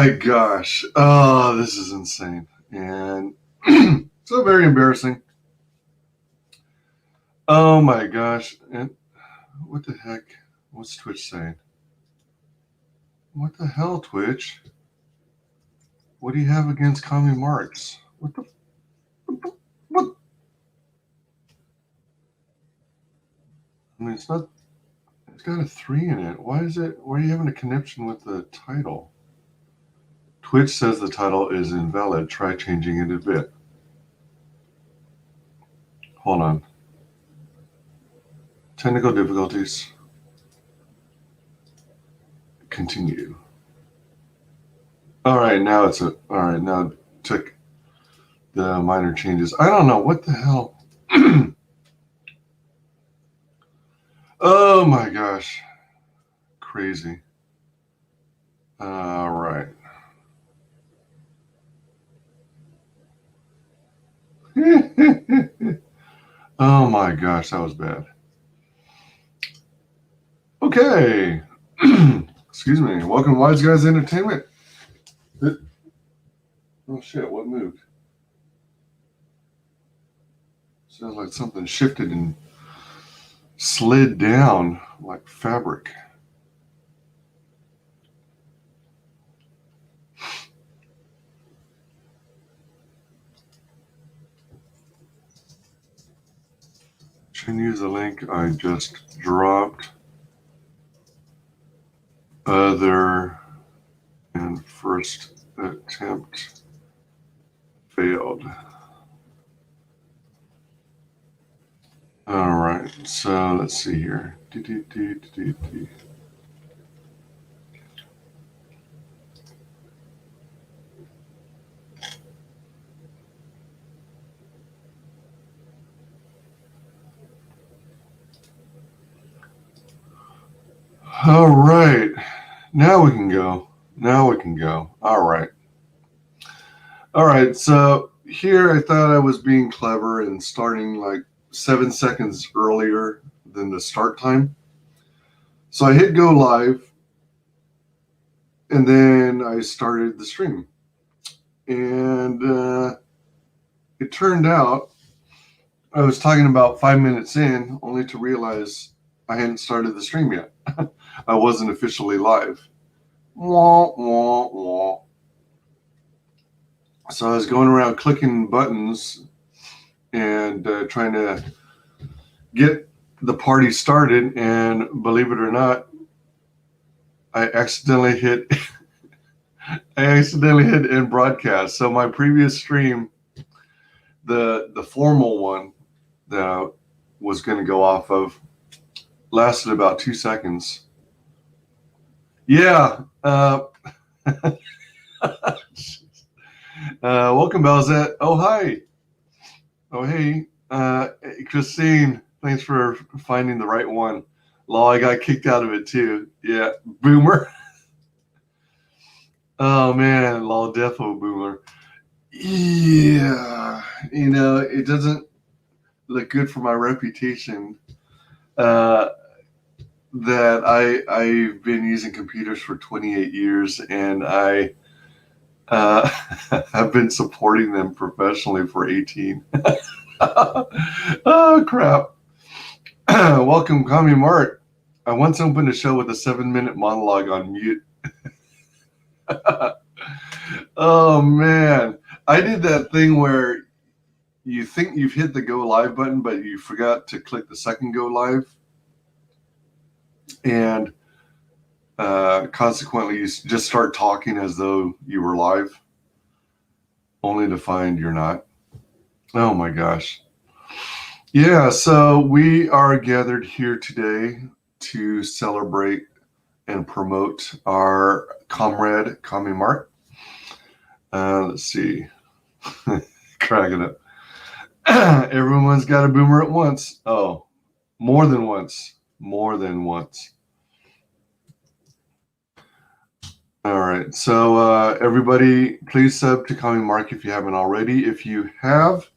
my gosh. Oh, this is insane. And so very embarrassing. Oh my gosh. And what the heck? What's Twitch saying? What the hell, Twitch? What do you have against Commi3? What? I mean, it's got a 3 in it. Why are you having a connection with the title? Twitch says the title is invalid. Try changing it a bit. Hold on. Technical difficulties. Continue. All right, now now it took the minor changes. I don't know what the hell. Oh my gosh. Crazy. All right. Oh my gosh, that was bad. Okay. Excuse me. Welcome to WyzGyz Entertainment. Oh shit, what moved? Sounds like something shifted and slid down like fabric. Continue the link I just dropped. Other and first attempt failed. All right, so let's see here. All right, now we can go. All right, so here I thought I was being clever and starting like 7 seconds earlier than the start time. So I hit go live and then I started the stream. And it turned out I was talking about 5 minutes in, only to realize I hadn't started the stream yet. I wasn't officially live. Wah, wah, wah. So I was going around clicking buttons and trying to get the party started, and believe it or not, I accidentally hit end broadcast. So my previous stream, the formal one that I was going to go off of, lasted about 2 seconds. Yeah. Welcome, Belzette. Oh, hi. Oh, hey. Christine, thanks for finding the right one. Law, I got kicked out of it too. Yeah, boomer. Oh man, Law defo boomer. Yeah, it doesn't look good for my reputation that I've been using computers for 28 years and I have been supporting them professionally for 18. Oh crap. Welcome, Commi3. I once opened a show with a 7-minute monologue on mute. Oh man, I did that thing where you think you've hit the go live button, but you forgot to click the second go live, and consequently you just start talking as though you were live, only to find you're not. Oh my gosh. Yeah, so we are gathered here today to celebrate and promote our comrade, Commi3. Let's see. Cracking up. Everyone's got a boomer at once. Oh, more than once. All right, so everybody, please sub to Commi3 if you haven't already. If you have,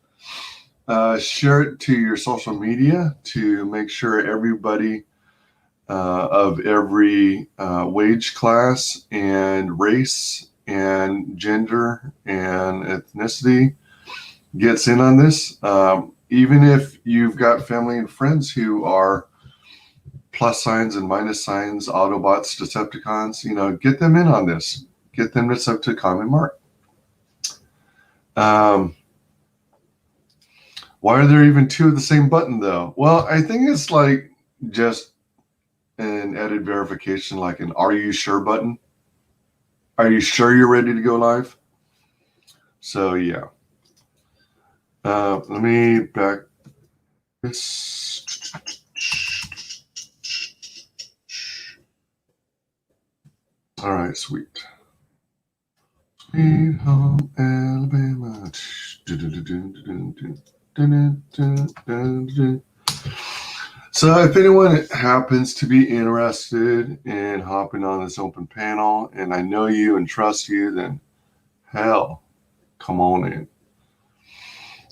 share it to your social media to make sure everybody of every wage class and race and gender and ethnicity gets in on this. Even if you've got family and friends who are plus signs and minus signs, Autobots, Decepticons, get them in on this. Get them to sub to Commi3. Why are there even two of the same button though? Well, I think it's like just an added verification, like an "Are you sure" button. Are you sure you're ready to go live? So yeah. Let me back this. All right, sweet. Sweet home Alabama. So if anyone happens to be interested in hopping on this open panel, and I know you and trust you, then hell, come on in.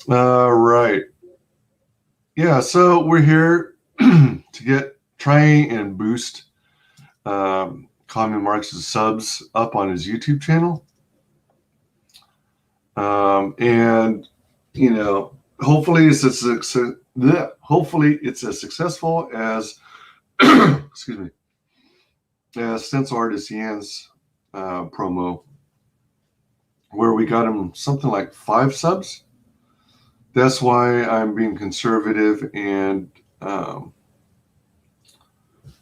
All right. Yeah, so we're here to try and boost Commi3's subs up on his YouTube channel. And, hopefully it's as successful as, excuse me, as Stencil Artist Yan's promo, where we got him something like 5 subs. That's why I'm being conservative and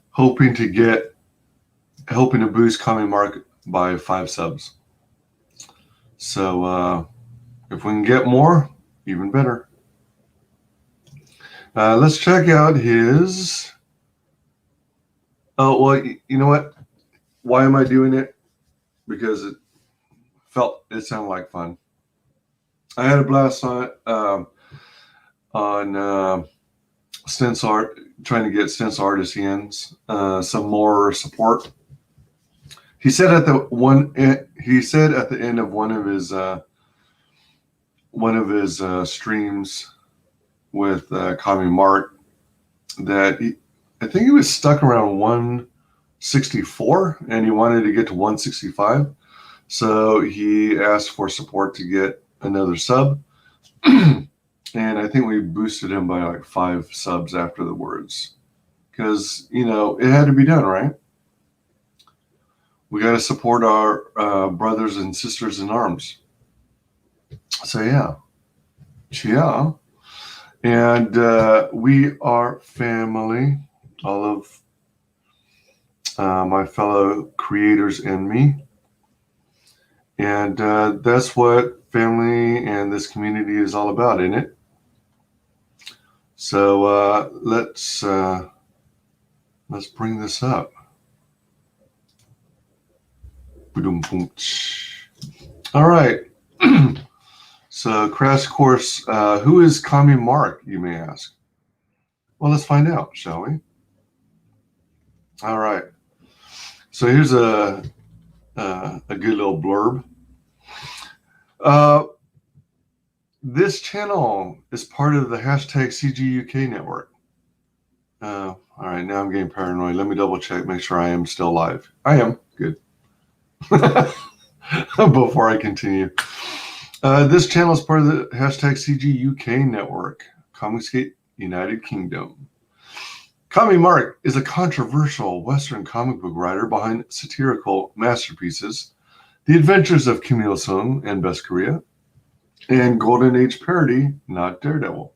hoping to boost Commi3 by 5 subs. So if we can get more, even better. Let's check out his. Oh, well, you know what? Why am I doing it? Because it sounded like fun. I had a blast on Stencil Art, trying to get Stencil Artist Yan's some more support. He said at the end of one of his streams with Commi3 that I think he was stuck around 164 and he wanted to get to 165. So he asked for support to get another sub. And I think we boosted him by like 5 subs after the words. Because, it had to be done, right? We got to support our brothers and sisters in arms. So, yeah. Yeah. And we are family, all of my fellow creators and me. And that's what family and this community is all about, isn't it? So let's bring this up. All right. So crash course, who is Commi3, you may ask? Well, let's find out, shall we? All right. So here's a good little blurb. This channel is part of the #CGUK network. All right, now I'm getting paranoid. Let me double check, make sure I am still live. I am. Good. Before I continue. This channel is part of the #CGUK network, Comicsgate United Kingdom. Commi3 is a controversial Western comic book writer behind satirical masterpieces, The Adventures of Kim Il-sung and Best Korea, and Golden Age parody, Not Daredevil.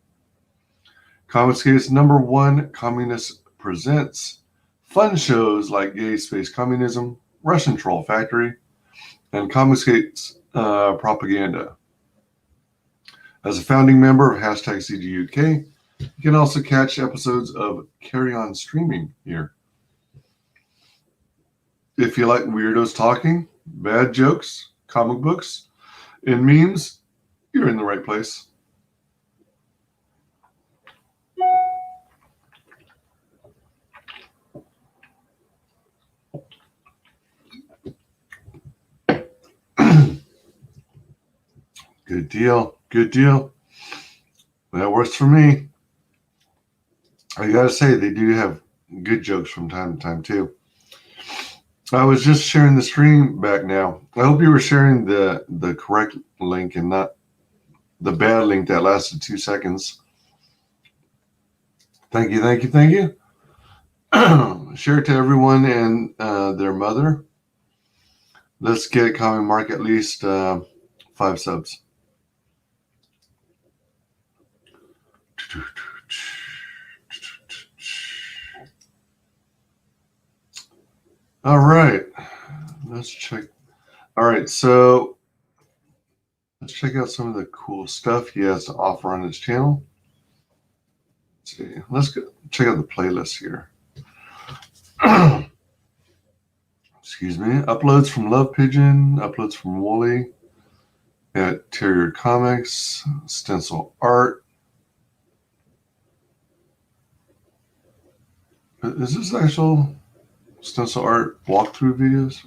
Comicsgate's #1 Communist Presents fun shows like Gay Space Communism, Russian Troll Factory, and Comicsgate's Propaganda. As a founding member of #CGUK, you can also catch episodes of Carry On Streaming here. If you like weirdos talking, bad jokes, comic books, and memes, you're in the right place. Good deal. Good deal. That works for me. I gotta say, they do have good jokes from time to time, too. I was just sharing the stream back now. I hope you were sharing the correct link and not the bad link that lasted 2 seconds. Thank you, thank you, thank you. Share it to everyone and their mother. Let's get Commi3 at least 5 subs. All right, let's check. All right, so let's check out some of the cool stuff he has to offer on his channel. Let's see. Let's go check out the playlist here. Excuse me. Uploads from Love Pigeon, uploads from Wooly at Terrier Comics, stencil art. Is this actual stencil art walkthrough videos?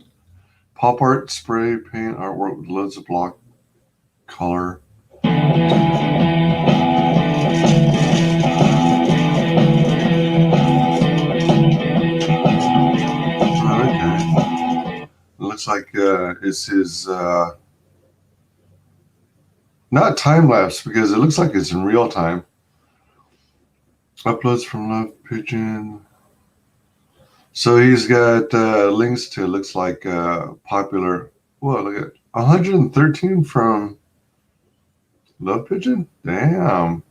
Pop art, spray, paint, artwork with loads of block color. Okay. Looks like it's his not time lapse because it looks like it's in real time. Uploads from Love Pigeon. So he's got links to, looks like popular. Well, look at 113 from Love Pigeon. Damn,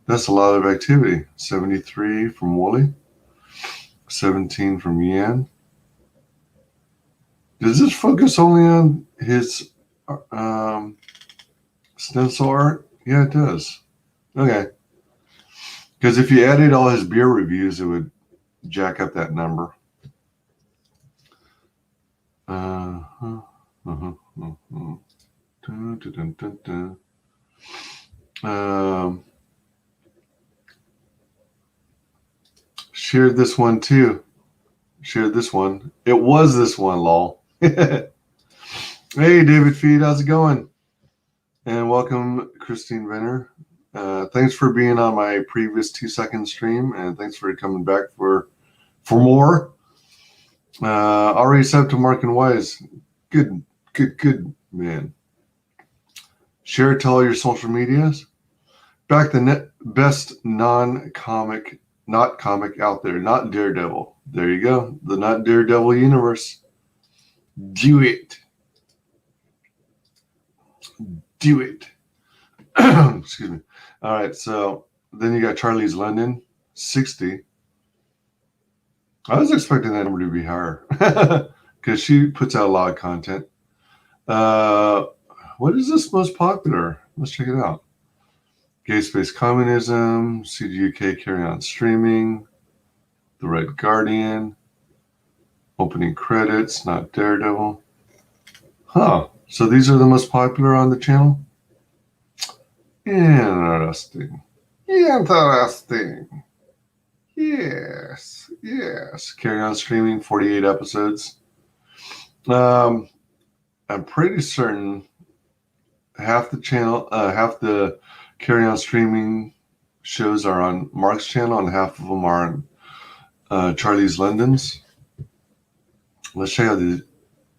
that's a lot of activity. 73 from Wooly, 17 from Yan. Does this focus only on his stencil art? Yeah, it does. Okay, because if you added all his beer reviews, it would jack up that number. Shared this one too. Shared this one. It was this one, lol. Hey, David Feed, how's it going? And welcome, Christine Venner. Thanks for being on my previous 2-second stream, and thanks for coming back for more. Already subbed to Mark and Wise. Good, man. Share it to all your social medias. Back the best non-comic, not comic out there, not Daredevil. There you go. The not Daredevil universe. Do it. Do it. Excuse me. All right, so then you got Charlie's London, 60. I was expecting that number to be higher because she puts out a lot of content. What is this most popular? Let's check it out. Gay Space Communism, CGUK Carry On Streaming, The Red Guardian, opening credits, not Daredevil. Huh. So these are the most popular on the channel? Interesting. Interesting. Yes. Carry On Streaming, 48 episodes. I'm pretty certain half the channel, half the Carry On Streaming shows are on Mark's channel, and half of them are on Charlie's London's. Let's check out the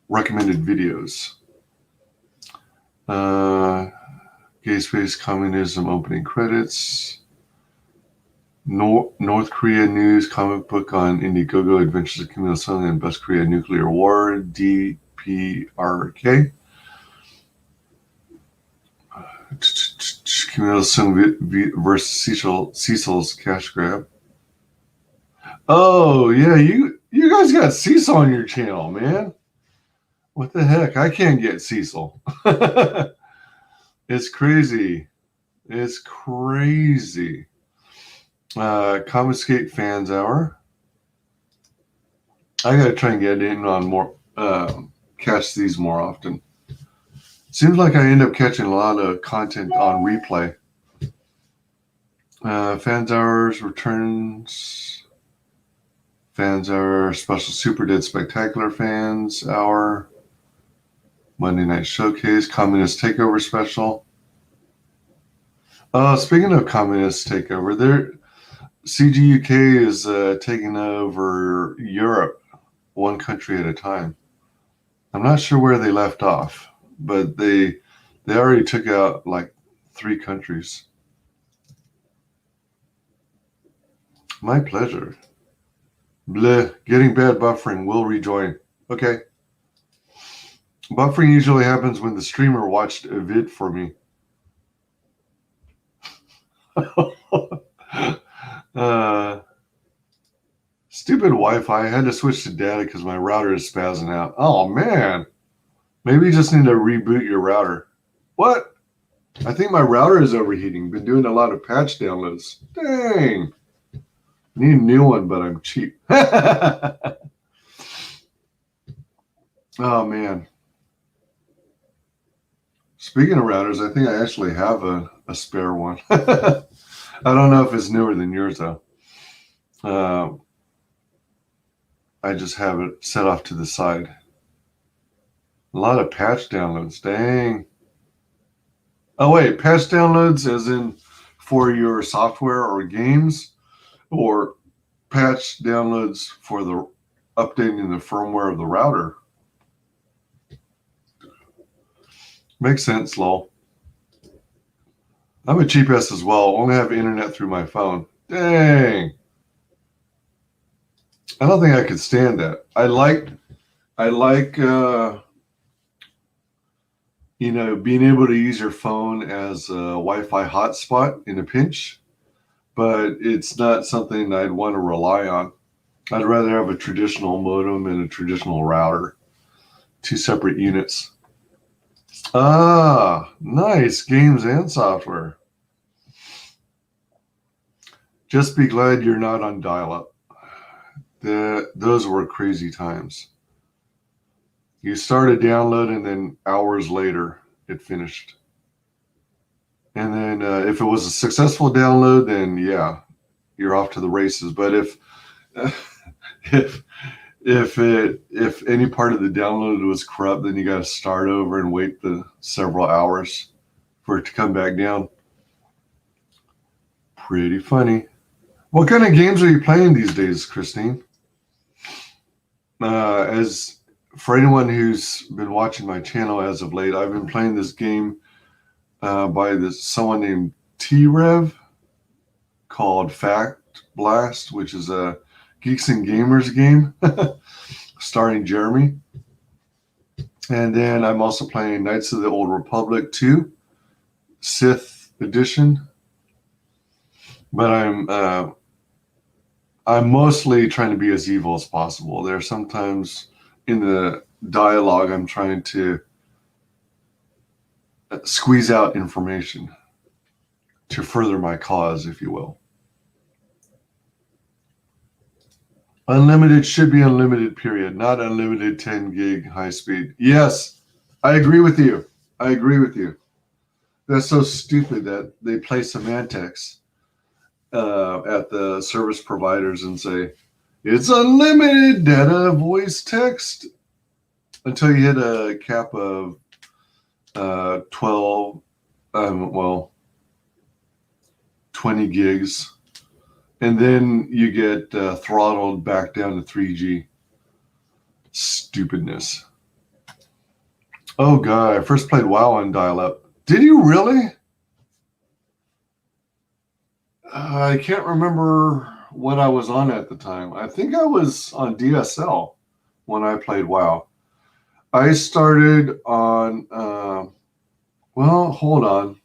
recommended videos. Gay Space Communism opening credits. North Korea news comic book on Indiegogo Adventures of Kim Il-sung and Best Korea Nuclear War, DPRK. Kim Il-sung versus Cecil's cash grab. Oh yeah, you guys got Cecil on your channel, man. What the heck? I can't get Cecil. It's crazy. It's crazy. Comicscape Fans Hour. I gotta try and get in on more, catch these more often. Seems like I end up catching a lot of content on replay. Fans Hours returns. Fans Hour special Super Dead Spectacular Fans Hour. Monday Night Showcase, Communist Takeover Special. Speaking of Communist Takeover, CGUK is taking over Europe. one country at a time. I'm not sure where they left off, but they already took out like 3 countries. My pleasure. Bleh, getting bad buffering. Will rejoin. Okay. Buffering usually happens when the streamer watched a vid for me. Stupid Wi-Fi. I had to switch to data because my router is spazzing out. Oh, man. Maybe you just need to reboot your router. What? I think my router is overheating. Been doing a lot of patch downloads. Dang. Need a new one, but I'm cheap. Oh, man. Speaking of routers, I think I actually have a spare one. I don't know if it's newer than yours, though. I just have it set off to the side. A lot of patch downloads. Dang. Oh, wait. Patch downloads as in for your software or games, or patch downloads for the updating the firmware of the router? Makes sense, lol. I'm a cheap ass as well. Only have internet through my phone. Dang. I don't think I could stand that. I like being able to use your phone as a Wi-Fi hotspot in a pinch, but it's not something I'd want to rely on. I'd rather have a traditional modem and a traditional router, 2 separate units. Ah, nice. Games and software. Just be glad you're not on dial-up. Those were crazy times. You started downloading, and then hours later, it finished. And then if it was a successful download, then yeah, you're off to the races. But if any part of the download was corrupt, then you got to start over and wait the several hours for it to come back down. Pretty funny. What kind of games are you playing these days, Christine? As for anyone who's been watching my channel as of late, I've been playing this game by someone named T-Rev called Fact Blast, which is a Geeks and Gamers game starring Jeremy. And then I'm also playing Knights of the Old Republic 2, Sith Edition. But I'm mostly trying to be as evil as possible. There are sometimes in the dialogue I'm trying to squeeze out information to further my cause, if you will. Unlimited should be unlimited, period, not unlimited 10 gig high speed. Yes, I agree with you. I agree with you. That's so stupid that they play semantics at the service providers and say, it's unlimited data, voice, text, until you hit a cap of 20 gigs. And then you get throttled back down to 3G. Stupidness. Oh, God. I first played WoW on dial-up. Did you really? I can't remember what I was on at the time. I think I was on DSL when I played WoW. I started on... well, hold on.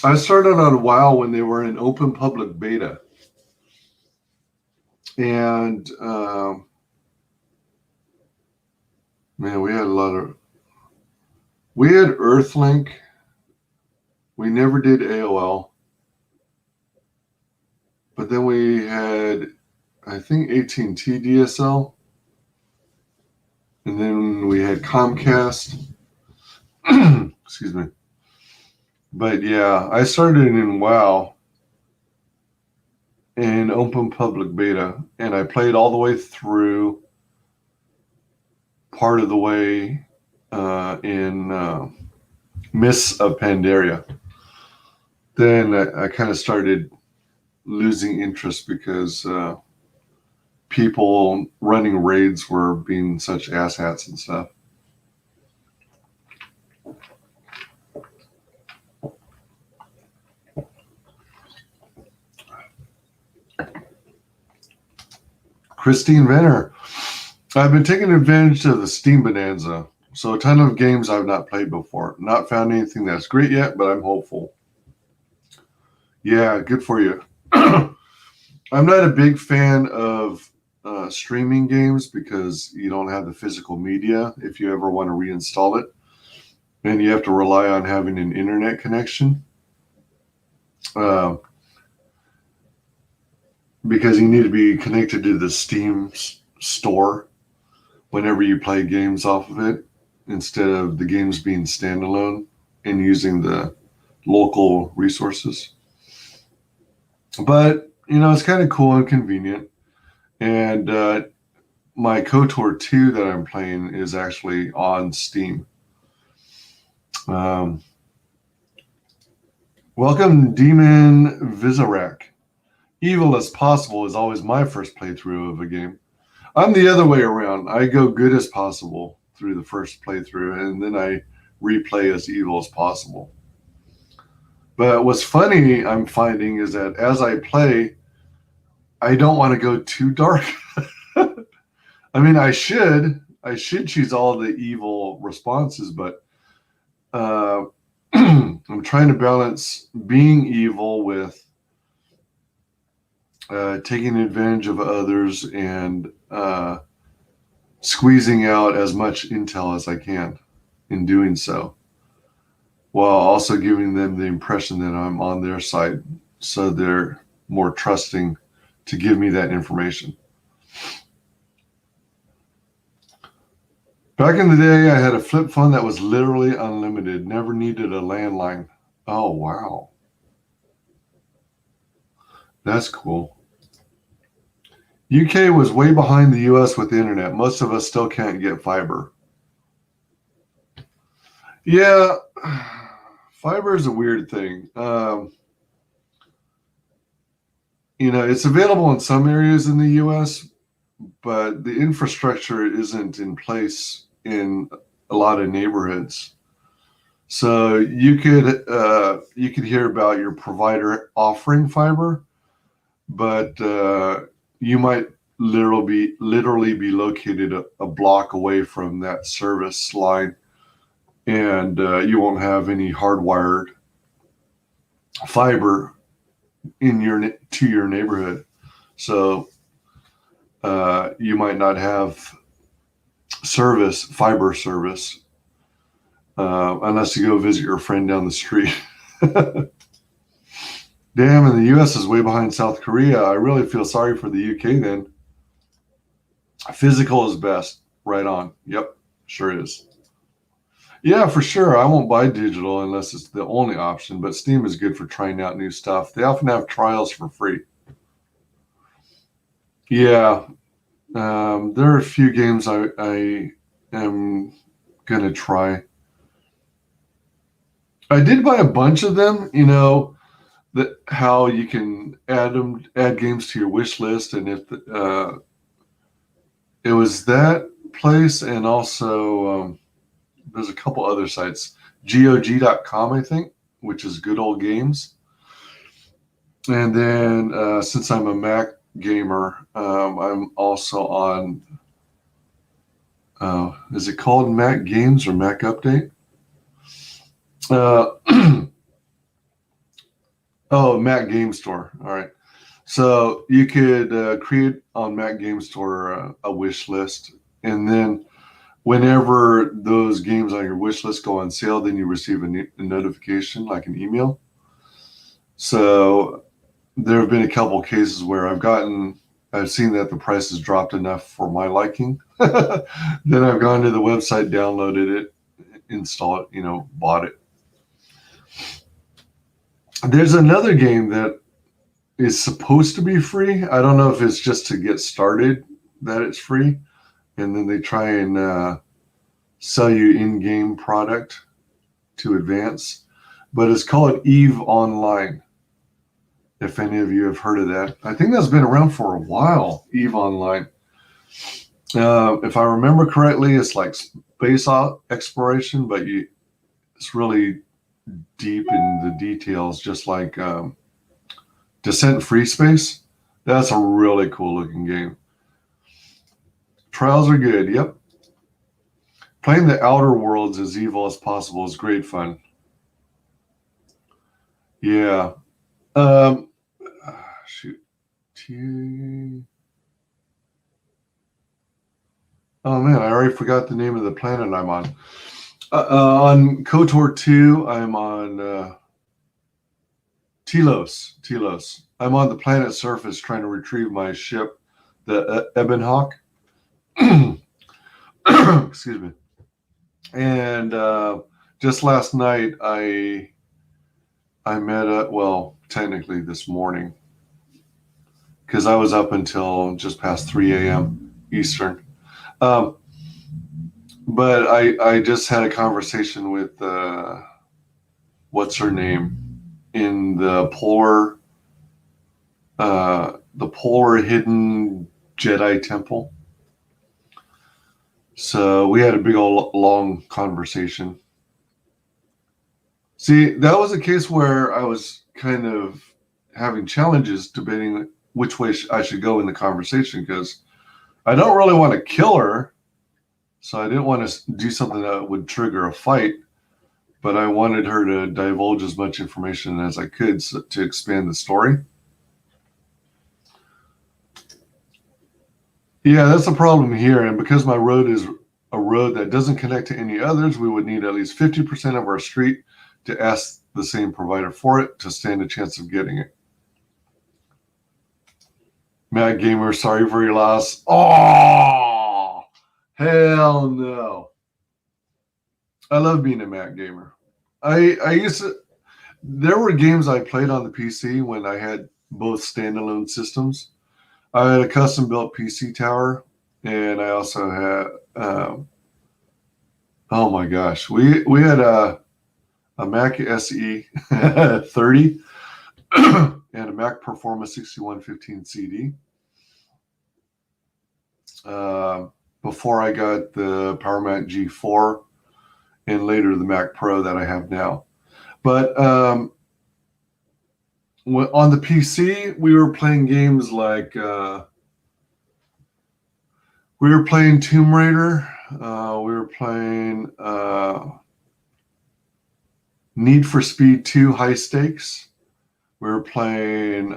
I started on WoW when they were in open public beta. And, man, we had Earthlink. We never did AOL. But then we had, I think, AT&T DSL. And then we had Comcast. Excuse me. But yeah, I started in WoW in open public beta, and I played all the way through part of the way in Mists of Pandaria. Then I kind of started losing interest because people running raids were being such asshats and stuff. Christine Venner. I've been taking advantage of the Steam Bonanza. So a ton of games I've not played before. Not found anything that's great yet, but I'm hopeful. Yeah, good for you. I'm not a big fan of streaming games because you don't have the physical media if you ever want to reinstall it. And you have to rely on having an internet connection. Because you need to be connected to the Steam store whenever you play games off of it, instead of the games being standalone and using the local resources. But, it's kind of cool and convenient. And my KOTOR 2 that I'm playing is actually on Steam. Welcome, Demon Vizarak. Evil as possible is always my first playthrough of a game. I'm the other way around. I go good as possible through the first playthrough, and then I replay as evil as possible. But what's funny I'm finding is that as I play, I don't want to go too dark. I mean, I should choose all the evil responses, but I'm trying to balance being evil with taking advantage of others and squeezing out as much intel as I can in doing so, while also giving them the impression that I'm on their side, so they're more trusting to give me that information. Back in the day, I had a flip phone that was literally unlimited, never needed a landline. Oh, wow. That's cool. UK was way behind the US with the internet. Most of us still can't get fiber. Yeah, fiber is a weird thing. It's available in some areas in the US, but the infrastructure isn't in place in a lot of neighborhoods. So you could hear about your provider offering fiber, but you might literally be located a block away from that service line, and you won't have any hardwired fiber to your neighborhood. So you might not have fiber service, unless you go visit your friend down the street. Damn, and the US is way behind South Korea. I really feel sorry for the UK then. Physical is best. Right on. Yep, sure is. Yeah, for sure. I won't buy digital unless it's the only option, but Steam is good for trying out new stuff. They often have trials for free. Yeah, there are a few games I am going to try. I did buy a bunch of them, how you can add games to your wish list, and if it was that place, and also there's a couple other sites, GOG.com, I think, which is Good Old Games. And then since I'm a Mac gamer, I'm also on is it called Mac Games or Mac Update? Oh, Mac Game Store. All right. So you could create on Mac Game Store a wish list, and then whenever those games on your wish list go on sale, then you receive a notification, like an email. So there have been a couple of cases where I've seen that the price has dropped enough for my liking. Then I've gone to the website, downloaded it, installed it, bought it. There's another game that is supposed to be free. I don't know if it's just to get started that it's free, and then they try and sell you in-game product to advance. But it's called EVE Online. if any of you have heard of that. I think that's been around for a while, EVE Online. If I remember correctly, it's like space exploration, but it's really deep in the details, just like Descent Free Space. That's a really cool looking game. Trials are good, yep. Playing the Outer Worlds as evil as possible is great fun. Yeah. Shoot. Oh man, I already forgot the name of the planet I'm on. On KOTOR 2, I'm on Telos. I'm on the planet's surface trying to retrieve my ship, the Ebonhawk. Excuse me. And just last night, I met up, well, technically this morning, because I was up until just past 3 a.m. Eastern. But I just had a conversation with what's her name in the polar hidden Jedi temple. So we had a big old long conversation. See, that was a case where I was kind of having challenges debating which way I should go in the conversation, because I don't really want to kill her. So I didn't want to do something that would trigger a fight, but I wanted her to divulge as much information as I could to expand the story. Yeah, that's the problem here. And because my road is a road that doesn't connect to any others, we would need at least 50% of our street to ask the same provider for it to stand a chance of getting it. Matt Gamer, sorry for your loss. Oh, hell no. I love being a Mac gamer. I used to, there were games I played on the PC when I had both standalone systems. I had a custom built PC tower, and I also had, oh my gosh, we had a Mac SE 30 and a Mac Performa 6115 CD. Before I got the PowerMac G4 and later the Mac Pro that I have now. But on the PC, we were playing games like we were playing Tomb Raider. We were playing Need for Speed 2 High Stakes. We were playing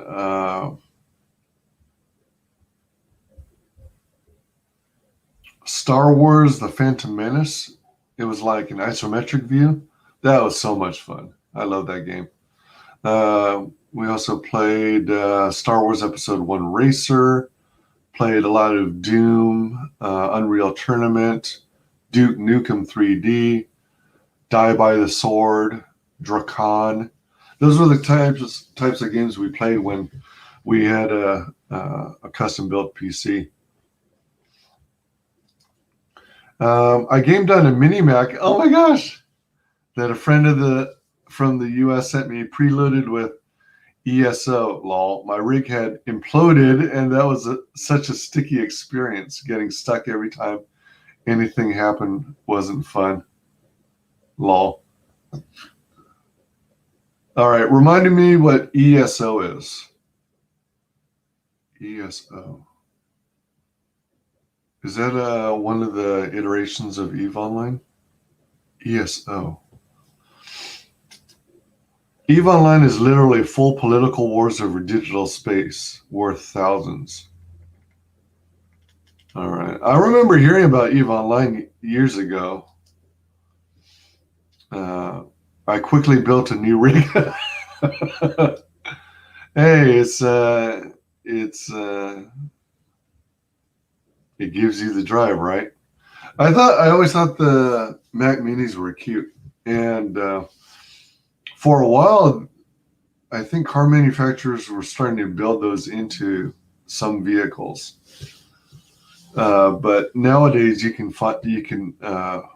Star Wars The Phantom Menace. It was like an isometric view. That was so much fun. I love that game. We also played Star Wars Episode 1 Racer, played a lot of Doom, Unreal Tournament, Duke Nukem 3D, Die by the Sword, Drakan. Those were the types of games we played when we had a custom-built PC. I gamed on a mini Mac. Oh my gosh, that a friend from the US sent me preloaded with ESO. Lol. My rig had imploded, and that was such a sticky experience. Getting stuck every time anything happened wasn't fun. Lol. All right, reminding me what ESO is. ESO. Is that one of the iterations of EVE Online? ESO. EVE Online is literally full political wars over digital space, worth thousands. All right. I remember hearing about EVE Online years ago. I quickly built a new rig. Hey, it gives you the drive, right? I always thought the Mac Minis were cute, and for a while, I think car manufacturers were starting to build those into some vehicles. But nowadays, you can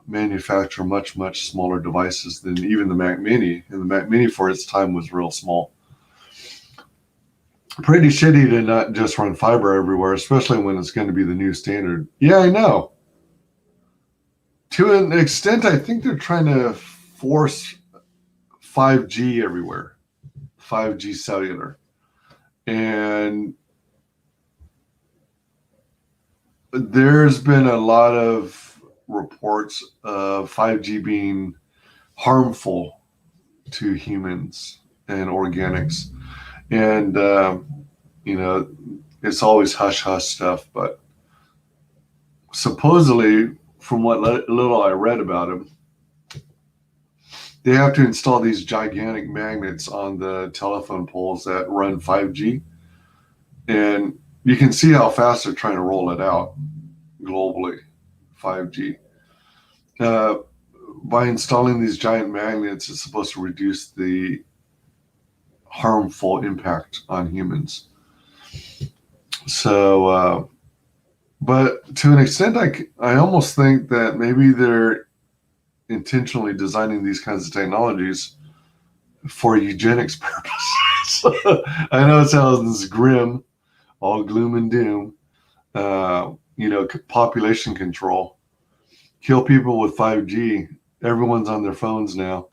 manufacture much smaller devices than even the Mac Mini, and the Mac Mini for its time was real small. Pretty shitty to not just run fiber everywhere, especially when it's going to be the new standard. Yeah, I know. To an extent, I think they're trying to force 5G everywhere, 5G cellular. And there's been a lot of reports of 5G being harmful to humans and organics. And, you know, it's always hush hush stuff, but supposedly, from what little I read about them, they have to install these gigantic magnets on the telephone poles that run 5G. And you can see how fast they're trying to roll it out globally, 5G. By installing these giant magnets, it's supposed to reduce the harmful impact on humans. So, but to an extent, I almost think that maybe they're intentionally designing these kinds of technologies for eugenics purposes. I know it sounds grim, all gloom and doom. Population control, kill people with 5G. Everyone's on their phones now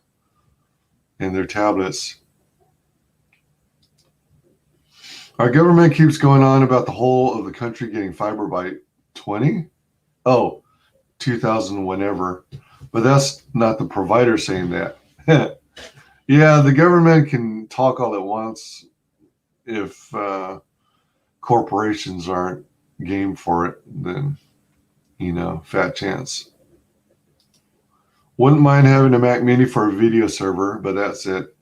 and their tablets. Our government keeps going on about the whole of the country getting fiber by 2000 whenever, but that's not the provider saying that. Yeah, the government can talk all it wants if corporations aren't game for it, then, fat chance. Wouldn't mind having a Mac Mini for a video server, but that's it.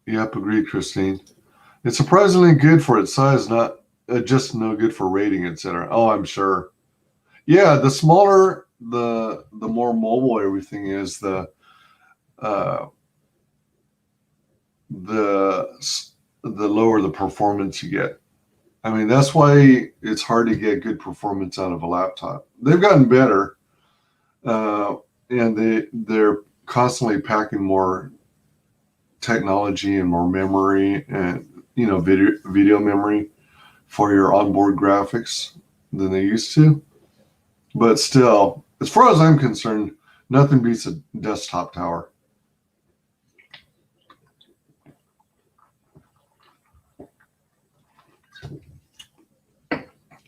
Yep, agreed, Christine. It's surprisingly good for its size, not just no good for rating, etc. Oh, I'm sure. Yeah, the smaller, the more mobile everything is, the lower the performance you get. I mean, that's why it's hard to get good performance out of a laptop. They've gotten better, and they're constantly packing more technology and more memory and video memory for your onboard graphics than they used to. But still, as far as I'm concerned, nothing beats a desktop tower.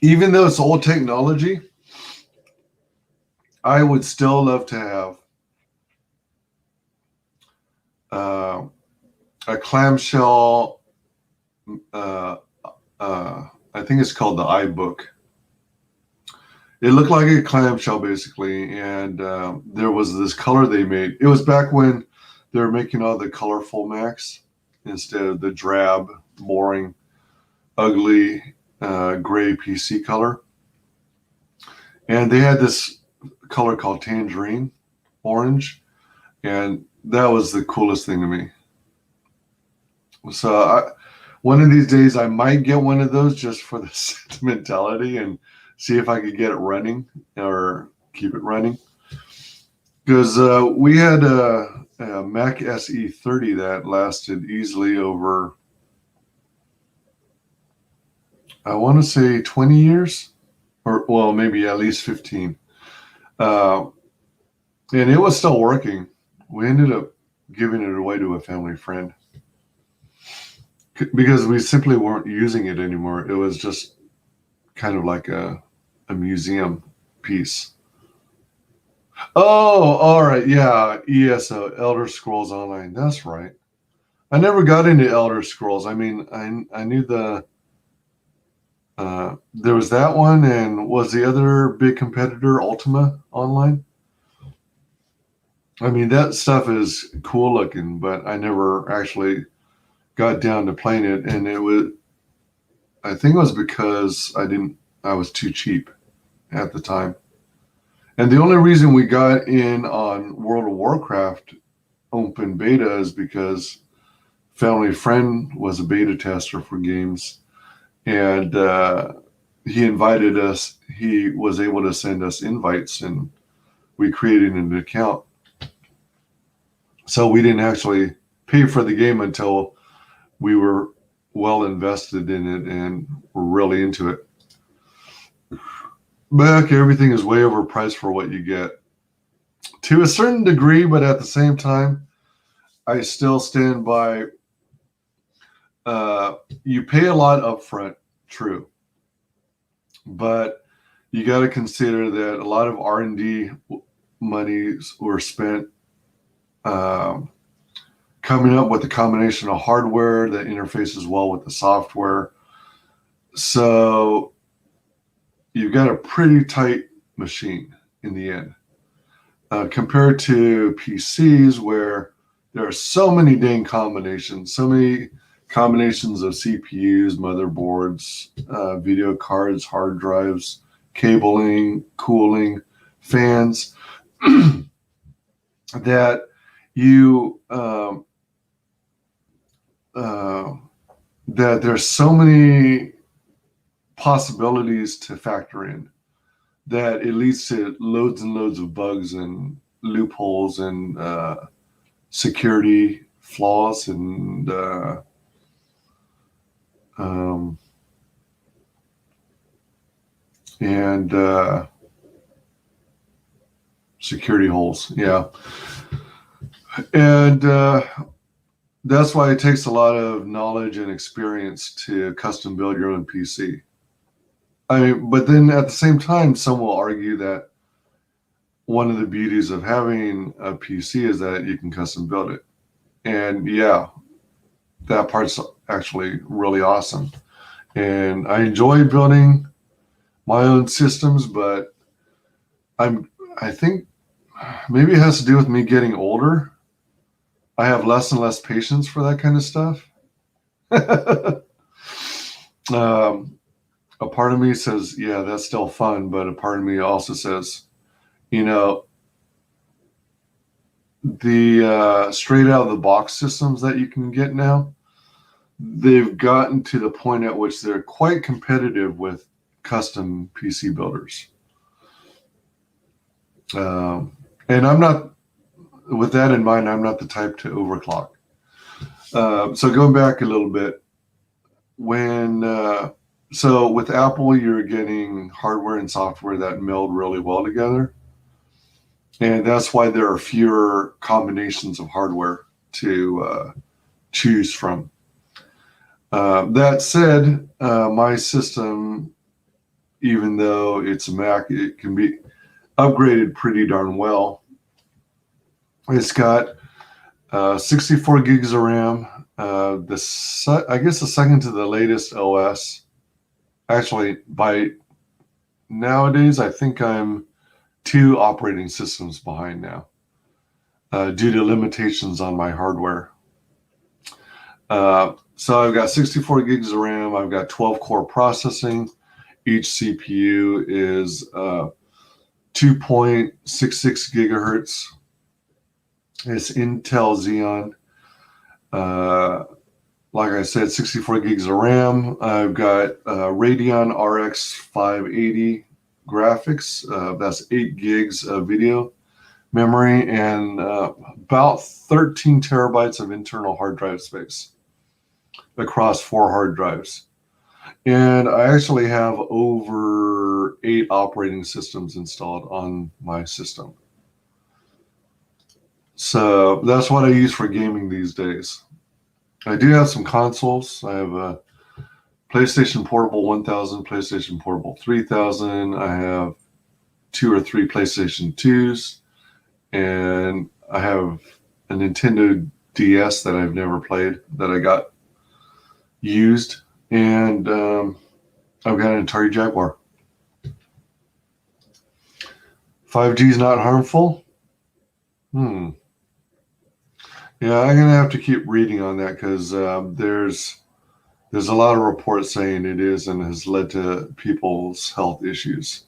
Even though it's old technology, I would still love to have a clamshell. I think it's called the iBook. It looked like a clamshell basically, and there was this color they made. It was back when they were making all the colorful Macs instead of the drab, boring, ugly gray PC color. And they had this color called tangerine orange, and that was the coolest thing to me. So one of these days I might get one of those just for the sentimentality and see if I could get it running or keep it running. Because we had a Mac SE 30 that lasted easily over, I want to say 20 years, or well, maybe at least 15. And it was still working. We ended up giving it away to a family friend because we simply weren't using it anymore. It was just kind of like a museum piece. Oh, all right. Yeah. ESO, Elder Scrolls Online. That's right. I never got into Elder Scrolls. I mean, I knew there was that one, and was the other big competitor Ultima Online? I mean, that stuff is cool looking, but I never actually got down to playing it, and I think it was because I was too cheap at the time. And the only reason we got in on World of Warcraft open beta is because family friend was a beta tester for games, and he invited us. He was able to send us invites, and we created an account. So we didn't actually pay for the game until we were well invested in it and we're really into it. But everything is way overpriced for what you get. To a certain degree, but at the same time, I still stand by you pay a lot upfront, true. But you got to consider that a lot of R&D monies were spent coming up with a combination of hardware that interfaces well with the software. So you've got a pretty tight machine in the end. Compared to PCs where there are so many dang combinations, so many combinations of CPUs, motherboards, video cards, hard drives, cabling, cooling, fans, that you that there's so many possibilities to factor in that it leads to loads and loads of bugs and loopholes and security flaws and security holes. Yeah. And that's why it takes a lot of knowledge and experience to custom build your own PC. But then at the same time, some will argue that one of the beauties of having a PC is that you can custom build it. And yeah, that part's actually really awesome. And I enjoy building my own systems, but I think maybe it has to do with me getting older. I have less and less patience for that kind of stuff. A part of me says, yeah, that's still fun. But a part of me also says, the straight out of the box systems that you can get now, they've gotten to the point at which they're quite competitive with custom PC builders. And I'm not, with that in mind, I'm not the type to overclock. So going back a little bit, so with Apple, you're getting hardware and software that meld really well together. And that's why there are fewer combinations of hardware to choose from. That said, my system, even though it's a Mac, it can be upgraded pretty darn well. It's got 64 gigs of RAM. I guess the second to the latest OS. Actually, by nowadays, I think I'm 2 operating systems behind now due to limitations on my hardware. So I've got 64 gigs of RAM. I've got 12 core processing. Each CPU is 2.66 gigahertz. It's Intel Xeon. Like I said, 64 gigs of RAM. I've got Radeon RX 580 graphics. That's 8 gigs of video memory and about 13 terabytes of internal hard drive space across 4 hard drives. And I actually have over 8 operating systems installed on my system. So that's what I use for gaming these days. I do have some consoles. I have a PlayStation Portable 1000, PlayStation Portable 3000. I have 2 or 3 PlayStation 2s. And I have a Nintendo DS that I've never played that I got used. And I've got an Atari Jaguar. 5G is not harmful? Yeah, I'm going to have to keep reading on that because there's a lot of reports saying it is and has led to people's health issues.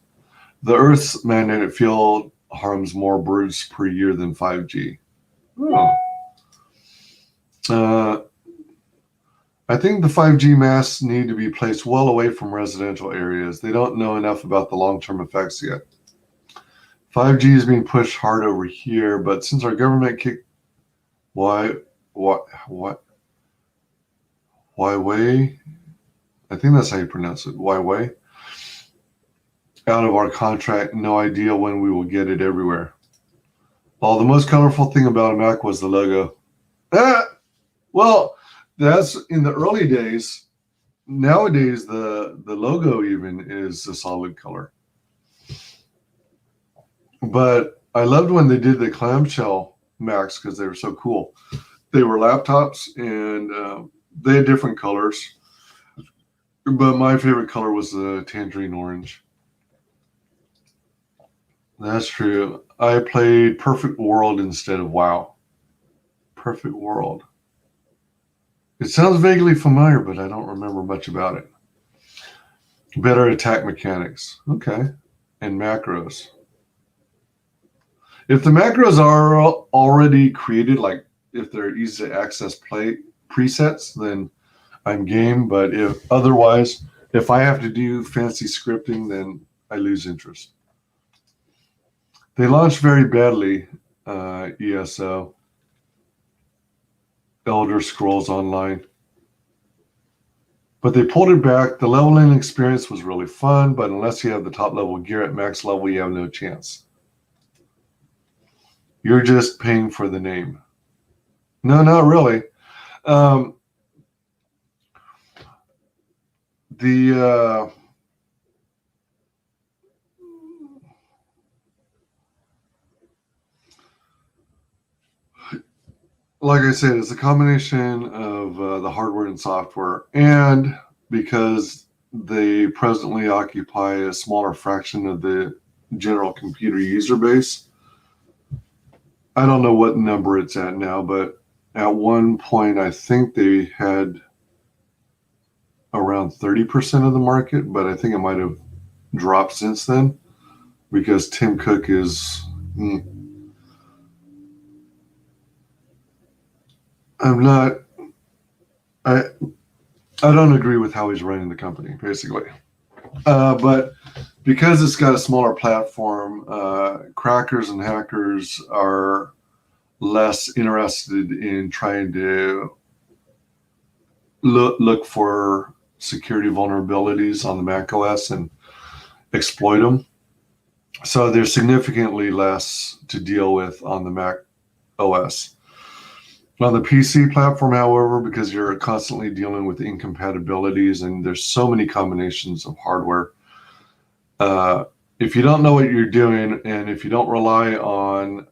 The Earth's magnetic field harms more birds per year than 5G. I think the 5G masts need to be placed well away from residential areas. They don't know enough about the long-term effects yet. 5G is being pushed hard over here, but since our government kicked... What? Huawei, I think that's how you pronounce it, Huawei. Out of our contract, no idea when we will get it everywhere. Well, the most colorful thing about a Mac was the logo. Well, that's in the early days. Nowadays, the logo even is a solid color. But I loved when they did the clamshell Macs because they were so cool. They were laptops and they had different colors. But my favorite color was the tangerine orange. That's true. I played Perfect World instead of WoW. Perfect World. It sounds vaguely familiar, but I don't remember much about it. Better attack mechanics. Okay. And macros. If the macros are already created, like if they're easy to access presets, then I'm game. But if otherwise, if I have to do fancy scripting, then I lose interest. They launched very badly, ESO, Elder Scrolls Online. But they pulled it back. The leveling experience was really fun, but unless you have the top level gear at max level, you have no chance. You're just paying for the name. No, not really. Like I said, it's a combination of the hardware and software, and because they presently occupy a smaller fraction of the general computer user base. I don't know what number it's at now, but at one point I think they had around 30% of the market, but I think it might have dropped since then because Tim Cook is... I don't agree with how he's running the company, basically. But because it's got a smaller platform, crackers and hackers are less interested in trying to look for security vulnerabilities on the Mac OS and exploit them. So there's significantly less to deal with on the Mac OS. On the PC platform, however, because you're constantly dealing with incompatibilities and there's so many combinations of hardware, if you don't know what you're doing and if you don't rely on,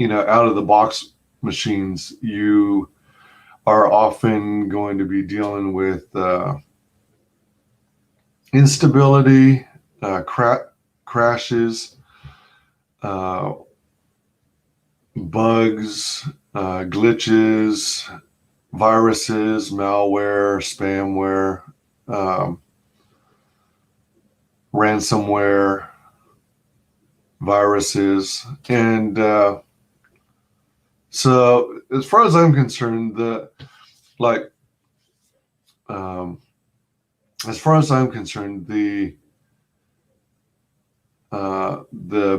out-of-the-box machines, you are often going to be dealing with instability, crashes, bugs, glitches, viruses, malware, spamware, ransomware, viruses. And so as far as I'm concerned, the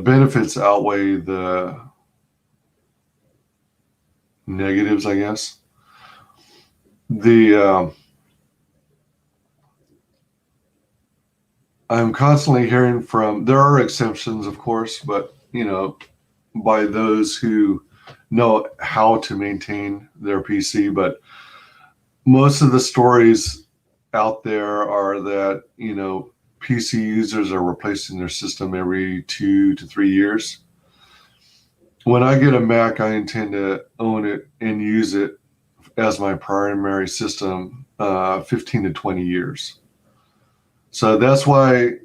benefits outweigh the negatives, I guess. I'm constantly hearing there are exceptions, of course, but by those who know how to maintain their PC. But most of the stories out there are that PC users are replacing their system every 2 to 3 years. When I get a Mac, I intend to own it and use it as my primary system 15 to 20 years. So that's why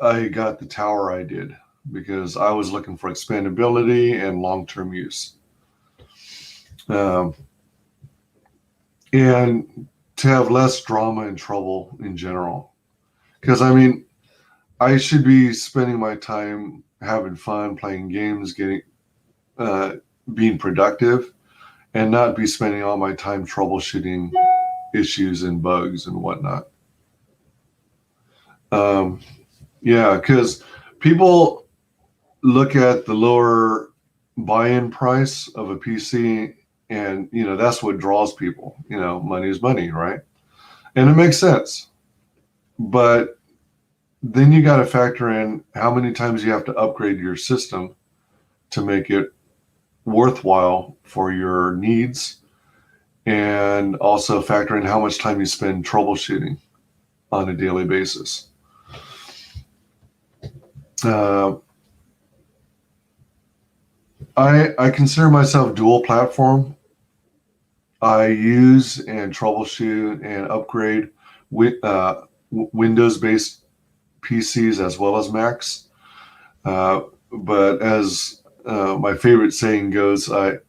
I got the tower I did, because I was looking for expandability and long-term use. And to have less drama and trouble in general. Because, I should be spending my time having fun, playing games, being productive, and not be spending all my time troubleshooting issues and bugs and whatnot. Because people look at the lower buy-in price of a PC And, that's what draws people. Money is money, right? And it makes sense. But then you got to factor in how many times you have to upgrade your system to make it worthwhile for your needs, and also factor in how much time you spend troubleshooting on a daily basis. I consider myself dual platform. I use and troubleshoot and upgrade with Windows-based PCs as well as Macs. But as my favorite saying goes, I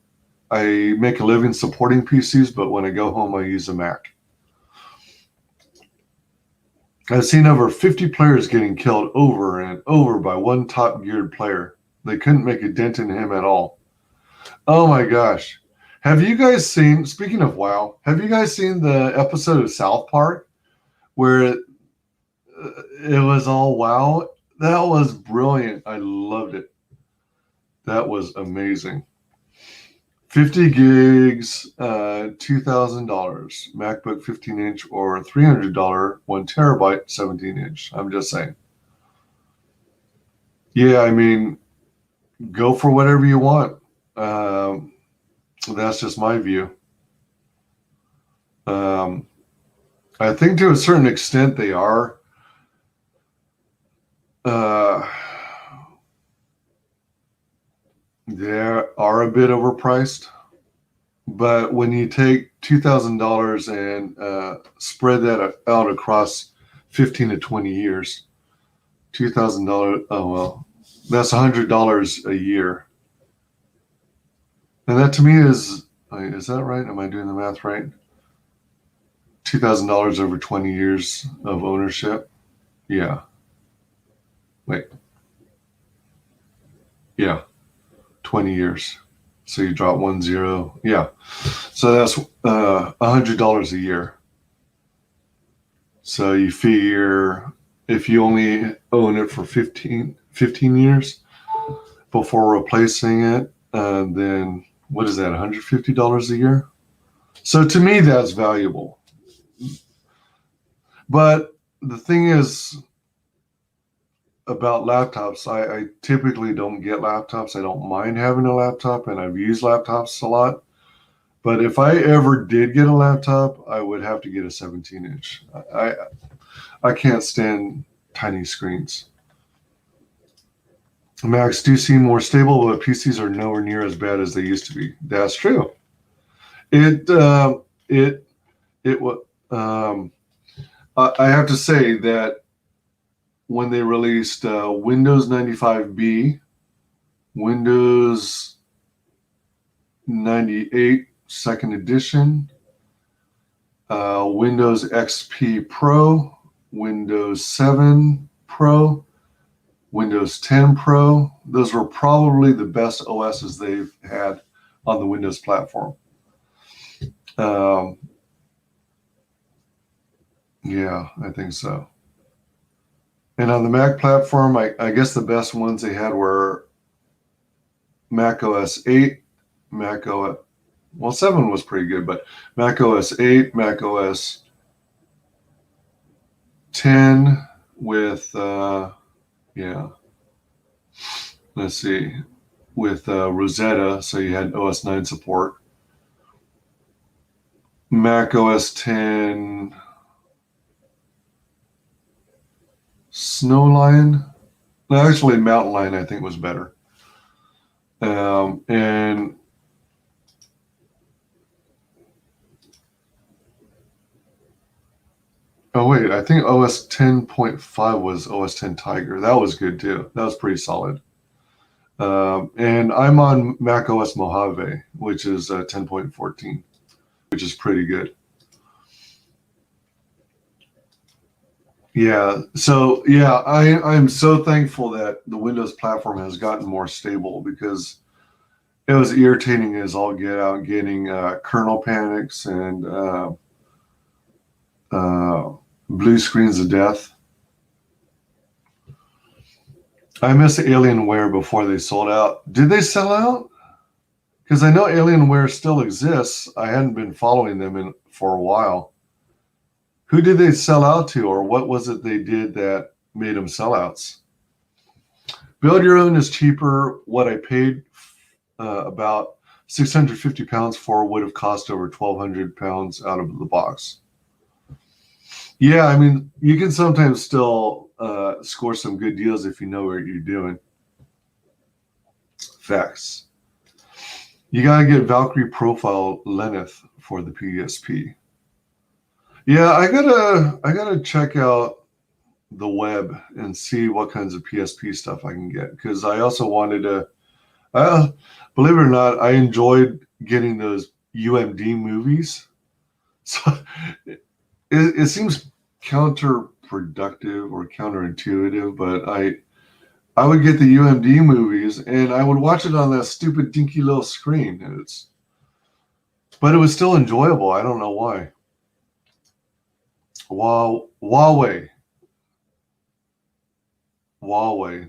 make a living supporting PCs, but when I go home, I use a Mac. I've seen over 50 players getting killed over and over by one top-geared player. They couldn't make a dent in him at all. Oh my gosh. Have you guys seen, speaking of WoW, have you guys seen the episode of South Park where it was all WoW? That was brilliant. I loved it. That was amazing. 50 gigs, $2,000, MacBook 15-inch, or $300, 1 terabyte, 17-inch. I'm just saying. Yeah, I mean, go for whatever you want. That's just my view. I think to a certain extent they are. They are a bit overpriced, but when you take $2,000 and spread that out across 15 to 20 years, $2,000, oh well, that's $100 a year. And that to me is that right? Am I doing the math right? $2,000 over 20 years of ownership? Yeah. Wait. Yeah. 20 years. So you drop 1 0. Yeah. So that's $100 a year. So you figure if you only own it for 15 years before replacing it, then what is that, $150 a year? So to me, that's valuable. But the thing is about laptops, I typically don't get laptops. I don't mind having a laptop, and I've used laptops a lot. But if I ever did get a laptop, I would have to get a 17-inch. I can't stand tiny screens. Macs do seem more stable, but PCs are nowhere near as bad as they used to be. That's true. I have to say that when they released Windows 95B, Windows 98 second edition, Windows XP Pro, Windows 7 Pro, Windows 10 Pro, those were probably the best OSs they've had on the Windows platform. Yeah, I think so. And on the Mac platform, I guess the best ones they had were Mac OS 8, Mac OS, well, 7 was pretty good, but Mac OS 8, Mac OS 10 with, let's see, with Rosetta, so you had OS 9 support. Mac OS 10 Snowline. No, actually, Mountain Lion I think was better. And oh wait, I think OS 10.5 was OS 10 Tiger. That was good too. That was pretty solid. And I'm on Mac OS Mojave, which is 10.14, which is pretty good. Yeah, so yeah, I'm so thankful that the Windows platform has gotten more stable, because it was irritating as all get out, getting kernel panics and blue screens of death. I miss Alienware before they sold out. Did they sell out? Because I know Alienware still exists. I hadn't been following them for a while. Who did they sell out to, or what was it they did that made them sellouts? Build Your Own is cheaper. What I paid about 650 pounds for would have cost over 1,200 pounds out of the box. Yeah, I mean, you can sometimes still score some good deals if you know what you're doing. Facts. You gotta get Valkyrie Profile Lenneth for the PSP. Yeah, I gotta check out the web and see what kinds of PSP stuff I can get, because I also wanted to. Believe it or not, I enjoyed getting those UMD movies. So it seems counterproductive or counterintuitive, but I would get the UMD movies and I would watch it on that stupid dinky little screen. But it was still enjoyable. I don't know why. Huawei.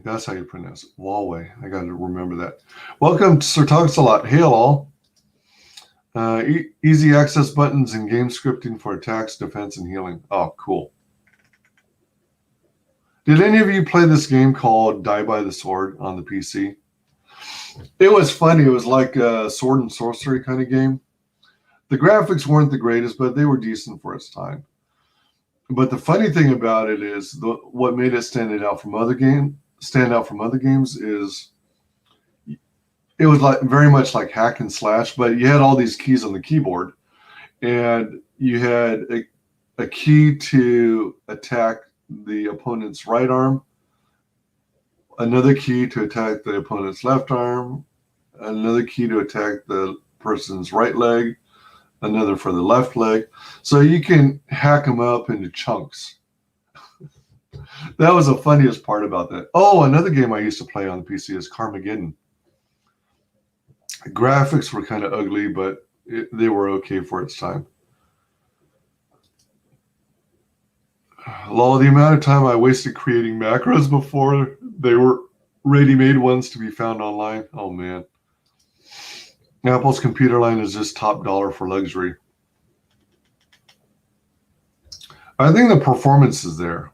That's how you pronounce it. Huawei. I got to remember that. Welcome to Sir Talks a Lot. Hail all. Easy access buttons and game scripting for attacks, defense, and healing. Oh, cool. Did any of you play this game called Die by the Sword on the PC? It was funny. It was like a sword and sorcery kind of game. The graphics weren't the greatest, but they were decent for its time. But the funny thing about it is what made it stand out from other games is it was like very much like hack and slash, but you had all these keys on the keyboard, and you had a key to attack the opponent's right arm, another key to attack the opponent's left arm, another key to attack the person's right leg, another for the left leg. So you can hack them up into chunks. That was the funniest part about that. Oh, another game I used to play on the PC is Carmageddon. The graphics were kind of ugly, but they were okay for its time. Lol, the amount of time I wasted creating macros before they were ready-made ones to be found online. Oh, man. Apple's computer line is just top dollar for luxury. I think the performance is there.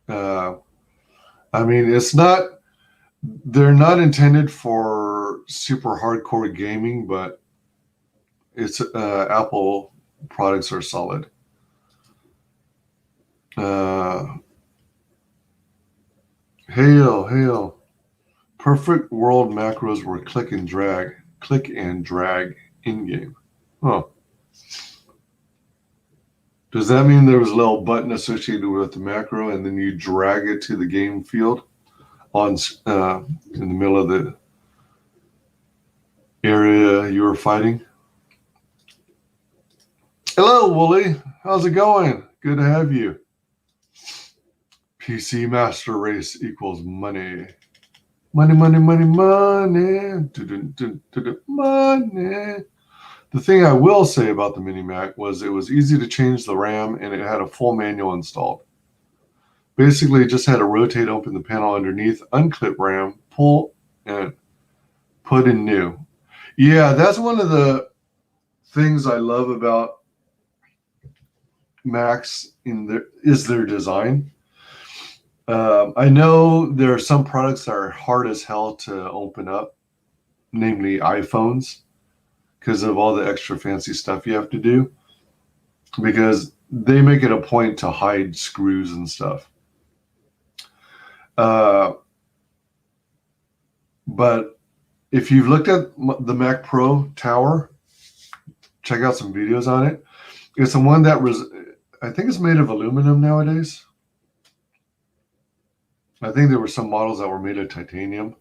I mean, they're not intended for super hardcore gaming, but Apple products are solid. Hail. Perfect world macros were click and drag in-game. Huh. Does that mean there was a little button associated with the macro and then you drag it to the game field in the middle of the area you were fighting? Hello, Wooly. How's it going? Good to have you. PC Master Race equals money. Money. Money. The thing I will say about the Mini Mac was it was easy to change the RAM and it had a full manual installed. Basically, it just had to rotate open the panel underneath, unclip RAM, pull, and put in new. Yeah, that's one of the things I love about Macs is their design. I know there are some products that are hard as hell to open up, namely iPhones, because of all the extra fancy stuff you have to do, because they make it a point to hide screws and stuff. But if you've looked at the Mac Pro Tower, check out some videos on it. It's the one that I think it's made of aluminum nowadays. I think there were some models that were made of titanium,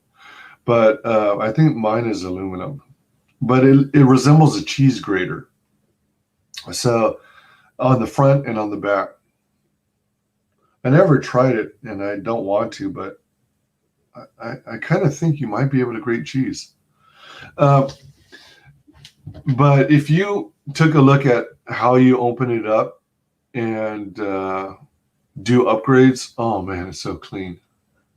but I think mine is aluminum. But it resembles a cheese grater. So on the front and on the back. I never tried it, and I don't want to, but I kind of think you might be able to grate cheese. But if you took a look at how you open it up and do upgrades, oh man, it's so clean.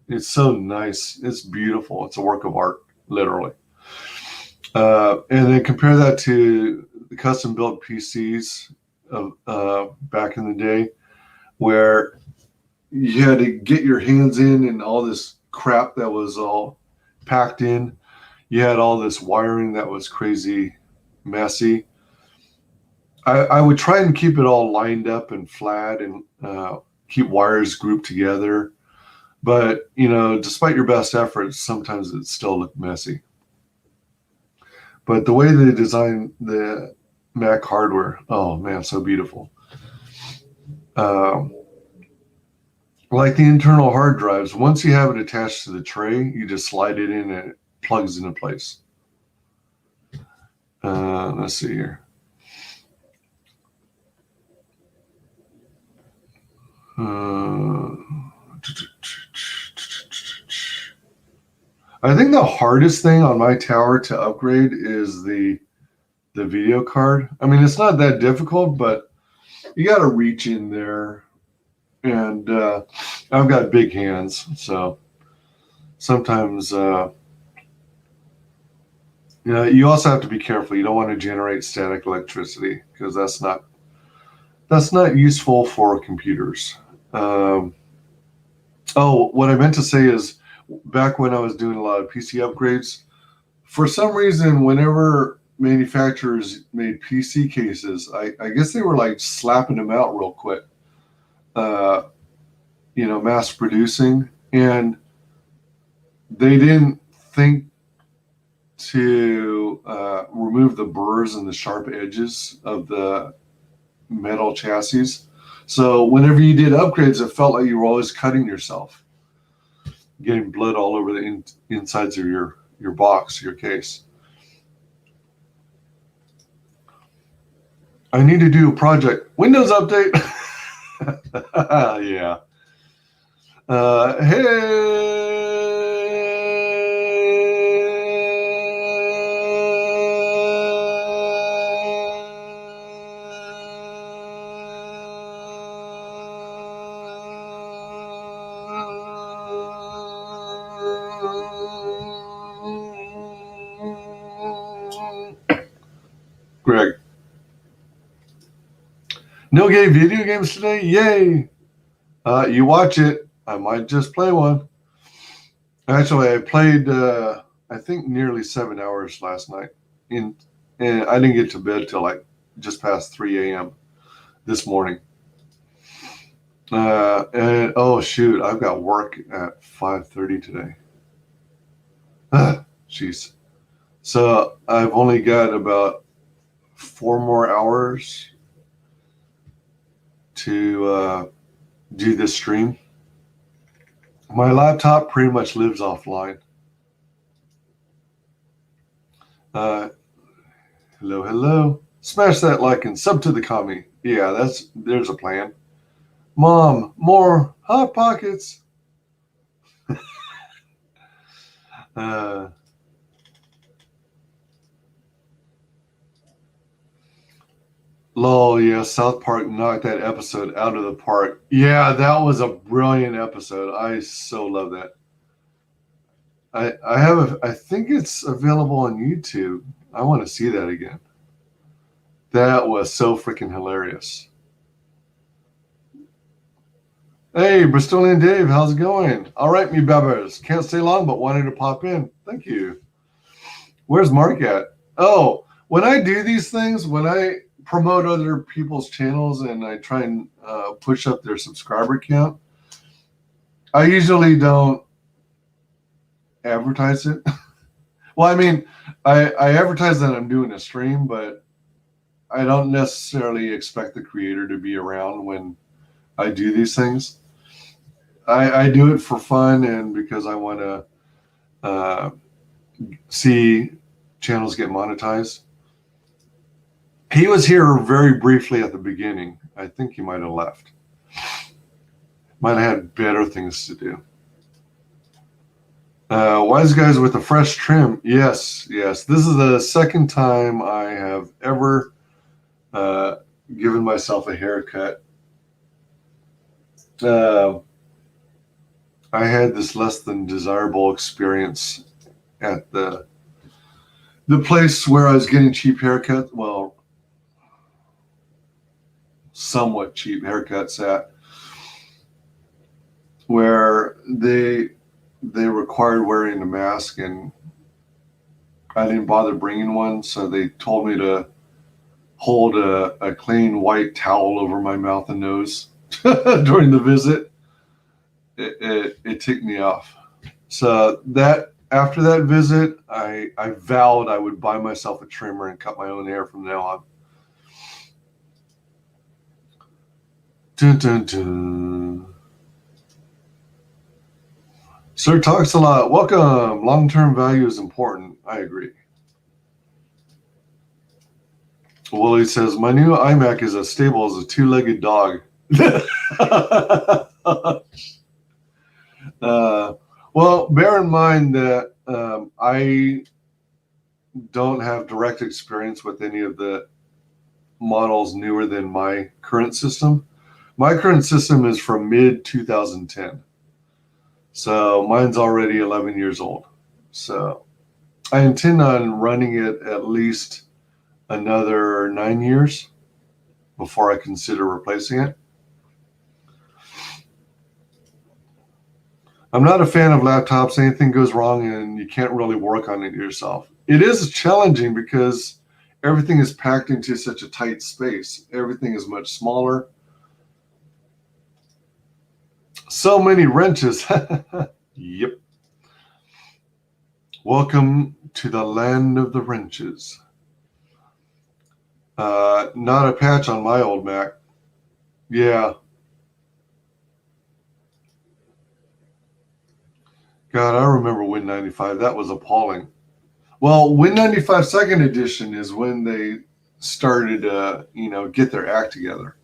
It's so nice. It's beautiful. It's a work of art, literally. And then compare that to the custom built PCs of back in the day, where you had to get your hands in and all this crap that was all packed in. You had all this wiring that was crazy messy. I would try and keep it all lined up and flat and keep wires grouped together. But, despite your best efforts, sometimes it still looked messy. But the way they designed the Mac hardware, oh man, so beautiful. Like the internal hard drives, once you have it attached to the tray, you just slide it in and it plugs into place. Let's see here. I think the hardest thing on my tower to upgrade is the video card. I mean, it's not that difficult, but you got to reach in there, and I've got big hands, so sometimes you also have to be careful. You don't want to generate static electricity because that's not useful for computers. Oh, what I meant to say is, back when I was doing a lot of PC upgrades, for some reason, whenever manufacturers made PC cases, I guess they were like slapping them out real quick, mass producing, and they didn't think to remove the burrs and the sharp edges of the metal chassis. So whenever you did upgrades, it felt like you were always cutting yourself, getting blood all over the insides of your box, your case. I need to do a project. Windows update. Yeah. Hey. Greg. No gay video games today? Yay! You watch it. I might just play one. Actually, I played, I think, nearly 7 hours last night. And I didn't get to bed till like just past 3 a.m. this morning. And oh shoot, I've got work at 5:30 today. Jeez. So I've only got about 4 more hours to do this stream. My laptop pretty much lives offline. Hello. Smash that like and sub to the Commi. Yeah, there's a plan. Mom, more Hot Pockets. Lol, yeah, South Park knocked that episode out of the park. Yeah, that was a brilliant episode. I so love that. I think it's available on YouTube. I want to see that again. That was so freaking hilarious. Hey, Bristolian Dave, how's it going? All right, me bebbers. Can't stay long, but wanted to pop in. Thank you. Where's Mark at? Oh, when I do these things, when I promote other people's channels and I try and push up their subscriber count, I usually don't advertise it. Well, I mean, I advertise that I'm doing a stream, but I don't necessarily expect the creator to be around when I do these things. I do it for fun and because I want to see channels get monetized. He was here very briefly at the beginning. I think he might have left. Might have had better things to do. WyzGyz with a fresh trim. Yes. This is the second time I have ever given myself a haircut. I had this less than desirable experience at the the place where I was getting cheap haircuts, well, somewhat cheap haircuts at, where they required wearing a mask, and I didn't bother bringing one, so they told me to hold a clean white towel over my mouth and nose during the visit. It ticked me off. So that after that visit, I vowed I would buy myself a trimmer and cut my own hair from now on. Dun, dun, dun. Sir talks a lot. Welcome. Long-term value is important. I agree. Willie says, my new iMac is as stable as a two-legged dog. Well, bear in mind that I don't have direct experience with any of the models newer than my current system. My current system is from mid-2010. So mine's already 11 years old. So I intend on running it at least another 9 years before I consider replacing it. I'm not a fan of laptops. Anything goes wrong and you can't really work on it yourself. It is challenging because everything is packed into such a tight space. Everything is much smaller. So many wrenches. Yep. Welcome to the land of the wrenches. Not a patch on my old Mac. Yeah. God, I remember Win95. That was appalling. Well, Win95 second edition is when they started to, get their act together.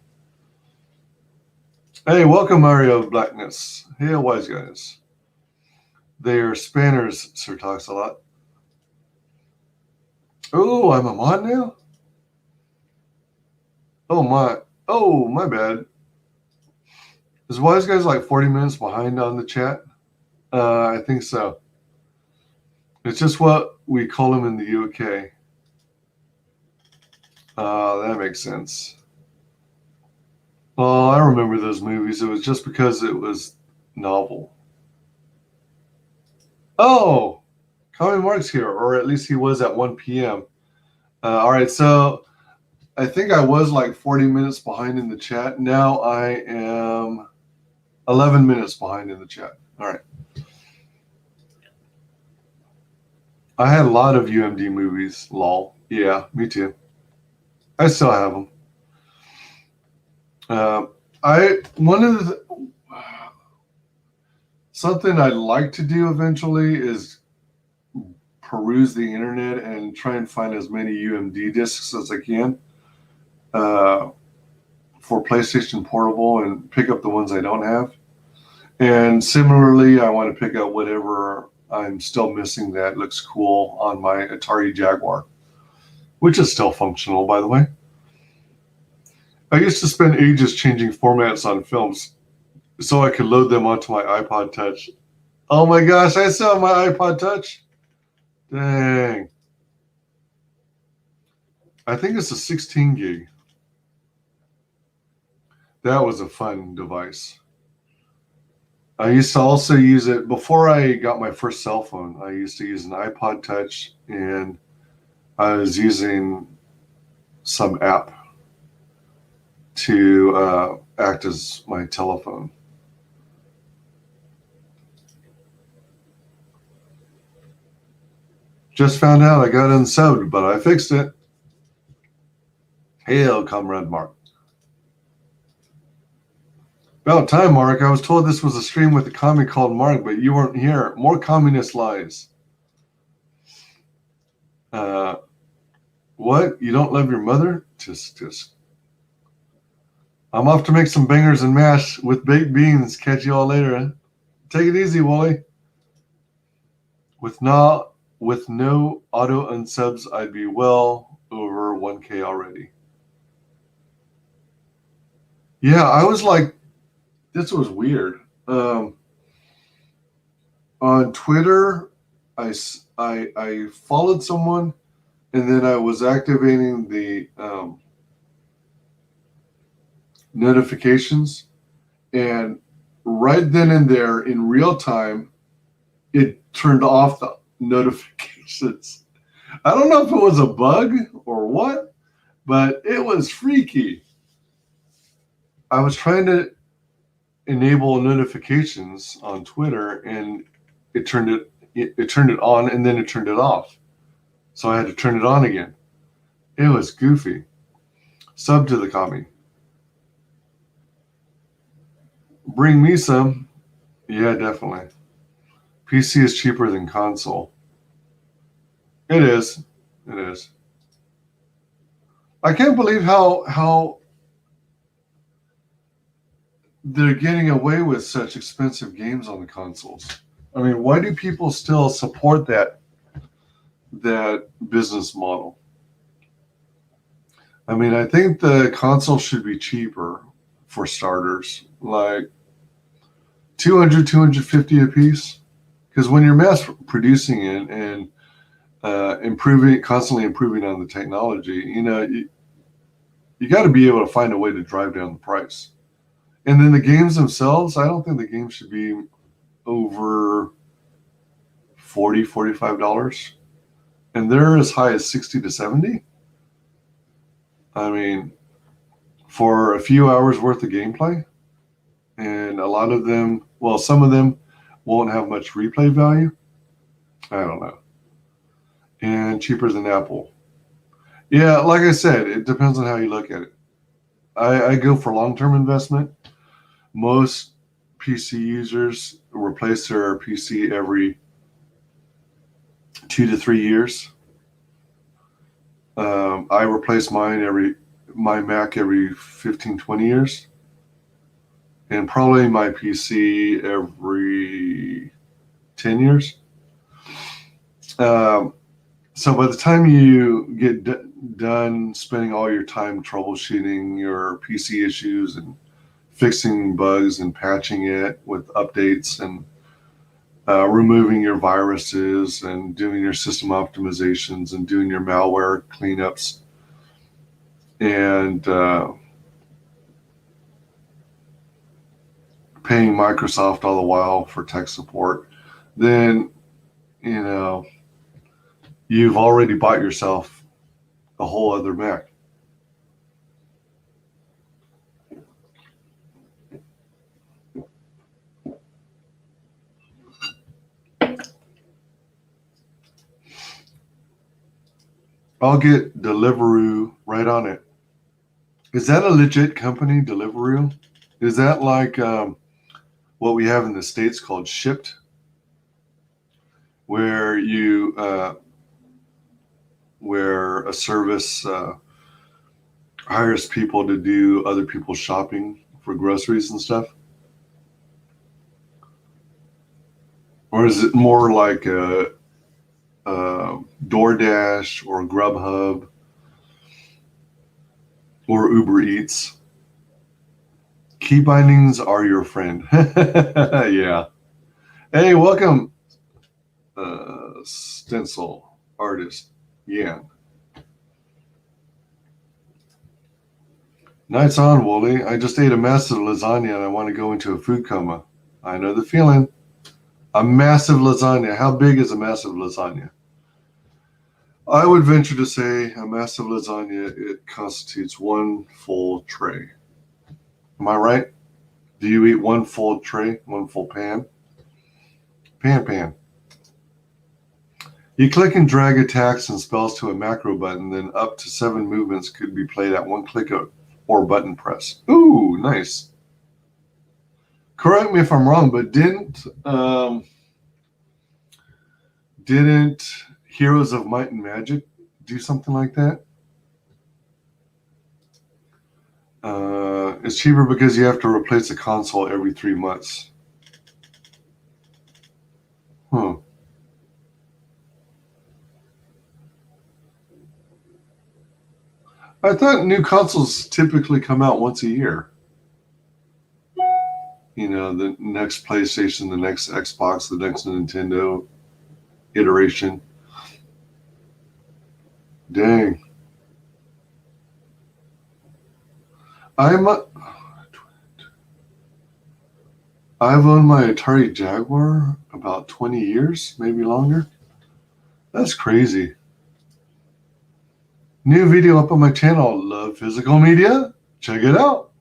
Hey, welcome, Mario Blackness. Hey, WyzGyz. They are spanners, Sir talks a lot. Oh, I'm a mod now? Oh, my bad. Is WyzGyz like 40 minutes behind on the chat? I think so. It's just what we call him in the UK. That makes sense. Oh, I remember those movies. It was just because it was novel. Oh, Commi3's here, or at least he was at 1 p.m. All right, so I think I was like 40 minutes behind in the chat. Now I am 11 minutes behind in the chat. All right. I had a lot of UMD movies, lol. Yeah, me too. I still have them. Something I'd like to do eventually is peruse the internet and try and find as many UMD discs as I can for PlayStation Portable and pick up the ones I don't have. And similarly, I want to pick up whatever I'm still missing that looks cool on my Atari Jaguar, which is still functional, by the way. I used to spend ages changing formats on films so I could load them onto my iPod Touch. Oh my gosh, I still have my iPod Touch? Dang. I think it's a 16 gig. That was a fun device. I used to also use it before I got my first cell phone. I used to use an iPod Touch, and I was using some app to act as my telephone. Just found out I got unsubbed, but I fixed it. Hail, Comrade Mark. About time, Mark. I was told this was a stream with a commie called Mark, but you weren't here. More communist lies. What? You don't love your mother? Just. I'm off to make some bangers and mash with baked beans. Catch you all later. Take it easy, Wally. With no auto unsubs, I'd be well over 1K already. Yeah, I was like, this was weird. On Twitter, I followed someone And then I was activating the notifications, and right then and there in real time, it turned off the notifications. I don't know if it was a bug or what, but it was freaky. I was trying to enable notifications on Twitter, and it turned it on, and then it turned it off. So I had to turn it on again. It was goofy. Sub to the Commi. Bring me some. Yeah, definitely. PC is cheaper than console. It is. It is. I can't believe how they're getting away with such expensive games on the consoles. I mean, why do people still support that business model? I mean, I think the console should be cheaper for starters, like 200, 250 a piece. Because when you're mass producing it and constantly improving on the technology, you got to be able to find a way to drive down the price. And then the games themselves, I don't think the games should be over $40, $45. And they're as high as 60 to 70. I mean, for a few hours worth of gameplay, and a lot of them, well, some of them won't have much replay value. I don't know. And cheaper than Apple. Yeah, like I said, it depends on how you look at it. I go for long-term investment. Most PC users replace their PC every 2 to 3 years. I replace my Mac every 15, 20 years. And probably my PC every 10 years. So by the time you get done spending all your time troubleshooting your PC issues and fixing bugs and patching it with updates and removing your viruses and doing your system optimizations and doing your malware cleanups and paying Microsoft all the while for tech support, then, you've already bought yourself a whole other Mac. I'll get Deliveroo right on it. Is that a legit company, Deliveroo? Is that like what we have in the States called Shipped, where where a service hires people to do other people's shopping for groceries and stuff? Or is it more like a DoorDash or Grubhub or Uber Eats? Key bindings are your friend. Yeah. Hey, welcome, stencil artist. Yeah. Nights on, Wooly. I just ate a massive lasagna and I want to go into a food coma. I know the feeling. A massive lasagna. How big is a massive lasagna? I would venture to say a massive lasagna, it constitutes one full tray. Am I right? Do you eat one full tray, one full pan? Pan. You click and drag attacks and spells to a macro button, then up to 7 movements could be played at one click or button press. Ooh, nice. Correct me if I'm wrong, but didn't Heroes of Might and Magic do something like that? It's cheaper because you have to replace the console every 3 months. Huh. I thought new consoles typically come out once a year. The next PlayStation, the next Xbox, the next Nintendo iteration. Dang. I've owned my Atari Jaguar about 20 years, maybe longer. That's crazy. New video up on my channel. Love physical media? Check it out.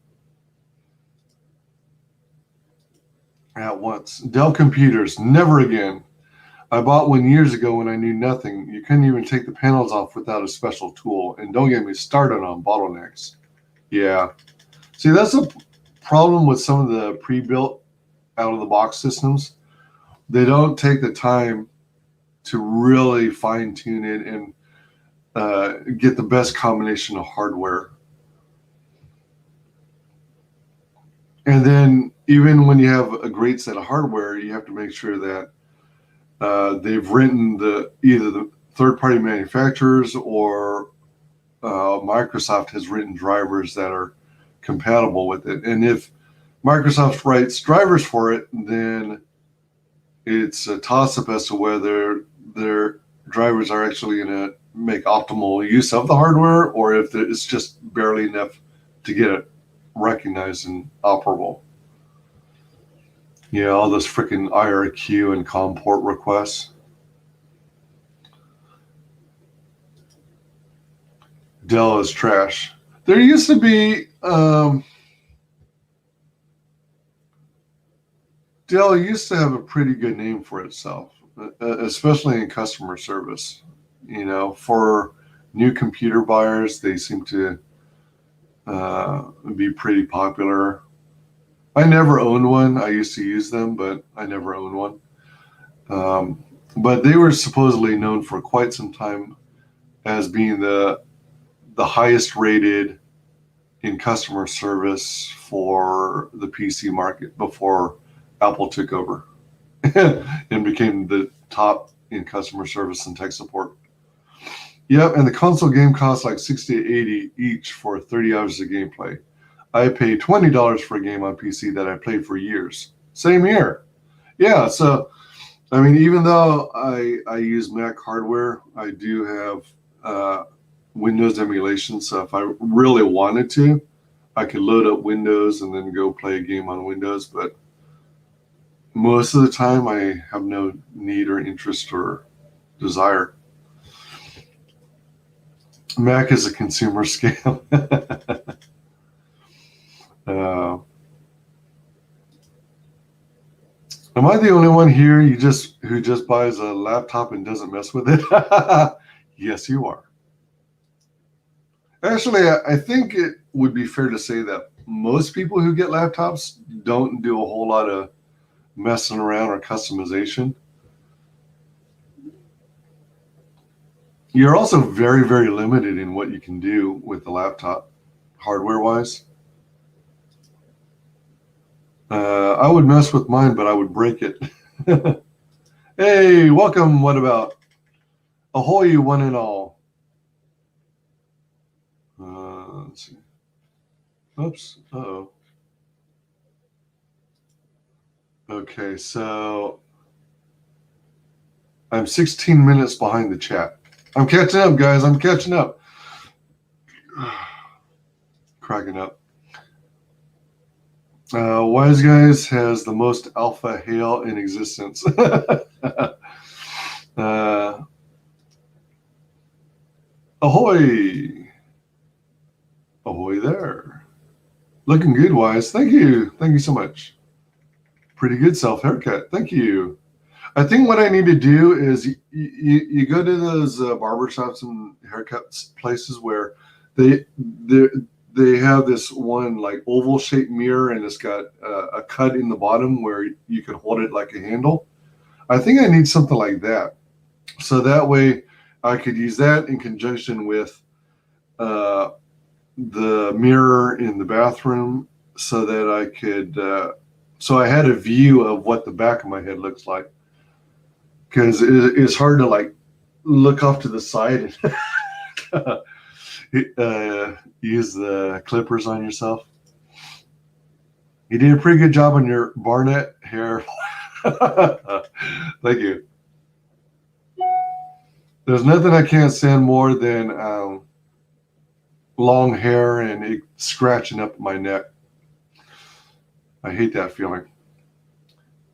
At once. Dell computers. Never again. I bought one years ago when I knew nothing. You couldn't even take the panels off without a special tool. And don't get me started on bottlenecks. Yeah. See, that's a problem with some of the pre-built out-of-the-box systems. They don't take the time to really fine-tune it and get the best combination of hardware. And then even when you have a great set of hardware, you have to make sure that they've written either the third-party manufacturers or Microsoft has written drivers that are compatible with it. And if Microsoft writes drivers for it, then it's a toss-up as to whether their drivers are actually going to make optimal use of the hardware, or if it's just barely enough to get it recognized and operable. Yeah, all those freaking IRQ and COM port requests. Dell is trash. There used to be Dell used to have a pretty good name for itself, especially in customer service. You know, for new computer buyers, they seem to be pretty popular. I never owned one. I used to use them, but I never owned one. But they were supposedly known for quite some time as being the highest rated in customer service for the PC market before Apple took over and became the top in customer service and tech support. Yep, and the console game costs like $60 to $80 each for 30 hours of gameplay. I pay $20 for a game on PC that I played for years. Same here. Yeah, so, I mean, even though I use Mac hardware, I do have Windows emulation. So if I really wanted to, I could load up Windows and then go play a game on Windows. But most of the time, I have no need or interest or desire. Mac is a consumer scam. Am I the only one here who just buys a laptop and doesn't mess with it? Yes, you are. Actually, I think it would be fair to say that most people who get laptops don't do a whole lot of messing around or customization. You're also very, very limited in what you can do with the laptop, hardware-wise. I would mess with mine, but I would break it. Hey, welcome. What about? Ahoy, one and all. Let's see. Oops. Uh-oh. Okay, so I'm 16 minutes behind the chat. I'm catching up, guys. I'm catching up. Cracking up. WyzGyz has the most alpha hail in existence. Ahoy. Ahoy there. Looking good, Wise. Thank you. Thank you so much. Pretty good self haircut. Thank you. I think what I need to do is you go to those barbershops and haircuts places where they have this one like oval shaped mirror and it's got a cut in the bottom where you can hold it like a handle. I think I need something like that. So that way I could use that in conjunction with the mirror in the bathroom so that I could, so I had a view of what the back of my head looks like. Because it's hard to like look off to the side and use the clippers on yourself. You did a pretty good job on your barnett hair. Thank you. There's nothing I can't stand more than long hair and it scratching up my neck. I hate that feeling.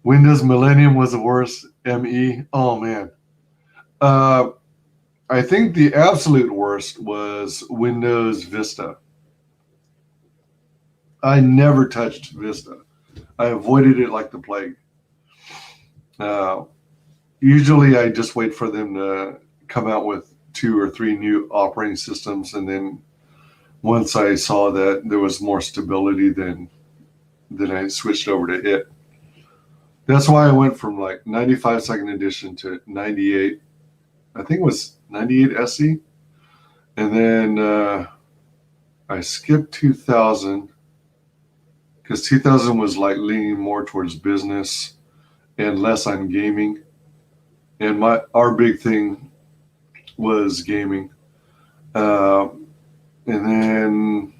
Windows Millennium was the worst. ME. Oh man. I think the absolute worst was Windows Vista. I never touched Vista. I avoided it like the plague. Usually I just wait for them to come out with 2 or 3 new operating systems, and then once I saw that there was more stability, then I switched over to it. That's why I went from like 95 second edition to 98. I think it was 98 SE. And then I skipped 2000 because 2000 was like leaning more towards business and less on gaming. And our big thing was gaming. And then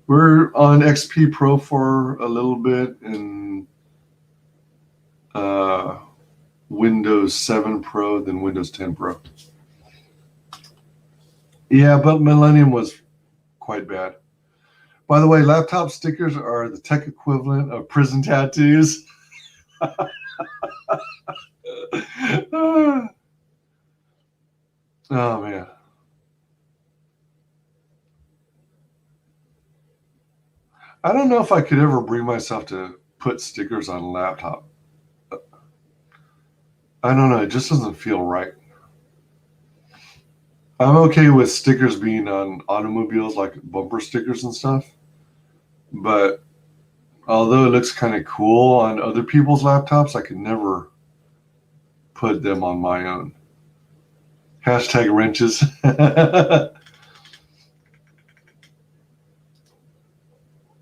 we're on XP Pro for a little bit and Windows 7 Pro, then Windows 10 Pro. Yeah, but Millennium was quite bad. By the way, laptop stickers are the tech equivalent of prison tattoos. Oh, man. I don't know if I could ever bring myself to put stickers on a laptop. I don't know. It just doesn't feel right. I'm okay with stickers being on automobiles, like bumper stickers and stuff. But although it looks kind of cool on other people's laptops, I could never put them on my own. Hashtag wrenches.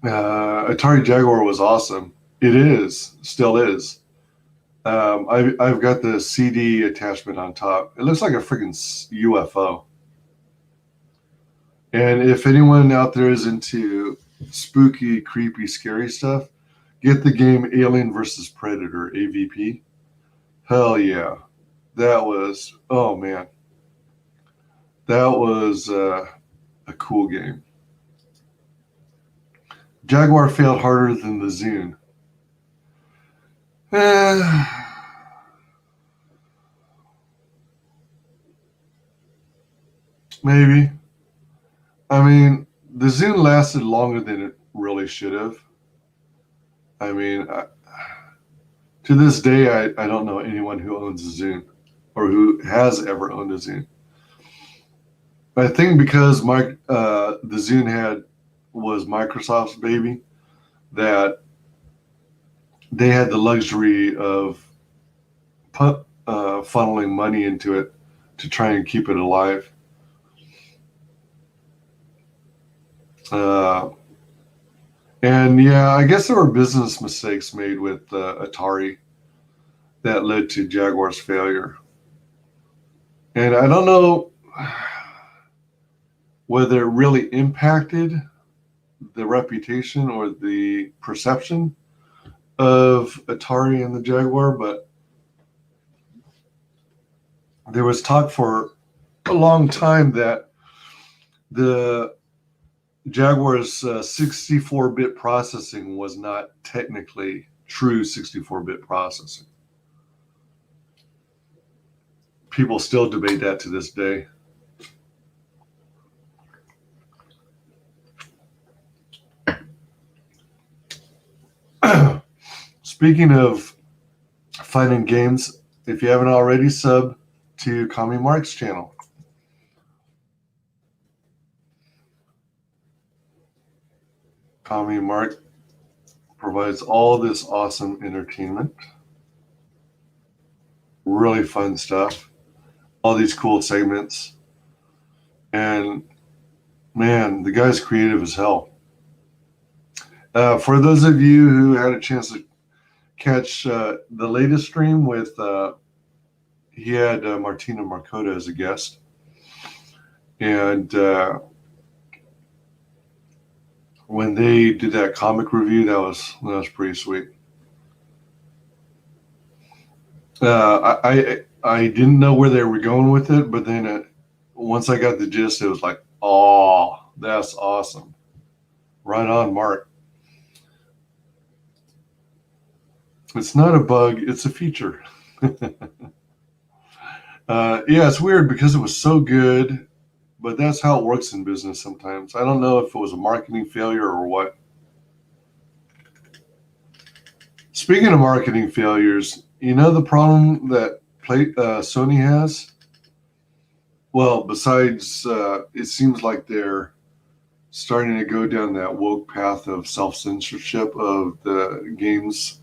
Atari Jaguar was awesome. It is, still is. I've got the CD attachment on top. It looks like a freaking UFO. And if anyone out there is into spooky, creepy, scary stuff, get the game Alien vs. Predator, AVP. Hell yeah. That was, oh man. That was a cool game. Jaguar failed harder than the Zune. Maybe. I mean, the Zune lasted longer than it really should have. I mean, to this day, I don't know anyone who owns a Zune or who has ever owned a Zune. I think because the Zune was Microsoft's baby, that they had the luxury of funneling money into it to try and keep it alive. And yeah, I guess there were business mistakes made with Atari that led to Jaguar's failure. And I don't know whether it really impacted the reputation or the perception of Atari and the Jaguar, but there was talk for a long time that the Jaguar's 64-bit processing was not technically true 64-bit processing. People still debate that to this day. Speaking of fun and games, if you haven't already, sub to Commi3's channel. Commi3 provides all this awesome entertainment, really fun stuff, all these cool segments, and man, the guy's creative as hell. For those of you who had a chance to catch the latest stream with, he had Martina Marcota as a guest, and when they did that comic review, that was pretty sweet. I didn't know where they were going with it, but then once I got the gist, it was like, oh, that's awesome. Right on, Mark. It's not a bug, it's a feature. Yeah, it's weird because it was so good, but that's how it works in business sometimes. I don't know if it was a marketing failure or what. Speaking of marketing failures, you know the problem that Sony has? Well, besides, it seems like they're starting to go down that woke path of self-censorship of the games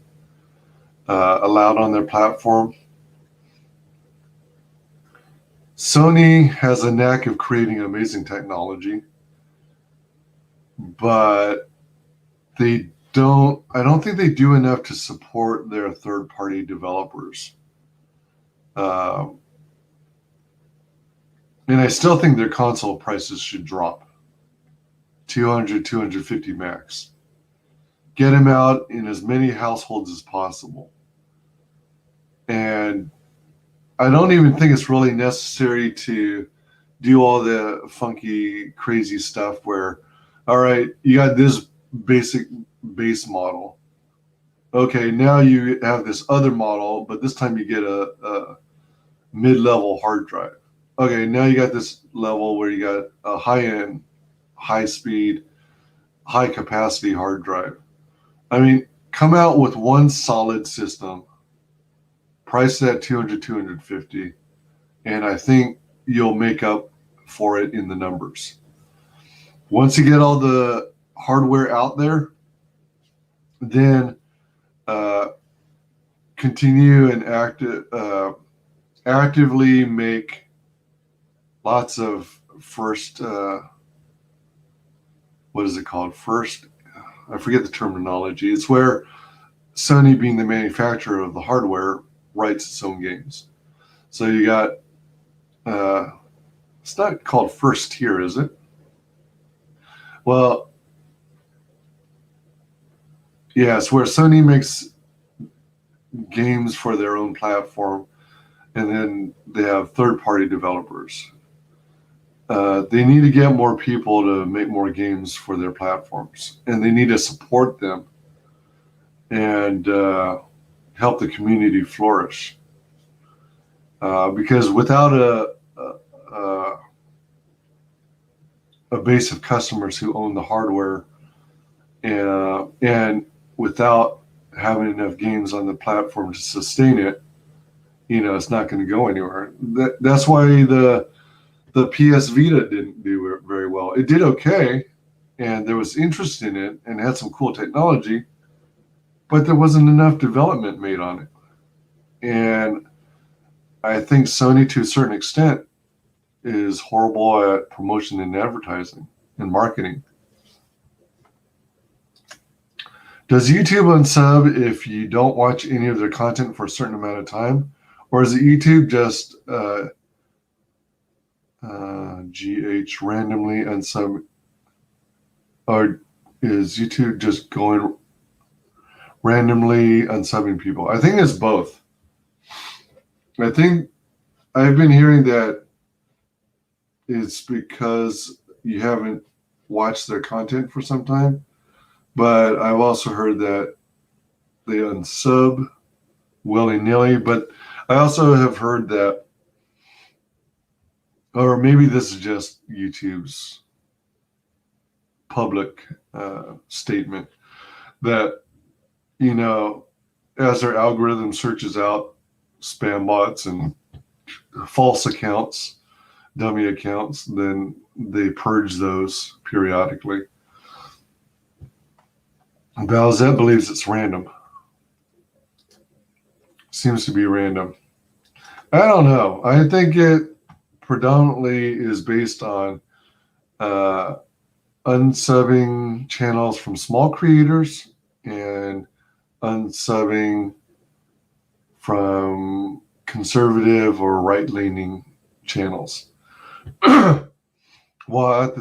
allowed on their platform. Sony has a knack of creating amazing technology, but I don't think they do enough to support their third-party developers. And I still think their console prices should drop. 200, 250 max. Get them out in as many households as possible. And I don't even think it's really necessary to do all the funky, crazy stuff where, all right, you got this basic base model. Okay, now you have this other model, but this time you get a mid-level hard drive. Okay, now you got this level where you got a high-end, high-speed, high-capacity hard drive. I mean, come out with one solid system, price it at 200, 250, and I think you'll make up for it in the numbers. Once you get all the hardware out there, then continue and actively make lots of first, what is it called? First, I forget the terminology. It's where Sony, being the manufacturer of the hardware, writes its own games. So you got, it's not called first tier, is it? Well, yeah, it's where Sony makes games for their own platform, and then they have third-party developers. They need to get more people to make more games for their platforms, and they need to support them and help the community flourish. Because without a base of customers who own the hardware, and without having enough games on the platform to sustain it, it's not going to go anywhere. That's why the PS Vita didn't do very well. It did okay, and there was interest in it and had some cool technology, but there wasn't enough development made on it. And I think Sony, to a certain extent, is horrible at promotion and advertising and marketing. Does YouTube unsub if you don't watch any of their content for a certain amount of time? Or is it YouTube just GH randomly unsub? Or is YouTube just going randomly unsubbing people? I think it's both. I think I've been hearing that it's because you haven't watched their content for some time. But I've also heard that they unsub willy-nilly. But I also have heard that, or maybe this is just YouTube's public statement, that, as their algorithm searches out spam bots and false accounts, dummy accounts, then they purge those periodically. Balzette believes it's random. Seems to be random. I don't know. I think it predominantly is based on unsubbing channels from small creators and unsubbing from conservative or right-leaning channels. Well,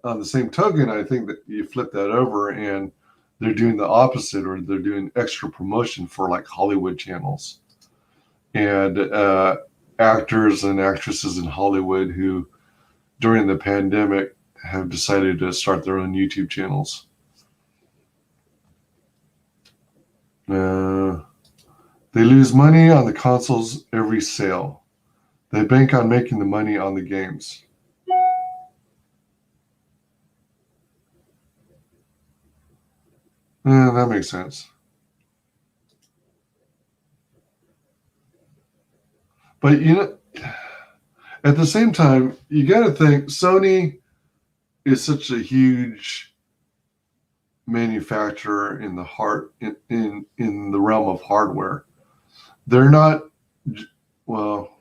on the same token, I think that you flip that over and they're doing the opposite, or they're doing extra promotion for like Hollywood channels. and actors and actresses in Hollywood who, during the pandemic, have decided to start their own YouTube channels. They lose money on the consoles every sale. They bank on making the money on the games. That makes sense. But at the same time, you got to think Sony is such a huge manufacturer in the realm of hardware. They're not, well,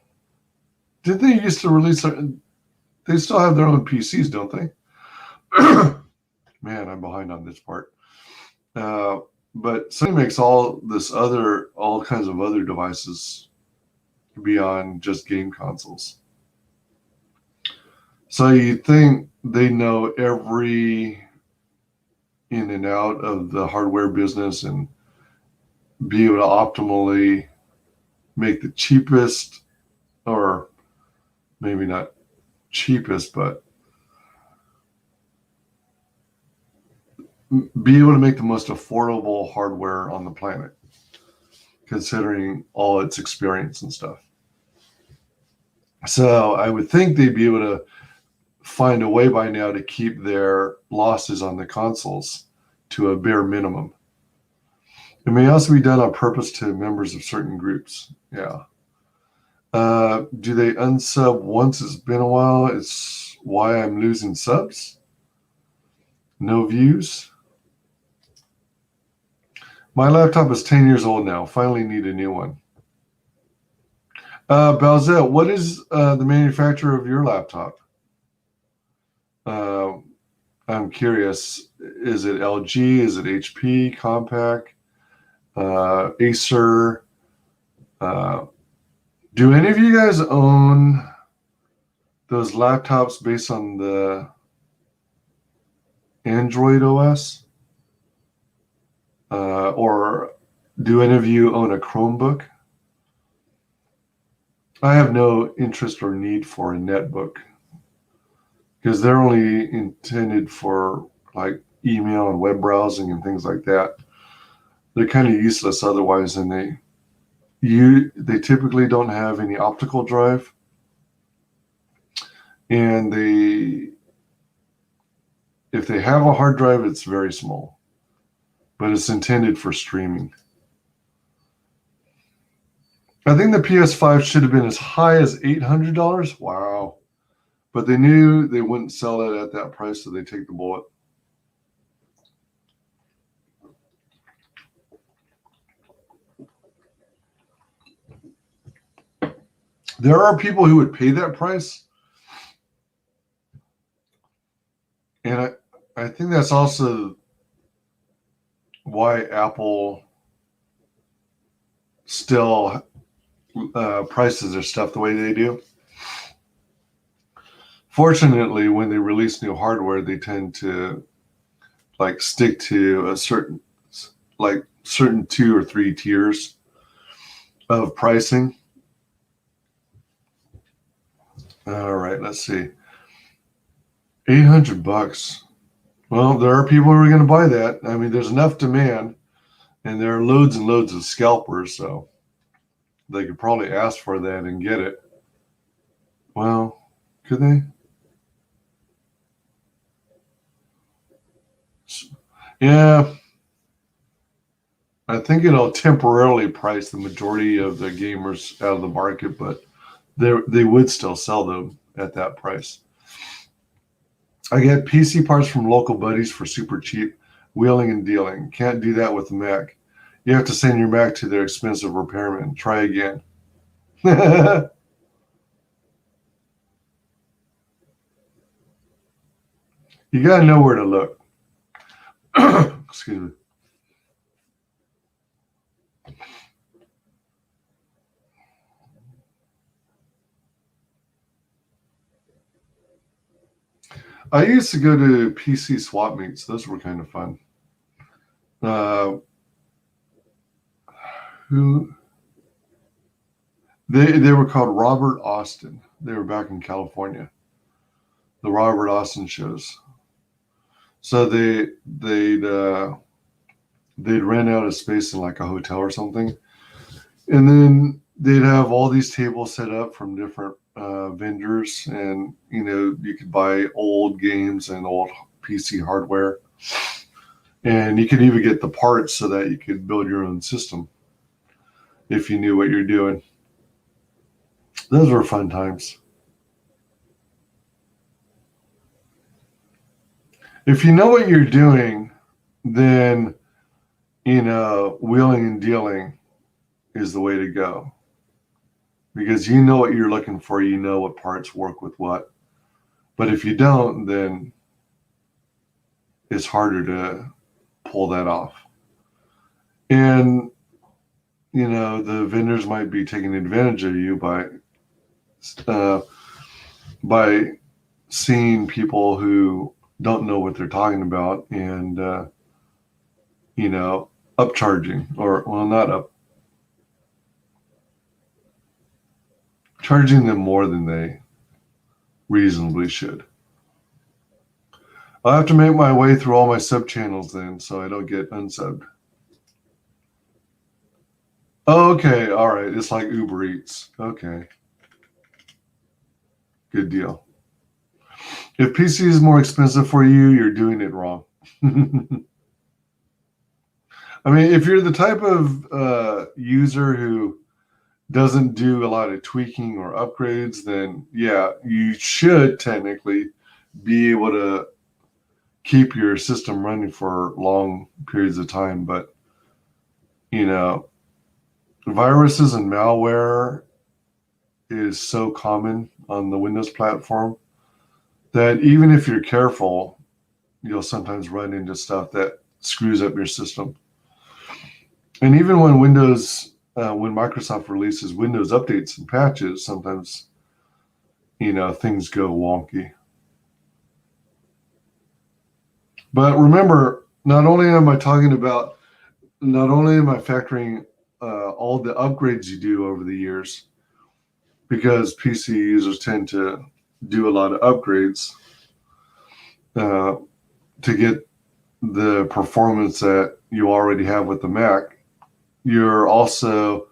did they used to release? They still have their own PCs, don't they? Man, I'm behind on this part. But Sony makes all kinds of other devices beyond just game consoles. So you think they know every in and out of the hardware business and be able to optimally make the cheapest, or maybe not cheapest, but be able to make the most affordable hardware on the planet, considering all its experience and stuff. So I would think they'd be able to find a way by now to keep their losses on the consoles to a bare minimum. It may also be done on purpose to members of certain groups. Yeah. Do they unsub once it's been a while? It's why I'm losing subs? No views? My laptop is 10 years old now. Finally need a new one. Balzette, what is the manufacturer of your laptop? I'm curious. Is it LG? Is it HP? Compaq? Acer? Do any of you guys own those laptops based on the Android OS? Or do any of you own a Chromebook? I have no interest or need for a netbook because they're only intended for like email and web browsing and things like that. They're kind of useless otherwise, and they typically don't have any optical drive, and if they have a hard drive, it's very small, but it's intended for streaming. I think the PS5 should have been as high as $800. Wow. But they knew they wouldn't sell it at that price, so they take the bullet. There are people who would pay that price. And I think that's also why Apple still prices their stuff the way they do. Fortunately, when they release new hardware, they tend to like stick to a certain 2 or 3 tiers of pricing. All right, let's see. $800. Well, there are people who are going to buy that. I mean, there's enough demand, and there are loads and loads of scalpers, so they could probably ask for that and get it. Well, could they? Yeah. I think it'll temporarily price the majority of the gamers out of the market, but they would still sell them at that price. I get PC parts from local buddies for super cheap, wheeling and dealing. Can't do that with the Mac. You have to send your Mac to their expensive repairman. Try again. You got to know where to look. Excuse me. I used to go to PC swap meets. Those were kind of fun. They were called Robert Austin. They were back in California. The Robert Austin shows. So they'd rent out a space in like a hotel or something, and then they'd have all these tables set up from different vendors, and you could buy old games and old PC hardware, and you could even get the parts so that you could build your own system if you knew what you're doing. Those were fun times. If you know what you're doing, then wheeling and dealing is the way to go, because you know what you're looking for. You know what parts work with what. But if you don't, then it's harder to pull that off. And the vendors might be taking advantage of you by seeing people who don't know what they're talking about, and upcharging, or not charging them more than they reasonably should. I'll have to make my way through all my sub channels then, so I don't get unsubbed. Oh, okay, all right. It's like Uber Eats. Okay. Good deal. If PC is more expensive for you, you're doing it wrong. I mean, if you're the type of user who doesn't do a lot of tweaking or upgrades, then yeah, you should technically be able to keep your system running for long periods of time. But viruses and malware is so common on the Windows platform that even if you're careful, you'll sometimes run into stuff that screws up your system. And even when Microsoft releases Windows updates and patches, sometimes things go wonky. But remember, not only am I factoring all the upgrades you do over the years, because PC users tend to do a lot of upgrades to get the performance that you already have with the Mac. You're also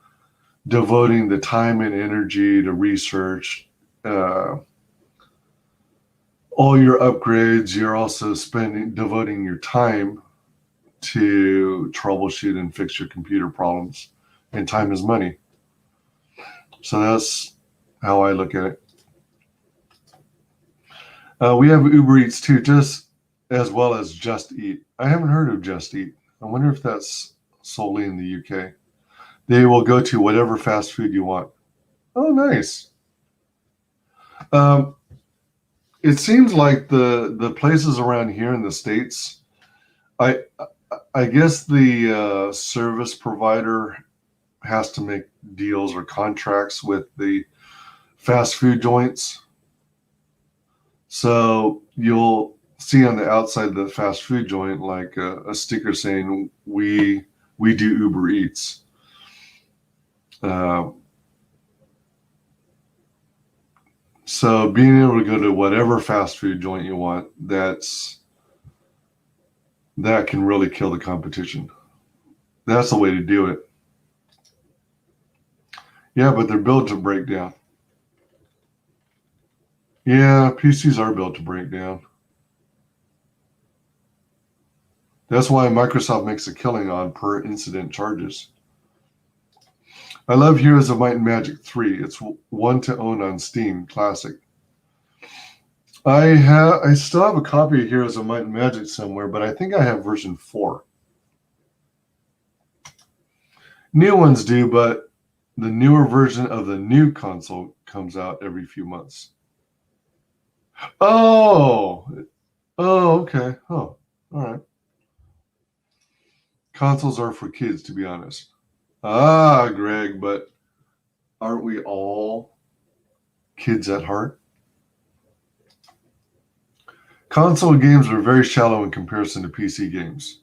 devoting the time and energy to research all your upgrades. You're also devoting your time to troubleshoot and fix your computer problems, and time is money. So that's how I look at it. We have Uber Eats too, just as well as Just Eat. I haven't heard of Just Eat. I wonder if that's solely in the UK. They will go to whatever fast food you want. Oh, nice. It seems like the places around here in the States, I guess the service provider has to make deals or contracts with the fast food joints. So you'll see on the outside of the fast food joint like a sticker saying, we do Uber Eats. So being able to go to whatever fast food joint you want, that can really kill the competition. That's the way to do it. Yeah, but they're built to break down. Yeah, PCs are built to break down. That's why Microsoft makes a killing on per incident charges. I love Heroes of Might and Magic 3. It's one to own on Steam, classic. I still have a copy of Heroes of Might and Magic somewhere, but I think I have version 4. New ones do, but the newer version of the new console comes out every few months. Oh, okay. Oh, all right. Consoles are for kids, to be honest. Ah, Greg, but aren't we all kids at heart? Console games are very shallow in comparison to PC games.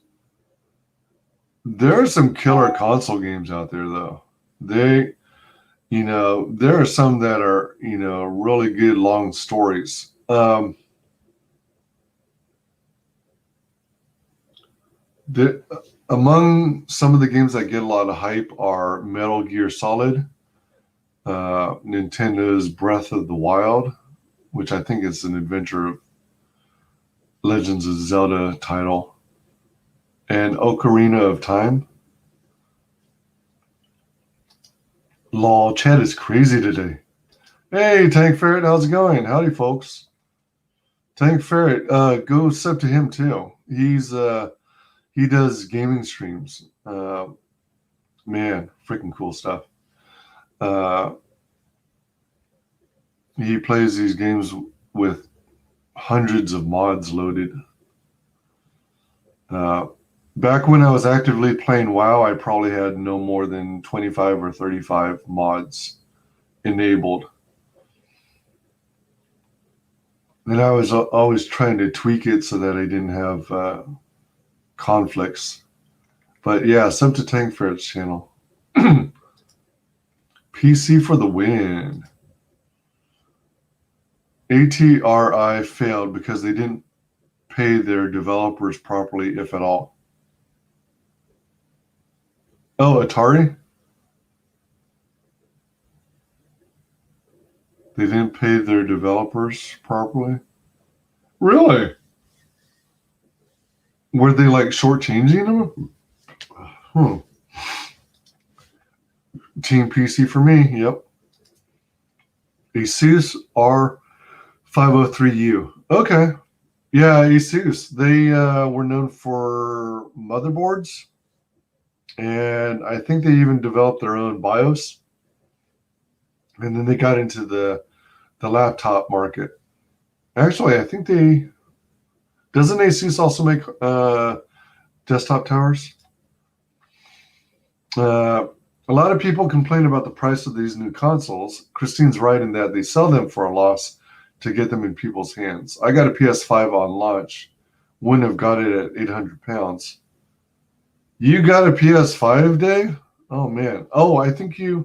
There are some killer console games out there, though. You know, there are some that are, you know, really good long stories. Among some of the games that get a lot of hype are Metal Gear Solid, Nintendo's Breath of the Wild, which I think is an adventure of Legends of Zelda title, and Ocarina of Time. Lol, chat is crazy today. Hey, Tank Ferret, how's it going? Howdy, folks. Tank Ferret, go sub to him too. He does gaming streams. Man, freaking cool stuff. He plays these games with hundreds of mods loaded. Back when I was actively playing WoW, I probably had no more than 25 or 35 mods enabled. And I was always trying to tweak it so that I didn't have conflicts. But yeah, sub to Tank Ferret's channel. PC for the win. ATRI failed because they didn't pay their developers properly, if at all. Oh, Atari? They didn't pay their developers properly? Really? Were they like shortchanging them? Team PC for me, yep. Asus R503U. Okay. Yeah, Asus. They were known for motherboards, and I think they even developed their own BIOS. And then they got into the laptop market. Actually, I think doesn't Asus also make desktop towers? A lot of people complain about the price of these new consoles. Christine's right in that they sell them for a loss to get them in people's hands. I got a PS5 on launch. Wouldn't have got it at 800 pounds. You got a PS5, Dave? Oh, man. Oh, I think I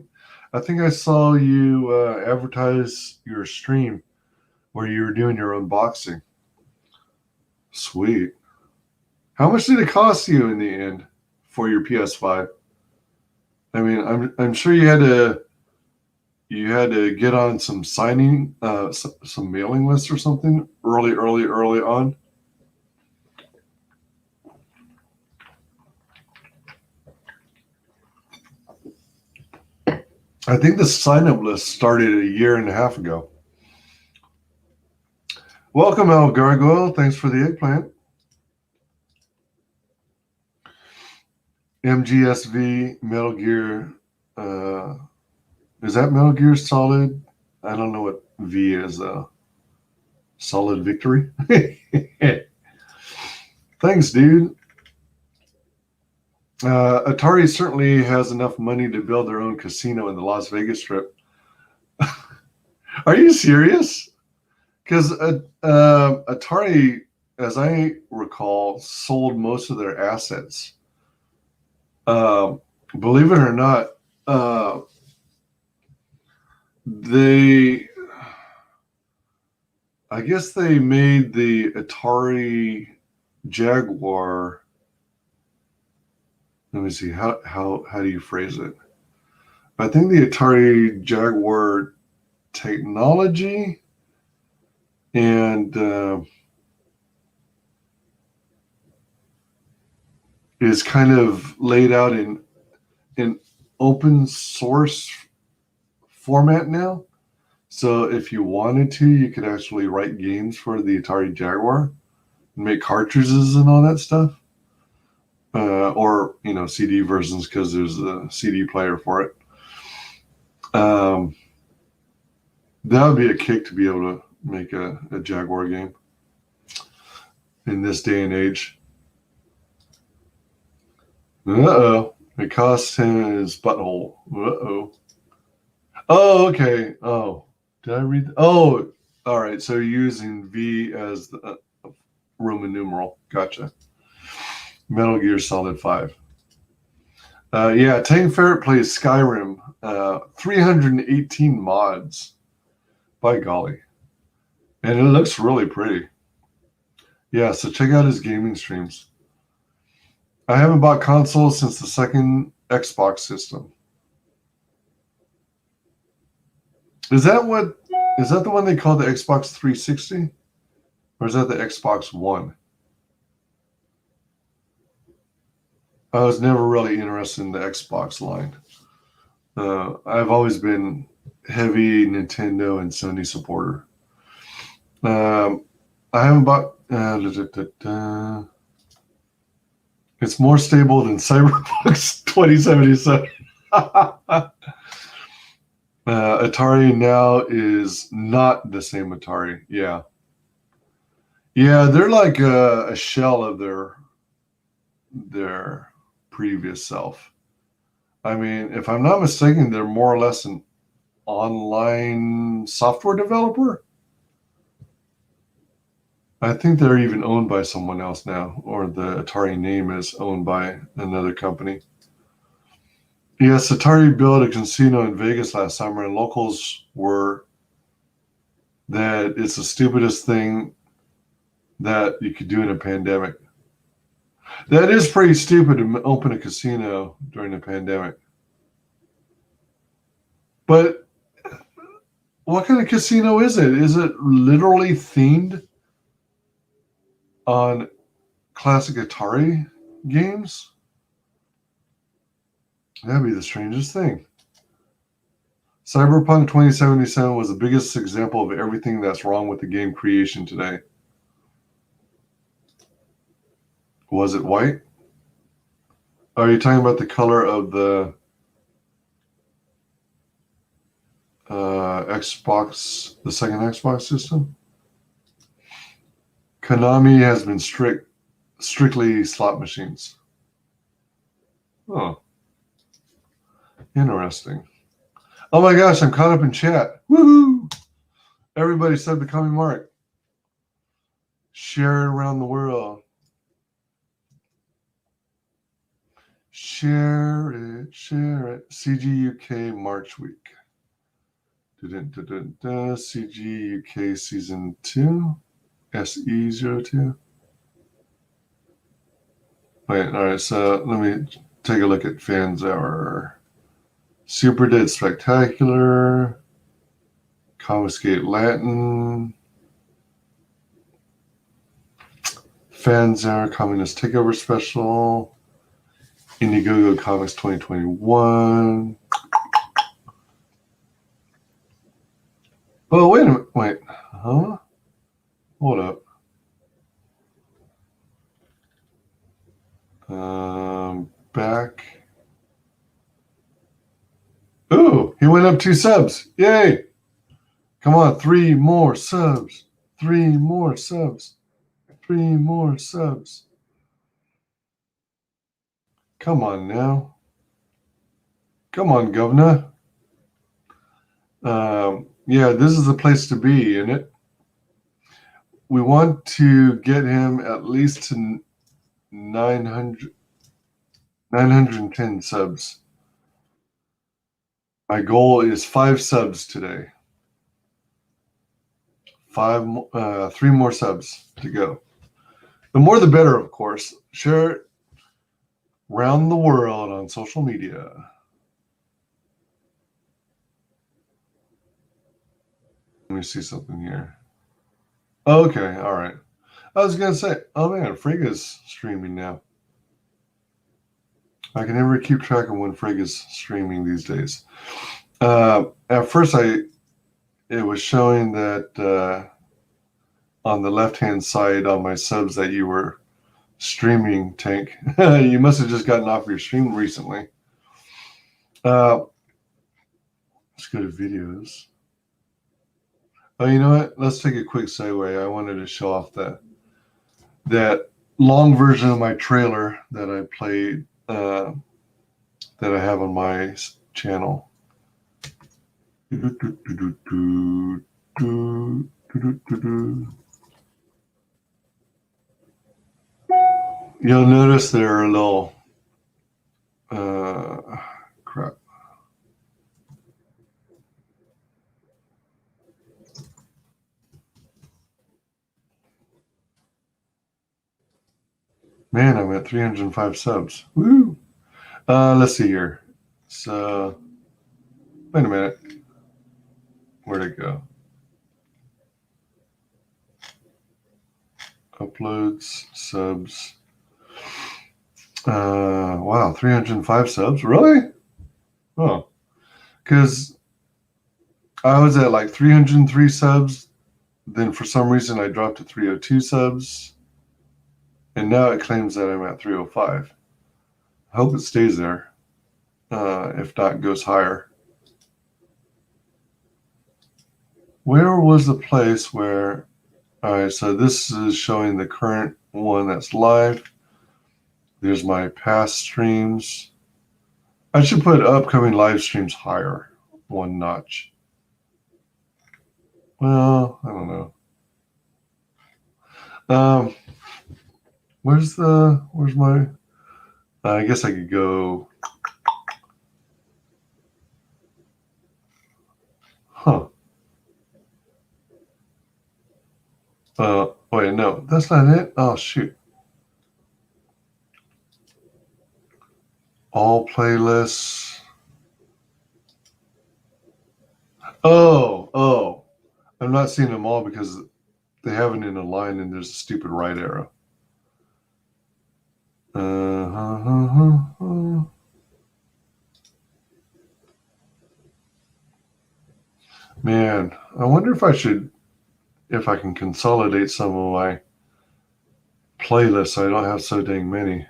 saw you advertise your stream where you were doing your unboxing. Sweet. How much did it cost you in the end for your PS5? I mean, I'm sure you had to get on some signing, some mailing lists or something early on. I think the sign-up list started a year and a half ago. Welcome, El Gargoyle. Thanks for the eggplant. MGSV, Metal Gear. Is that Metal Gear Solid? I don't know what V is. Solid Victory. Thanks, dude. Atari certainly has enough money to build their own casino in the Las Vegas Strip. Are you serious? Because Atari, as I recall, sold most of their assets. Believe it or not, I guess they made the Atari Jaguar. Let me see, how do you phrase it? I think the Atari Jaguar technology and is kind of laid out in open source format now. So if you wanted to, you could actually write games for the Atari Jaguar and make cartridges and all that stuff. Or, you know, CD versions because there's a CD player for it. That would be a kick to be able to make a Jaguar game in this day and age. Uh-oh. It cost him his butthole. Uh-oh. Oh, okay. Oh, did I read? Oh, all right. So you're using V as the Roman numeral. Gotcha. Metal Gear Solid 5. Yeah, Tank Ferret plays Skyrim. 318 mods. By golly. And it looks really pretty. Yeah, so check out his gaming streams. I haven't bought consoles since the second Xbox system. Is that the one they call the Xbox 360? Or is that the Xbox One? I was never really interested in the Xbox line. I've always been heavy Nintendo and Sony supporter. I haven't bought. It's more stable than Cyberpunk 2077. Atari now is not the same Atari. Yeah, they're like a shell of their previous self. I mean, if I'm not mistaken, they're more or less an online software developer. I think they're even owned by someone else now, or the Atari name is owned by another company. Yes, Atari built a casino in Vegas last summer, and locals were that it's the stupidest thing that you could do in a pandemic. That is pretty stupid to open a casino during a pandemic. But what kind of casino is it? Is it literally themed on classic Atari games? That'd be the strangest thing. Cyberpunk 2077 was the biggest example of everything that's wrong with the game creation today. Was it white? Are you talking about the color of the Xbox, the second Xbox system? Konami has been strictly slot machines. Oh, interesting. Oh my gosh, I'm caught up in chat. Woohoo! Everybody sub to Commi3. Share it around the world. Share it. CG UK March week. CG UK season 2. SE02. Wait, all right, so let me take a look at Fans Hour. Super Dead Spectacular. Confiscate Latin. Fans Hour Communist Takeover Special. Indiegogo Comics 2021. Oh, wait a minute. Wait. Huh? Hold up. Back. Ooh, he went up 2 subs. Yay. Come on, 3 more subs. 3 more subs. 3 more subs. Come on now. Come on, governor. Yeah, this is the place to be, isn't it? We want to get him at least to 910 subs. My goal is 5 subs today. 3 more subs to go. The more the better, of course. Share it around the world on social media. Let me see something here. Okay, all right. I was going to say, oh man, Frigga's streaming now. I can never keep track of when Frigga's streaming these days. At first, it was showing that on the left-hand side on my subs that you were streaming, Tank. You must have just gotten off your stream recently. Let's go to videos. Oh, you know what? Let's take a quick segue. I wanted to show off that long version of my trailer that I played, that I have on my channel. You'll notice there are a little crap. Man, I'm at 305 subs. Woo! Let's see here. So, wait a minute. Where'd it go? Uploads, subs. Wow, 305 subs? Really? Oh, because I was at like 303 subs. Then for some reason I dropped to 302 subs. And now it claims that I'm at 305. I hope it stays there. If not, it goes higher. Where was the place where... All right, so this is showing the current one that's live. There's my past streams. I should put upcoming live streams higher, one notch. Well, I don't know. Where's my... I guess I could go... Huh. Wait, no, that's not it. Oh, shoot. All playlists. Oh. I'm not seeing them all because they have it in a line and there's a stupid right arrow. Man, I wonder if I can consolidate some of my playlists so I don't have so dang many.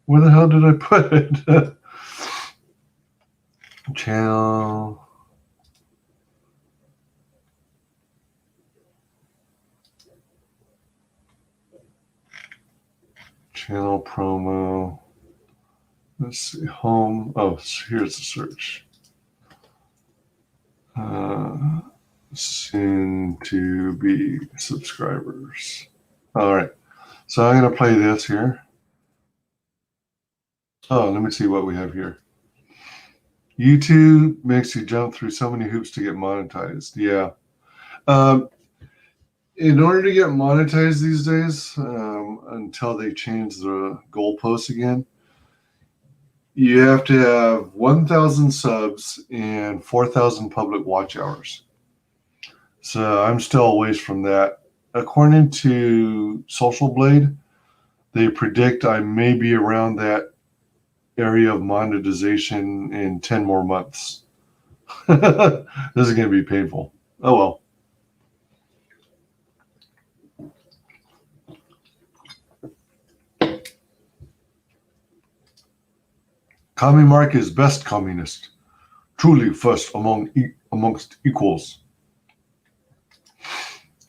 Where the hell did I put it? Channel. Channel promo. Let's see. Home. Oh, here's the search. Soon to be subscribers. All right. So I'm going to play this here. Oh, let me see what we have here. YouTube makes you jump through so many hoops to get monetized. Yeah. In order to get monetized these days, until they change the goalposts again, you have to have 1,000 subs and 4,000 public watch hours. So I'm still a ways from that. According to Social Blade, they predict I may be around that area of monetization in 10 more months. This is going to be painful. Oh well. Commi3 is best communist, truly first amongst equals.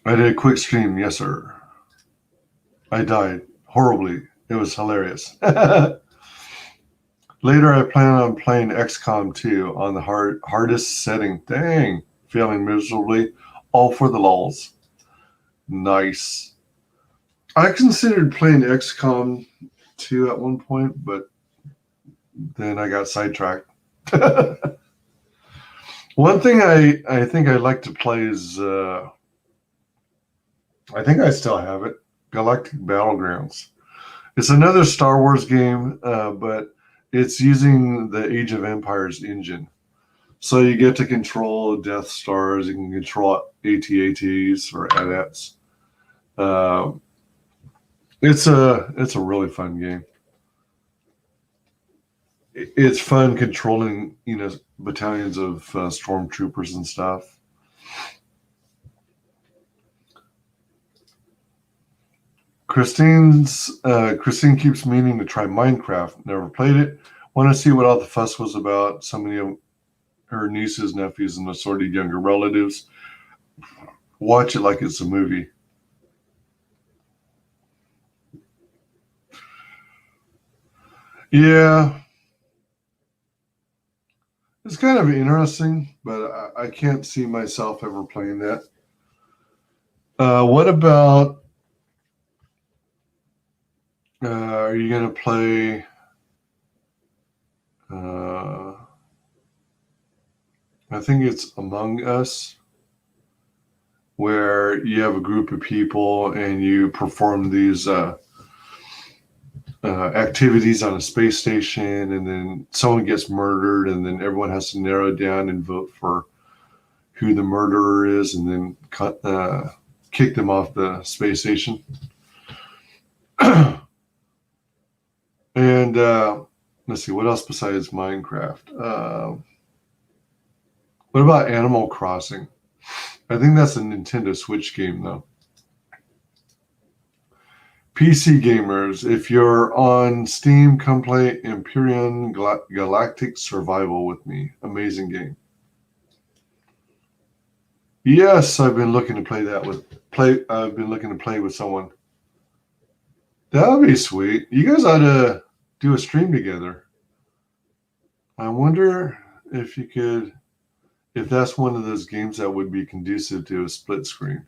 I did a quick stream, yes sir. I died horribly. It was hilarious. Later, I plan on playing XCOM 2 on the hardest setting. Dang, failing miserably, all for the lulz. Nice. I considered playing XCOM 2 at one point, but then I got sidetracked. One thing I think I'd like to play is, I think I still have it, Galactic Battlegrounds. It's another Star Wars game, but it's using the Age of Empires engine. So you get to control Death Stars, you can control AT-ATs or AT-ATs. It's a really fun game. It's fun controlling, battalions of stormtroopers and stuff. Christine keeps meaning to try Minecraft. Never played it. Want to see what all the fuss was about. So many of her nieces, nephews, and assorted younger relatives watch it like it's a movie. Yeah. It's kind of interesting, but I can't see myself ever playing that. What about Are you going to play I think it's Among Us, where you have a group of people and you perform these activities on a space station, and then someone gets murdered, and then everyone has to narrow down and vote for who the murderer is, and then kick them off the space station. And let's see, what else besides Minecraft? What about Animal Crossing? I think that's a Nintendo Switch game, though. PC gamers, if you're on Steam, come play Empyrean Galactic Survival with me. Amazing game. Yes, I've been looking to play that I've been looking to play with someone. That would be sweet. You guys ought to do a stream together. I wonder if you could, if that's one of those games that would be conducive to a split screen.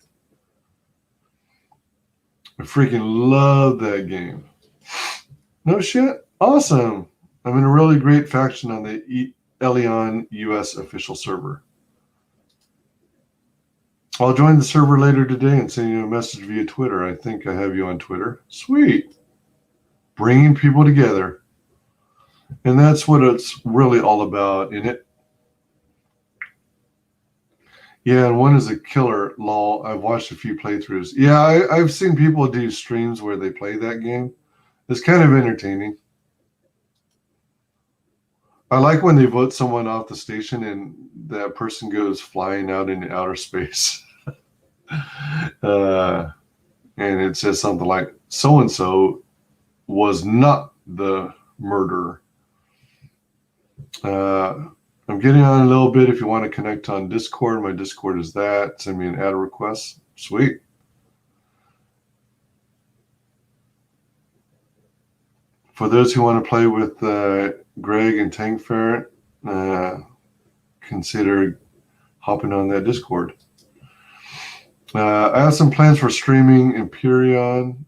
I freaking love that game. No shit. Awesome. I'm in a really great faction on the Elion US official server. I'll join the server later today and send you a message via Twitter. I think I have you on Twitter. Sweet. Bringing people together. And that's what it's really all about, isn't it? Yeah, and one is a killer, lol. I've watched a few playthroughs. Yeah, I've seen people do streams where they play that game. It's kind of entertaining. I like when they vote someone off the station and that person goes flying out into outer space. And it says something like, so-and-so was not the murderer. I'm getting on a little bit. If you want to connect on Discord, my Discord is that. Send me an ad request. Sweet. For those who want to play with Greg and Tank Ferret, consider hopping on that Discord. I have some plans for streaming Empyrean.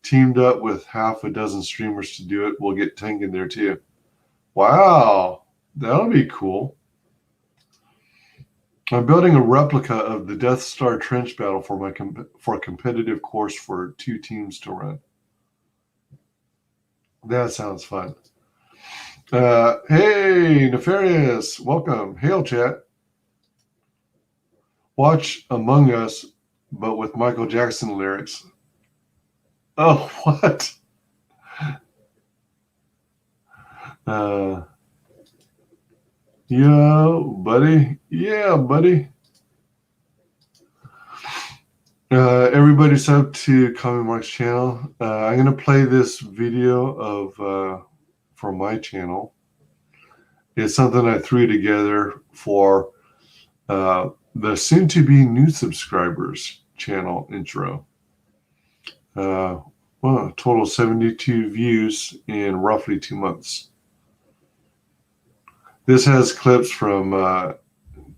Teamed up with half a dozen streamers to do it. We'll get Tank in there too. Wow, that'll be cool. I'm building a replica of the Death Star trench battle for my for a competitive course for 2 teams to run. That sounds fun. Hey, Nefarious, welcome. Hail, chat. Watch Among Us, but with Michael Jackson lyrics. Oh, what? Yo, buddy. Yeah, buddy. Everybody's up to Commi3's channel. I'm going to play this video of from my channel. It's something I threw together for the soon-to-be new subscribers channel intro. Well, a total of 72 views in roughly 2 months. This has clips from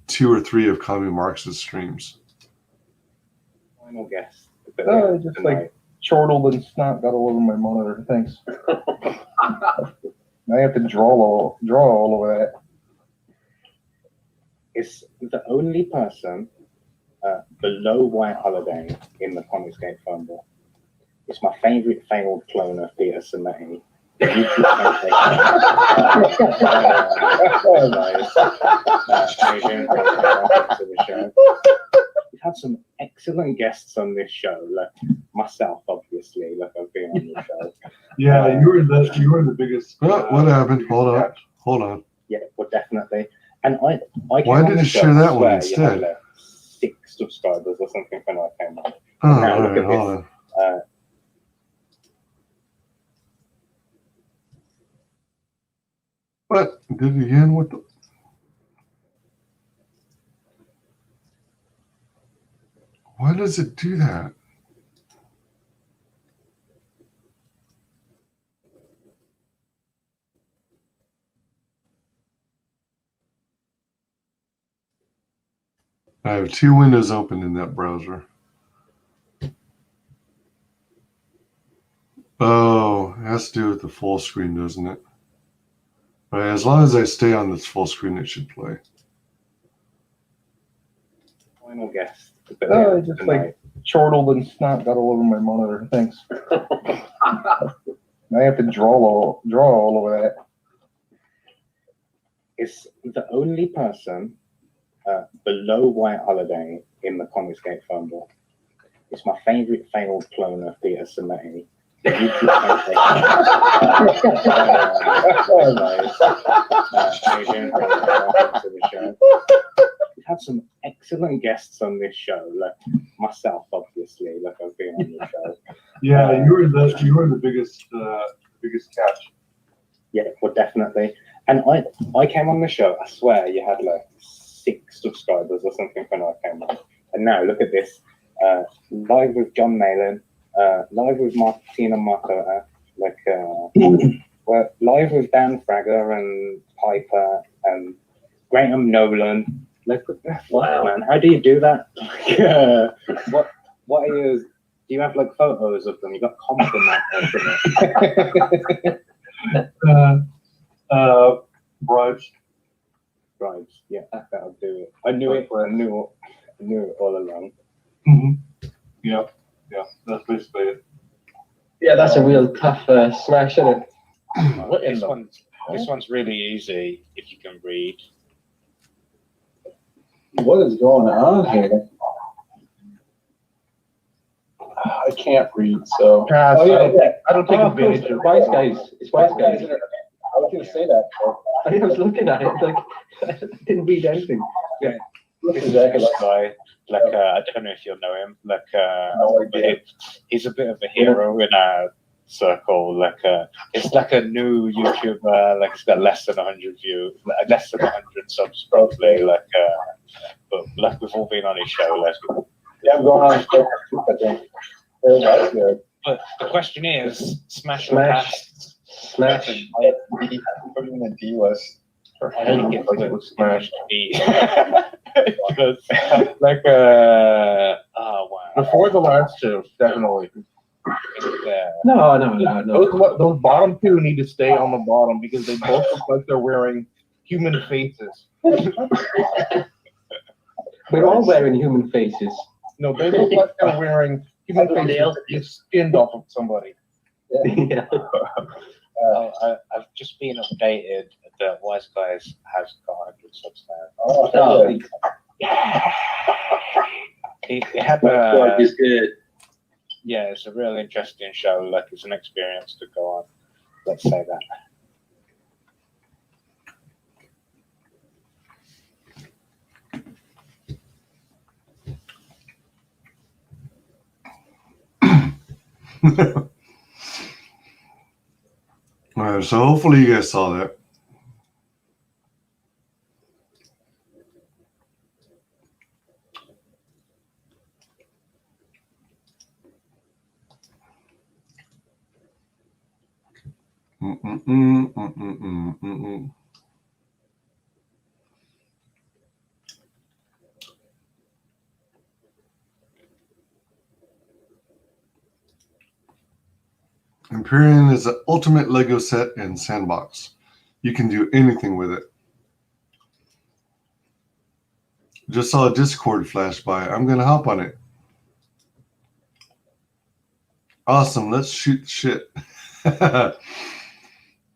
2 or 3 of Commi3's streams. Final guess. Just like chortled and snot got all over my monitor. Thanks. I have to draw all over that. It's the only person below White Holiday in the Comicsgate fumble. It's my favorite failed clone of Peter Samati. We've had some excellent guests on this show, like myself, obviously. Like I've been on the show. Yeah, you were the biggest. What happened? Hold on. Yeah, well, definitely. And I why did you share that one instead? You had, 6 subscribers or something when I came on. Oh, all right, hold on. What? Did it again? What the? Why does it do that? I have 2 windows open in that browser. has to do with the full screen, doesn't it? But as long as I stay on this full screen, it should play. Final guess. Oh, just like chortled and snot got all over my monitor. Thanks. I have to draw all over that. It's the only person below White Holiday in the Comicsgate fumble. It's my favorite failed clone of Peter Sametti. We've had some excellent guests on this show, like myself, obviously, like I've been on the show. Yeah, you were the biggest catch. Yeah, well, definitely. And I came on the show, I swear you had like 6 subscribers or something when I came on. And now look at this. Live with John Malin, live with Martina Markota, well, live with Dan Fragger and Piper and Graham Nolan. Like, wow, man, how do you do that? What are you? Do you have like photos of them? You got comments on that? Bribes. Yeah, that'll do it. I knew it all along. Mm-hmm. Yeah, that's basically it. Yeah, that's a real tough smash, isn't it? This one's really easy if you can read. What is going on here? I can't read, so. Pass. Oh, yeah. I don't take advantage of it. WyzGyz. It's WyzGyz. I was going to say that. I was looking at it, like, I didn't read anything. Yeah. Looks This exactly like guy, I don't know if you'll know him. No But idea. he's a bit of a hero in our circle. It's like a new YouTuber. Like, it's got less than 100 views, less than 100 subs probably. But like we've all been on his show. Yeah, I'm going on the I think. That's good. But the question is, smash or Smash. pass? Smash. Put him in the D list. I think it's Like it was smashed. Oh wow. Before the last two, definitely. No. Those bottom two need to stay on the bottom because they both look like they're wearing human faces. We're all wearing human faces. No, they look like they're wearing human faces that you skinned off of somebody. Yeah. I've just been updated that WyzGyz has got 100 subs now. Oh, He had It's good. yeah, it's a real interesting show. Like, it's an experience to go on. Let's say that. All right, so hopefully you guys saw that. Empyrean is the ultimate Lego set and sandbox. You can do anything with it. Just saw a Discord flash by. I'm going to hop on it. Awesome. Let's shoot shit.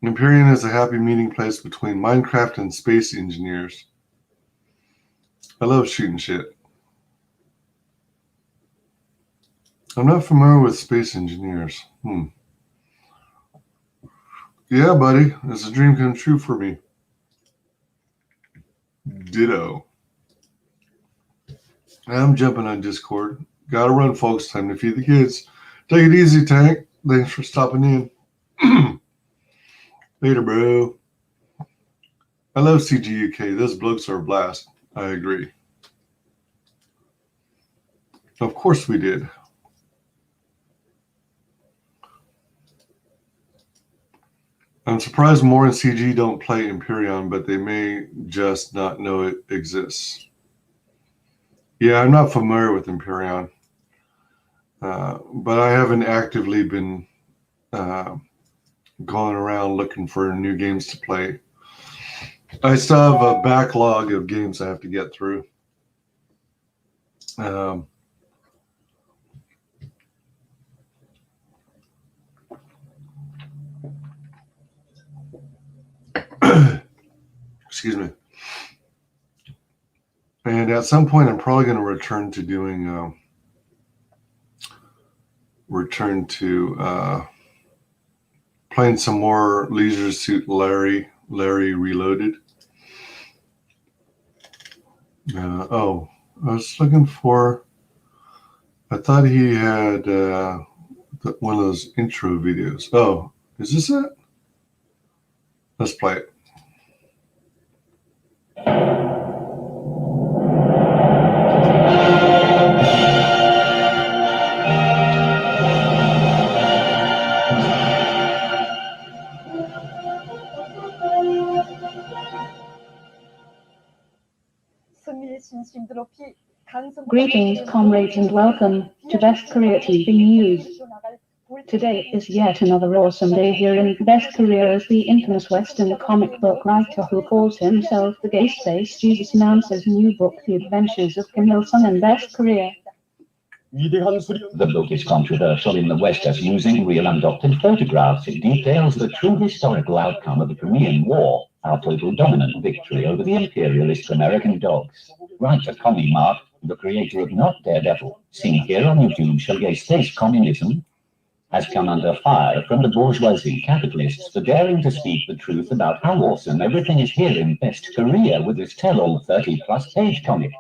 Empyrean is a happy meeting place between Minecraft and space engineers. I love shooting shit. I'm not familiar with space engineers. Yeah, buddy. It's a dream come true for me. Ditto. I'm jumping on Discord. Gotta run, folks. Time to feed the kids. Take it easy, Tank. Thanks for stopping in. Later, bro. I love CG UK. Those blokes are a blast. I agree. Of course we did. I'm surprised more in CG don't play Empyrean, but they may just not know it exists. Yeah, I'm not familiar with Empyrean, but I haven't actively been going around looking for new games to play. I still have a backlog of games I have to get through. Excuse me. And at some point, I'm probably going to return to doing playing some more Leisure Suit Larry Reloaded. I was looking for. I thought he had one of those intro videos. Oh, is this it? Let's play it. Greetings, comrades, and welcome to Best Korea TV News. Today is yet another awesome day here in Best Korea as the infamous Western comic book writer who calls himself the Gay Space Jesus announces new book, The Adventures of Kim Il-sung in Best Korea. The book is controversial in the West as using real undoctored photographs. It details the true historical outcome of the Korean War, our total dominant victory over the imperialist American dogs. Writer Commi3, the creator of Not Daredevil, seen here on YouTube, WyzGyz communism, has come under fire from the bourgeoisie capitalists for daring to speak the truth about how awesome everything is here in Best Korea with this tell-all 30-plus page comic.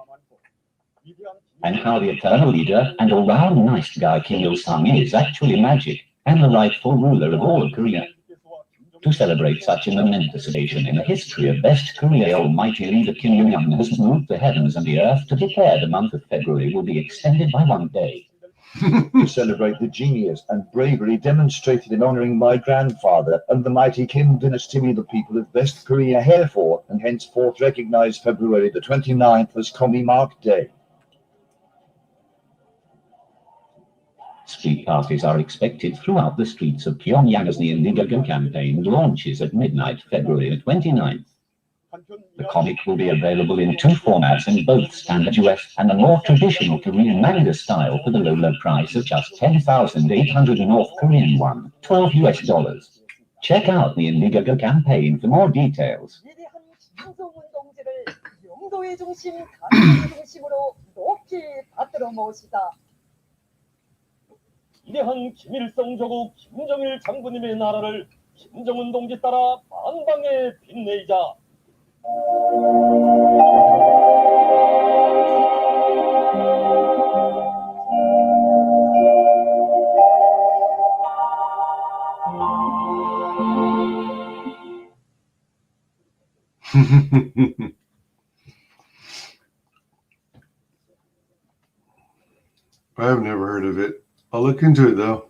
And how the eternal leader and all-round nice guy Kim Il-sung is actually magic and the rightful ruler of all of Korea. To celebrate such a momentous occasion in the history of Best Korea, almighty leader Kim Il-sung has moved the heavens and the earth to declare the month of February will be extended by 1 day. To celebrate the genius and bravery demonstrated in honoring my grandfather and the mighty Kim dynasty, the people of West Korea herefore and henceforth recognize February the 29th as Commi3 Day. Street parties are expected throughout the streets of Pyongyang as the Indiegogo campaign launches at midnight February the 29th. The comic will be available in 2 formats in both standard US and a more traditional Korean manga style for the low price of just 10,800 North Korean won, $12 US. Check out the Indiegogo campaign for more details. 위대한 김일성 조국 김정일 장군님의 나라를 김정은 동지 따라 만방에 빛내자. I've never heard of it. I'll look into it though.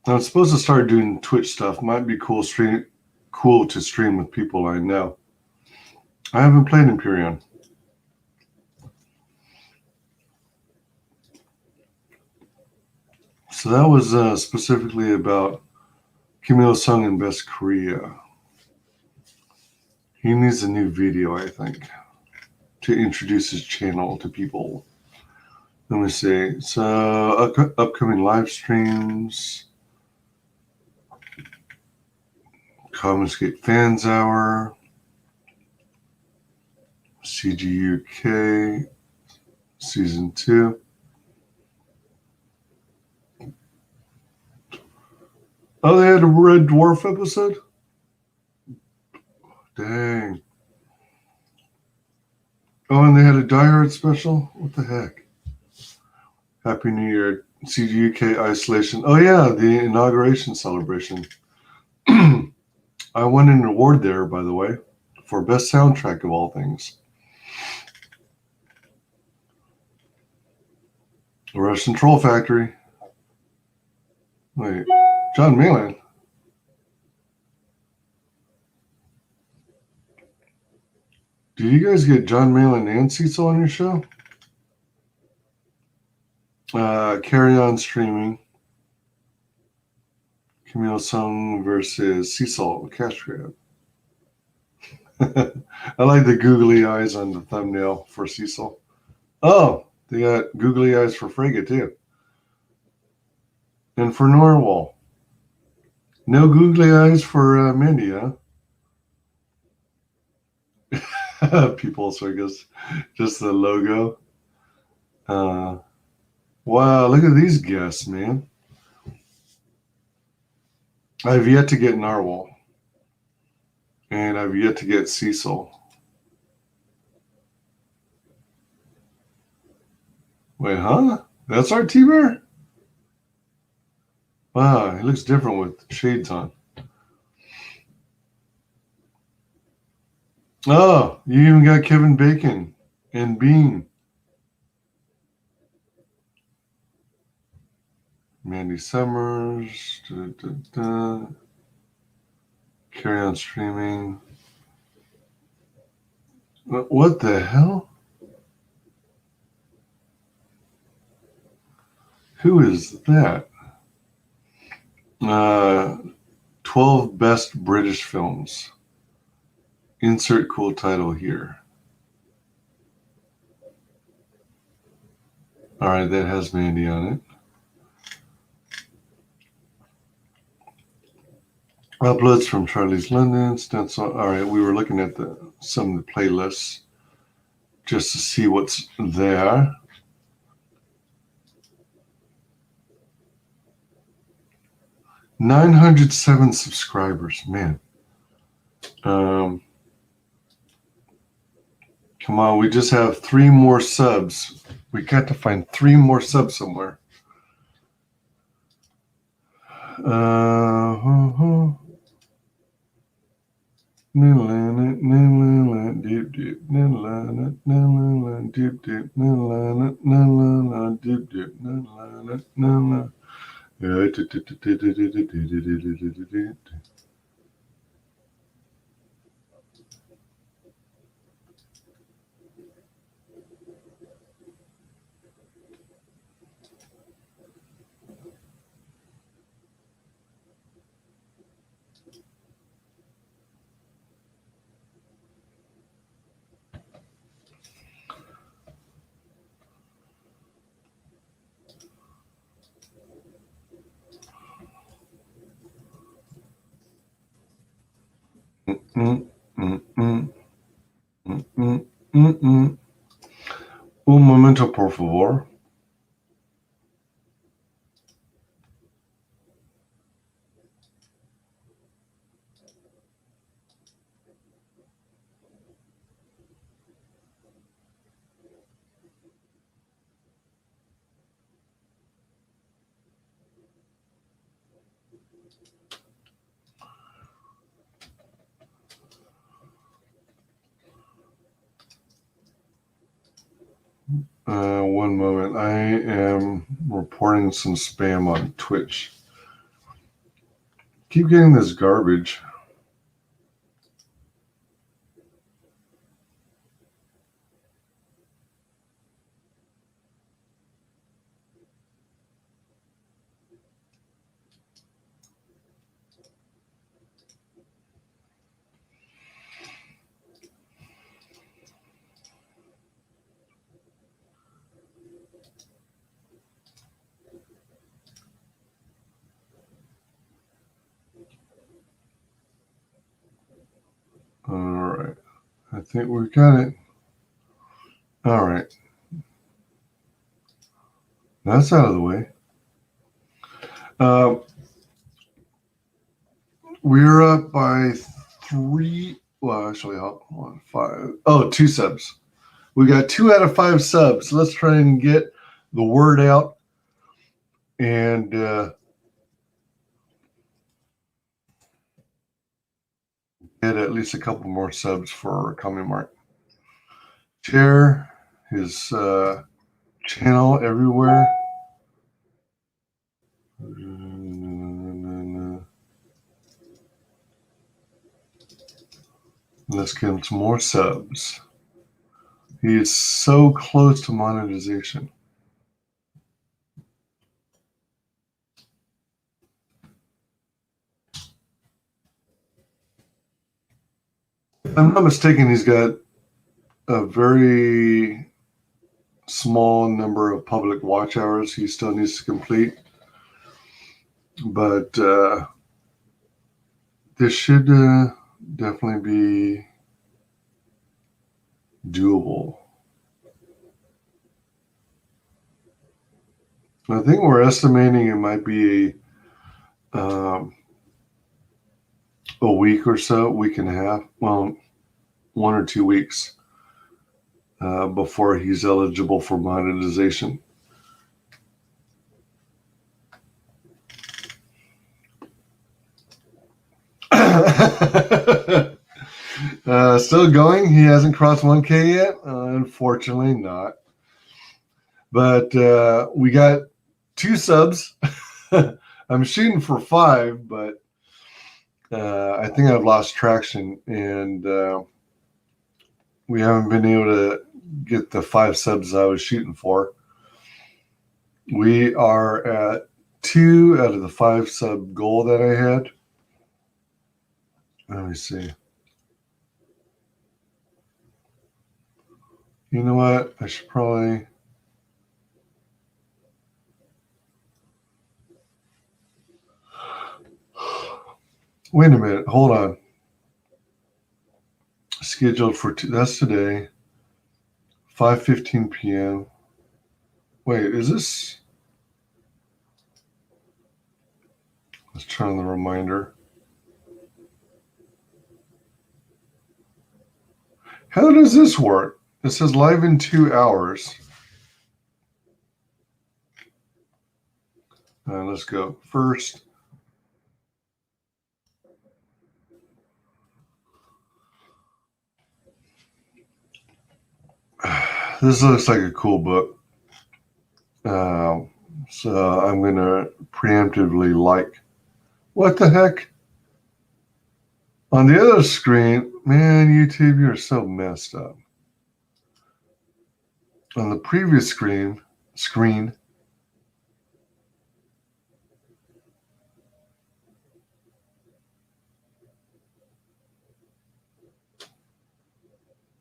I'm supposed to start doing Twitch stuff. Might be cool to stream with people I know. I haven't played Imperion. So that was specifically about Kim Il-sung in Best Korea. He needs a new video, I think, to introduce his channel to people. Let me see. So upcoming live streams, Commonscape Fans Hour, CGUK Season 2. Oh, they had a Red Dwarf episode? Dang. Oh, and they had a Die Hard special? What the heck? Happy New Year, CGUK Isolation. Oh yeah, the inauguration celebration. I won an award there, by the way, for best soundtrack of all things. The Russian Troll Factory. Wait, John Malin. Do you guys get John Malin and Cecil on your show? Carry on streaming. Camille Sung versus Cecil Cash Grab. I like the googly eyes on the thumbnail for Cecil. Oh, they got googly eyes for Frege too. And for Norwal. No googly eyes for Mindy, huh? People Circus. Just the logo. Wow, look at these guests, man. I've yet to get Narwhal. And I've yet to get Cecil. Wait, huh? That's our T-Bear? Wow, he looks different with shades on. Oh, you even got Kevin Bacon and Bean. Mandy Summers. Carry on streaming. What the hell? Who is that? 12 best British films. Insert cool title here. All right, that has Mandy on it. Uploads from Charlie's London. Stencil. All right, we were looking at some of the playlists just to see what's there. $907 subscribers, man. Come on, we just have 3 more subs. We got to find 3 more subs somewhere. Un momento, por favor. One moment. I am reporting some spam on Twitch. Keep getting this garbage. All right. I think we've got it. All right. That's out of the way. We're up by 3. Well, actually, 1, 5. Oh, 2 subs. We got 2 out of 5 subs. Let's try and get the word out and get at least a couple more subs for Commi3. Share his channel everywhere. Let's get him some more subs. He is so close to monetization. I'm not mistaken, he's got a very small number of public watch hours he still needs to complete. But this should definitely be doable. I think we're estimating it might be a week or so, week and a half, well, 1 or 2 weeks before he's eligible for monetization. Still going. He hasn't crossed 1K yet. Unfortunately not. But we got 2 subs. I'm shooting for 5, but I think I've lost traction, and we haven't been able to get the 5 subs I was shooting for. We are at 2 out of the 5 sub goal that I had. Let me see. You know what? I should probably... Wait a minute. Hold on. Scheduled for that's today. 5:15 p.m. Wait, is this? Let's turn on the reminder. How does this work? It says live in 2 hours. Let's go. First. This looks like a cool book. So I'm going to preemptively like. What the heck? On the other screen, man, YouTube, you're so messed up. On the previous screen.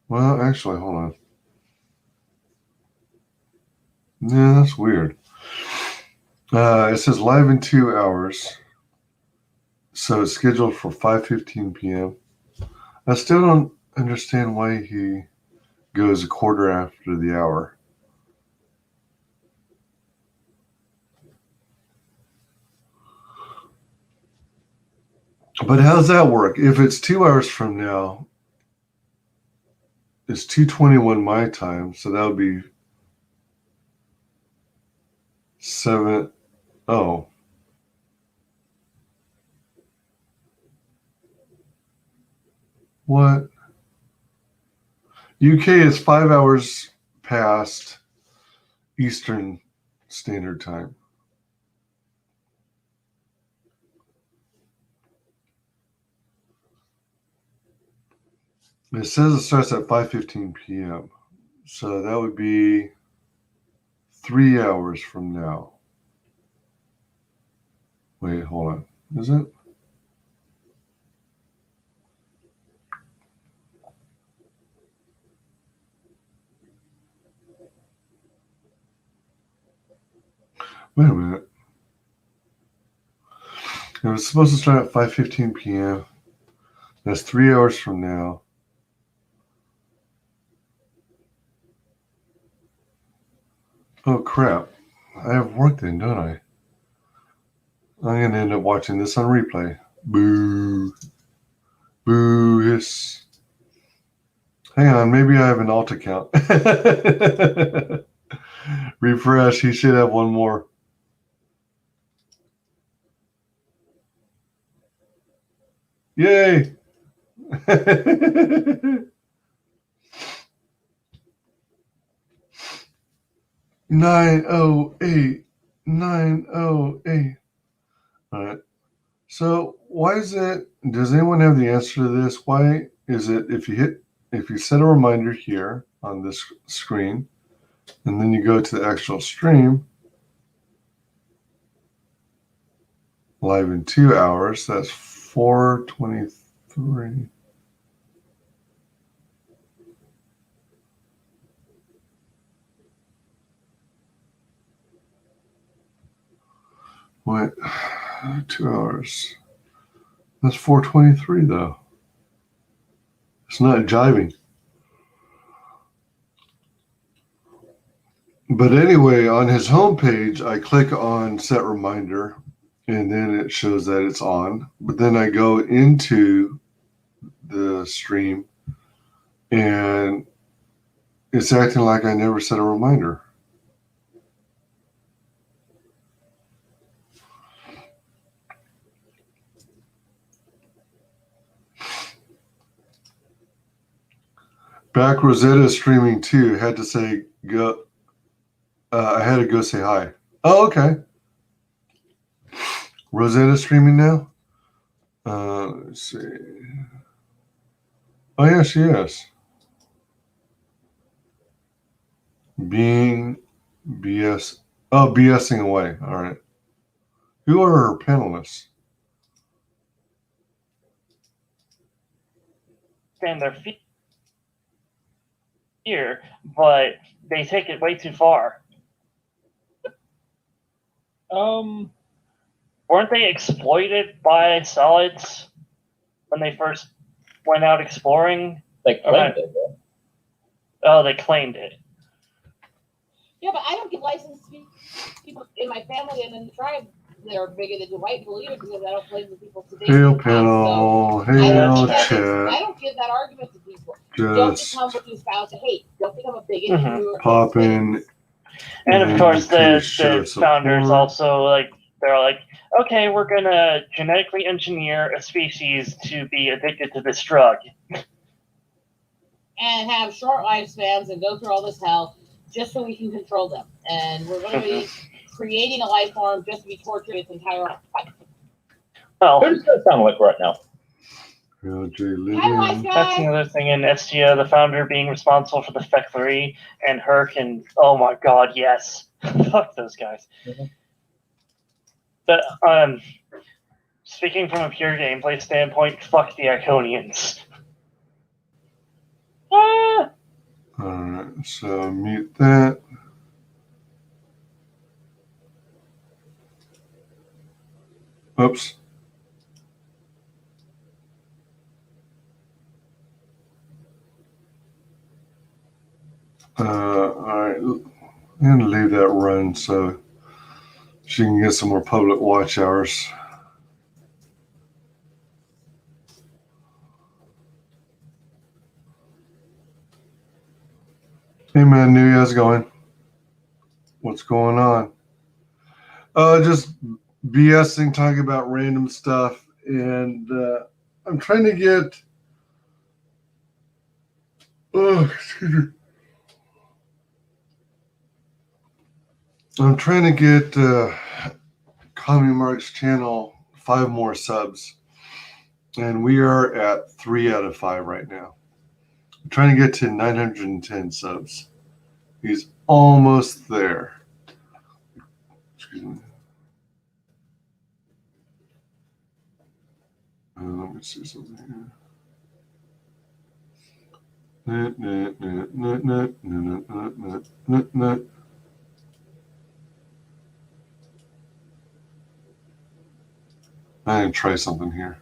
Well, actually, hold on. Yeah, that's weird. It says live in 2 hours. So it's scheduled for 5:15 p.m. I still don't understand why he goes a quarter after the hour. But how's that work? If it's 2 hours from now, it's 2:21 my time, so that would be 7. Oh. What? UK is 5 hours past Eastern Standard Time. It says it starts at 5:15 p.m. So that would be 3 hours from now. Wait, hold on. Is it? Wait a minute. It was supposed to start at 5:15 p.m. That's 3 hours from now. Oh, crap. I have work then, don't I? I'm going to end up watching this on replay. Boo. Boo. Hiss. Hang on. Maybe I have an alt account. Refresh. He should have one more. Yay. 908. 908. All right. So why is it, does anyone have the answer to this? Why is it if you set a reminder here on this screen, and then you go to the actual stream, live in 2 hours, that's 4:23. Wait, 2 hours. That's 4:23 though. It's not jiving. But anyway, on his homepage, I click on set reminder and then it shows that it's on. But then I go into the stream and it's acting like I never set a reminder. Back Rosetta streaming too. Had to say go. I had to go say hi. Oh, okay. Rosetta streaming now. Let's see. Oh yeah, she is. Being BS. Oh, BSing away. All right. Who are her panelists? Stand their feet here, but they take it way too far. Weren't they exploited by solids when they first went out exploring? They claimed it. Oh, they claimed it. Yeah, but I don't give license to people in my family and in the tribe that are bigger than the white people either because I don't blame the people today. Hail panel. Hail chat. I don't give that argument to people. Don't become what you espouse to hate. Don't become a bigot. Popping. And of course, the founders also they're like, okay, we're gonna genetically engineer a species to be addicted to this drug and have short lifespans and go through all this hell just so we can control them. And we're going to be creating a life form just to be tortured its entire life. Well, who does that sound like right now? that's the other thing in STO, the founder being responsible for the Feclery and Herc, and oh my god, yes. Fuck those guys. Mm-hmm. But speaking from a pure gameplay standpoint, fuck the Iconians. Ah! Alright, so mute that. Oops. Alright, I'm gonna leave that run so she can get some more public watch hours. Hey man, New, how's it going? What's going on? Just BSing, talking about random stuff, and I'm trying to get. Oh, excuse me. I'm trying to get Commi3's channel 5 more subs, and we are at 3 out of 5 right now. I'm trying to get to 910 subs. He's almost there. Excuse me. Let me see something here. I'm going to try something here.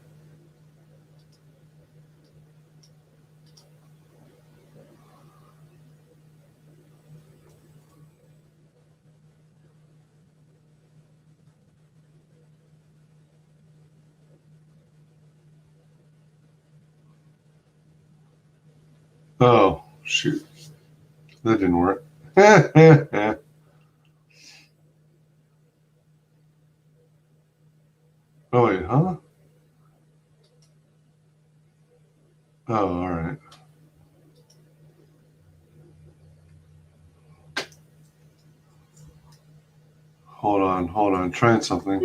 Oh, shoot. That didn't work. Oh, wait, huh? Oh, all right. Hold on. Trying something.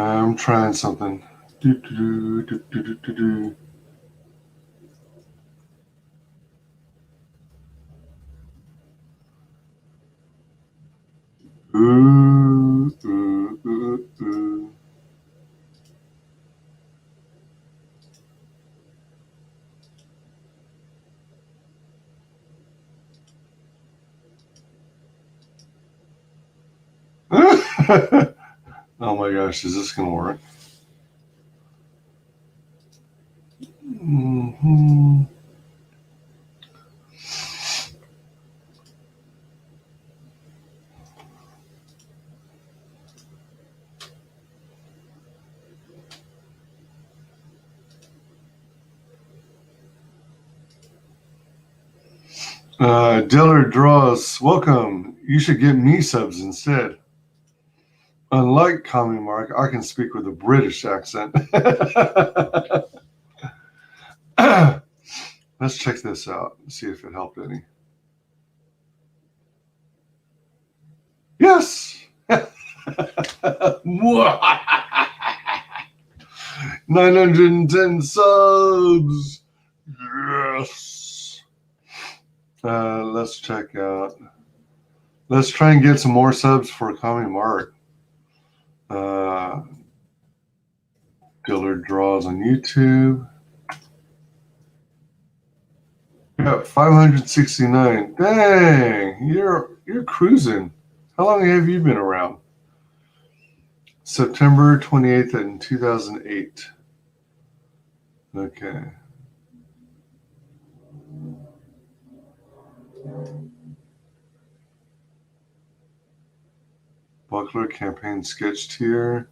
I'm trying something. Do, do, do, do, do, do, do. Ooh, ooh, ooh, ooh. Oh my gosh, is this gonna work? Mm-hmm. Dillard Draws, welcome. You should get me subs instead. Unlike Commi3, I can speak with a British accent. Let's check this out and see if it helped any. Yes! 910 subs! Yes! Let's check out. Let's try and get some more subs for Commi3. Dillard Draws on YouTube. We got 569. Dang, you're cruising. How long have you been around? September 28th in 2008. Okay. Buckler campaign sketched here.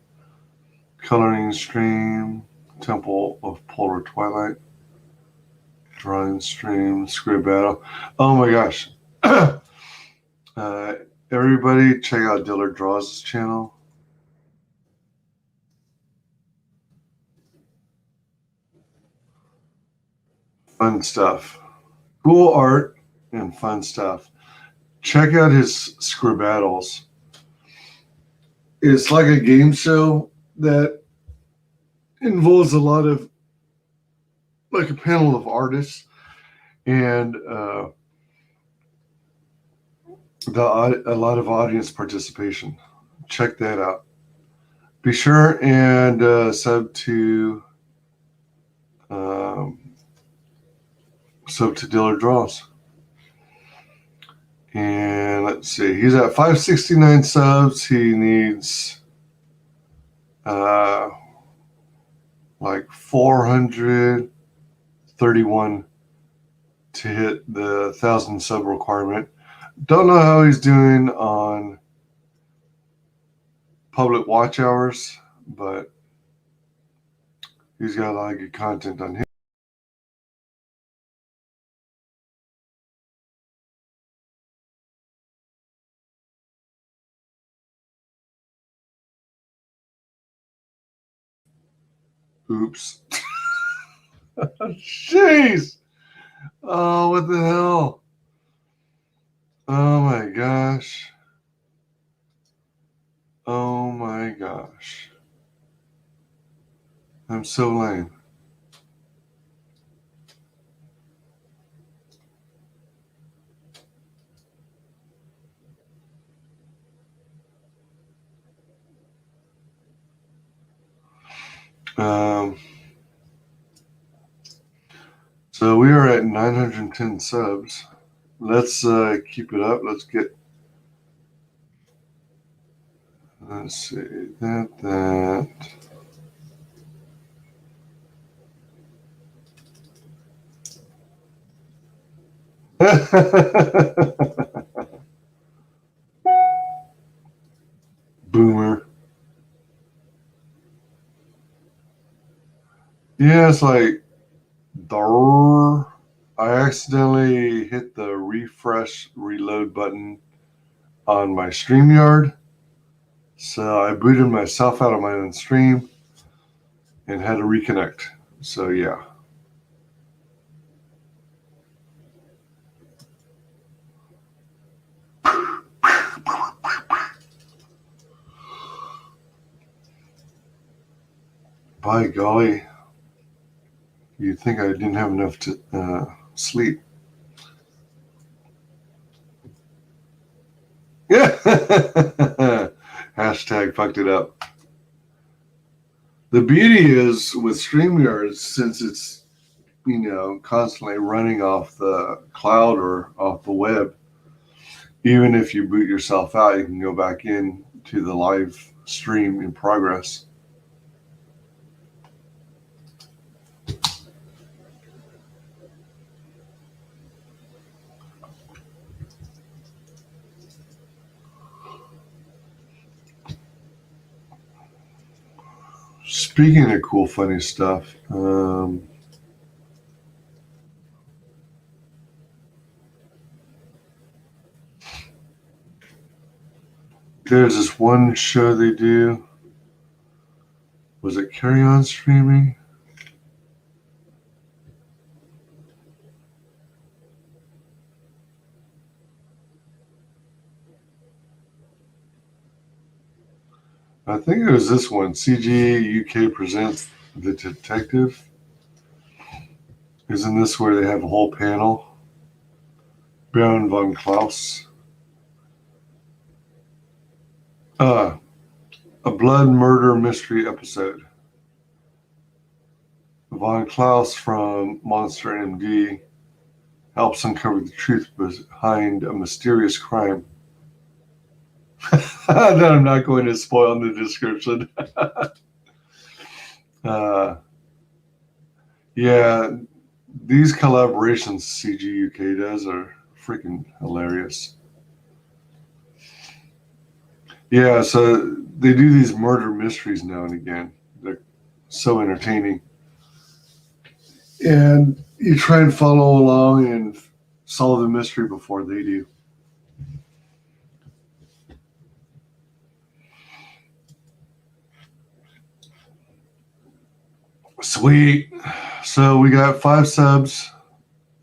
Coloring stream. Temple of Polar Twilight. Drawing stream. Script battle. Oh my gosh. Everybody check out Dillard Draws' channel. Fun stuff. Cool art and fun stuff. Check out his scribattles. It's like a game show that involves a lot of, like a panel of artists and a lot of audience participation. Check that out. Be sure and sub to Dillard Draws. And let's see, he's at 569 subs. He needs like 431 to hit the 1,000 sub requirement. Don't know how he's doing on public watch hours, but he's got a lot of good content on him. Oops. Jeez. Oh, what the hell? Oh my gosh. Oh my gosh. I'm so lame. So we are at 910 subs. Let's keep it up. Let's see, that. Boomer. Yeah, it's like, I accidentally hit the refresh reload button on my StreamYard. So I booted myself out of my own stream and had to reconnect. So yeah. By golly, you'd think I didn't have enough to sleep. Yeah. Hashtag fucked it up. The beauty is with StreamYard, since it's, you know, constantly running off the cloud or off the web, even if you boot yourself out, you can go back in to the live stream in progress. Speaking of cool, funny stuff, there's this one show they do. Was it Carry On Streaming? I think it was this one. CG UK presents The Detective. Isn't this where they have a whole panel? Baron von Klaus. A blood murder mystery episode. Von Klaus from Monster MD helps uncover the truth behind a mysterious crime. That I'm not going to spoil in the description. Yeah, these collaborations CG UK does are freaking hilarious. Yeah, so they do these murder mysteries now and again. They're so entertaining. And you try and follow along and solve the mystery before they do. Sweet. So we got 5 subs,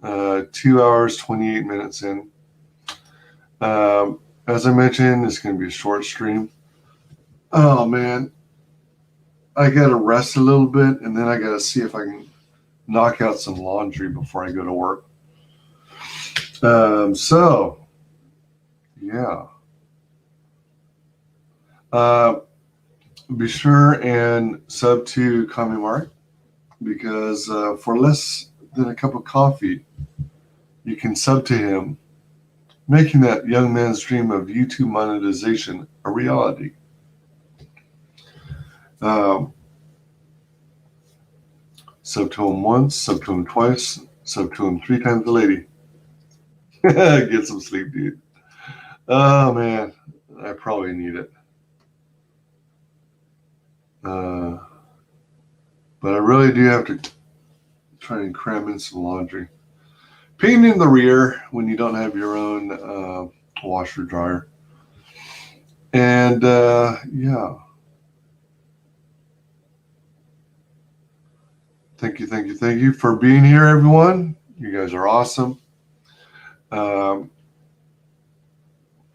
2 hours, 28 minutes in. As I mentioned, it's going to be a short stream. Oh, man. I got to rest a little bit, and then I got to see if I can knock out some laundry before I go to work. So, yeah. Be sure and sub to Commi3, because for less than a cup of coffee, you can sub to him, making that young man's dream of YouTube monetization a reality. Sub to him once, sub to him twice, sub to him 3 times a lady. Get some sleep, dude. Oh, man. I probably need it. But I really do have to try and cram in some laundry. Pain in the rear when you don't have your own washer dryer. And yeah. Thank you for being here, everyone. You guys are awesome.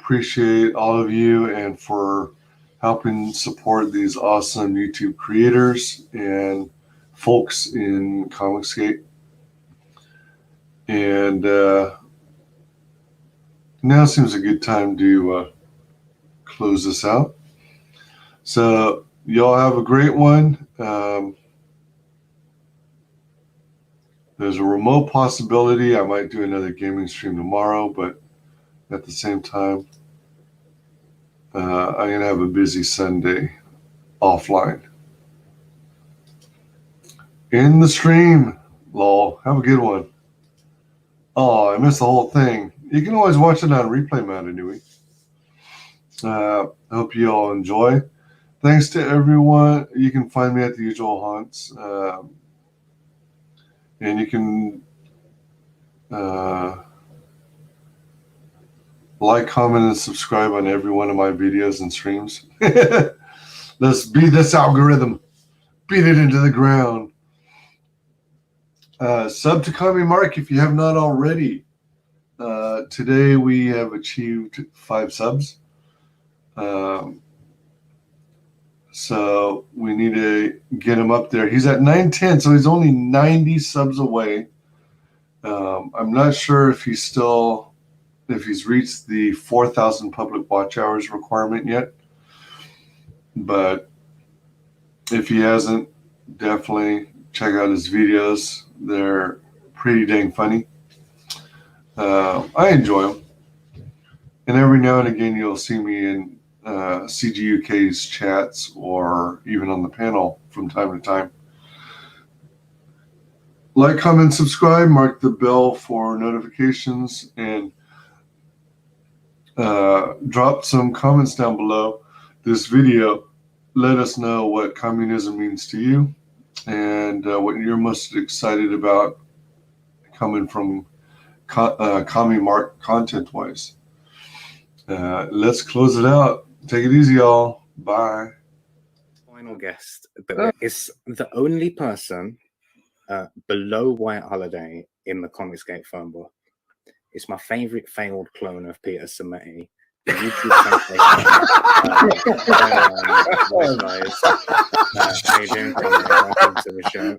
Appreciate all of you and for helping support these awesome YouTube creators and folks in Comicsgate. And now seems a good time to close this out. So y'all have a great one. There's a remote possibility I might do another gaming stream tomorrow, but at the same time, I'm going to have a busy Sunday offline. In the stream, lol. Have a good one. Oh, I missed the whole thing. You can always watch it on replay mode anyway. I hope you all enjoy. Thanks to everyone. You can find me at the usual haunts. And you can like, comment, and subscribe on every one of my videos and streams. Let's beat this algorithm. Beat it into the ground. Sub to Commi3 if you have not already. Today we have achieved 5 subs. So we need to get him up there. He's at 910, so he's only 90 subs away. I'm not sure if he's reached the 4,000 public watch hours requirement yet. But if he hasn't, definitely check out his videos. They're pretty dang funny. I enjoy them. And every now and again, you'll see me in CGUK's chats or even on the panel from time to time. Like, comment, subscribe, mark the bell for notifications, and drop some comments down below this video. Let us know what communism means to you and what you're most excited about coming from Commi3 content-wise. Let's close it out. Take it easy, y'all. Bye. Final guest that is the only person below White Holiday in the Comicsgate phone book. It's my favorite failed clone of Peter Sameti. The YouTube WyzGyz. How you doing, Commi3? Welcome to the show.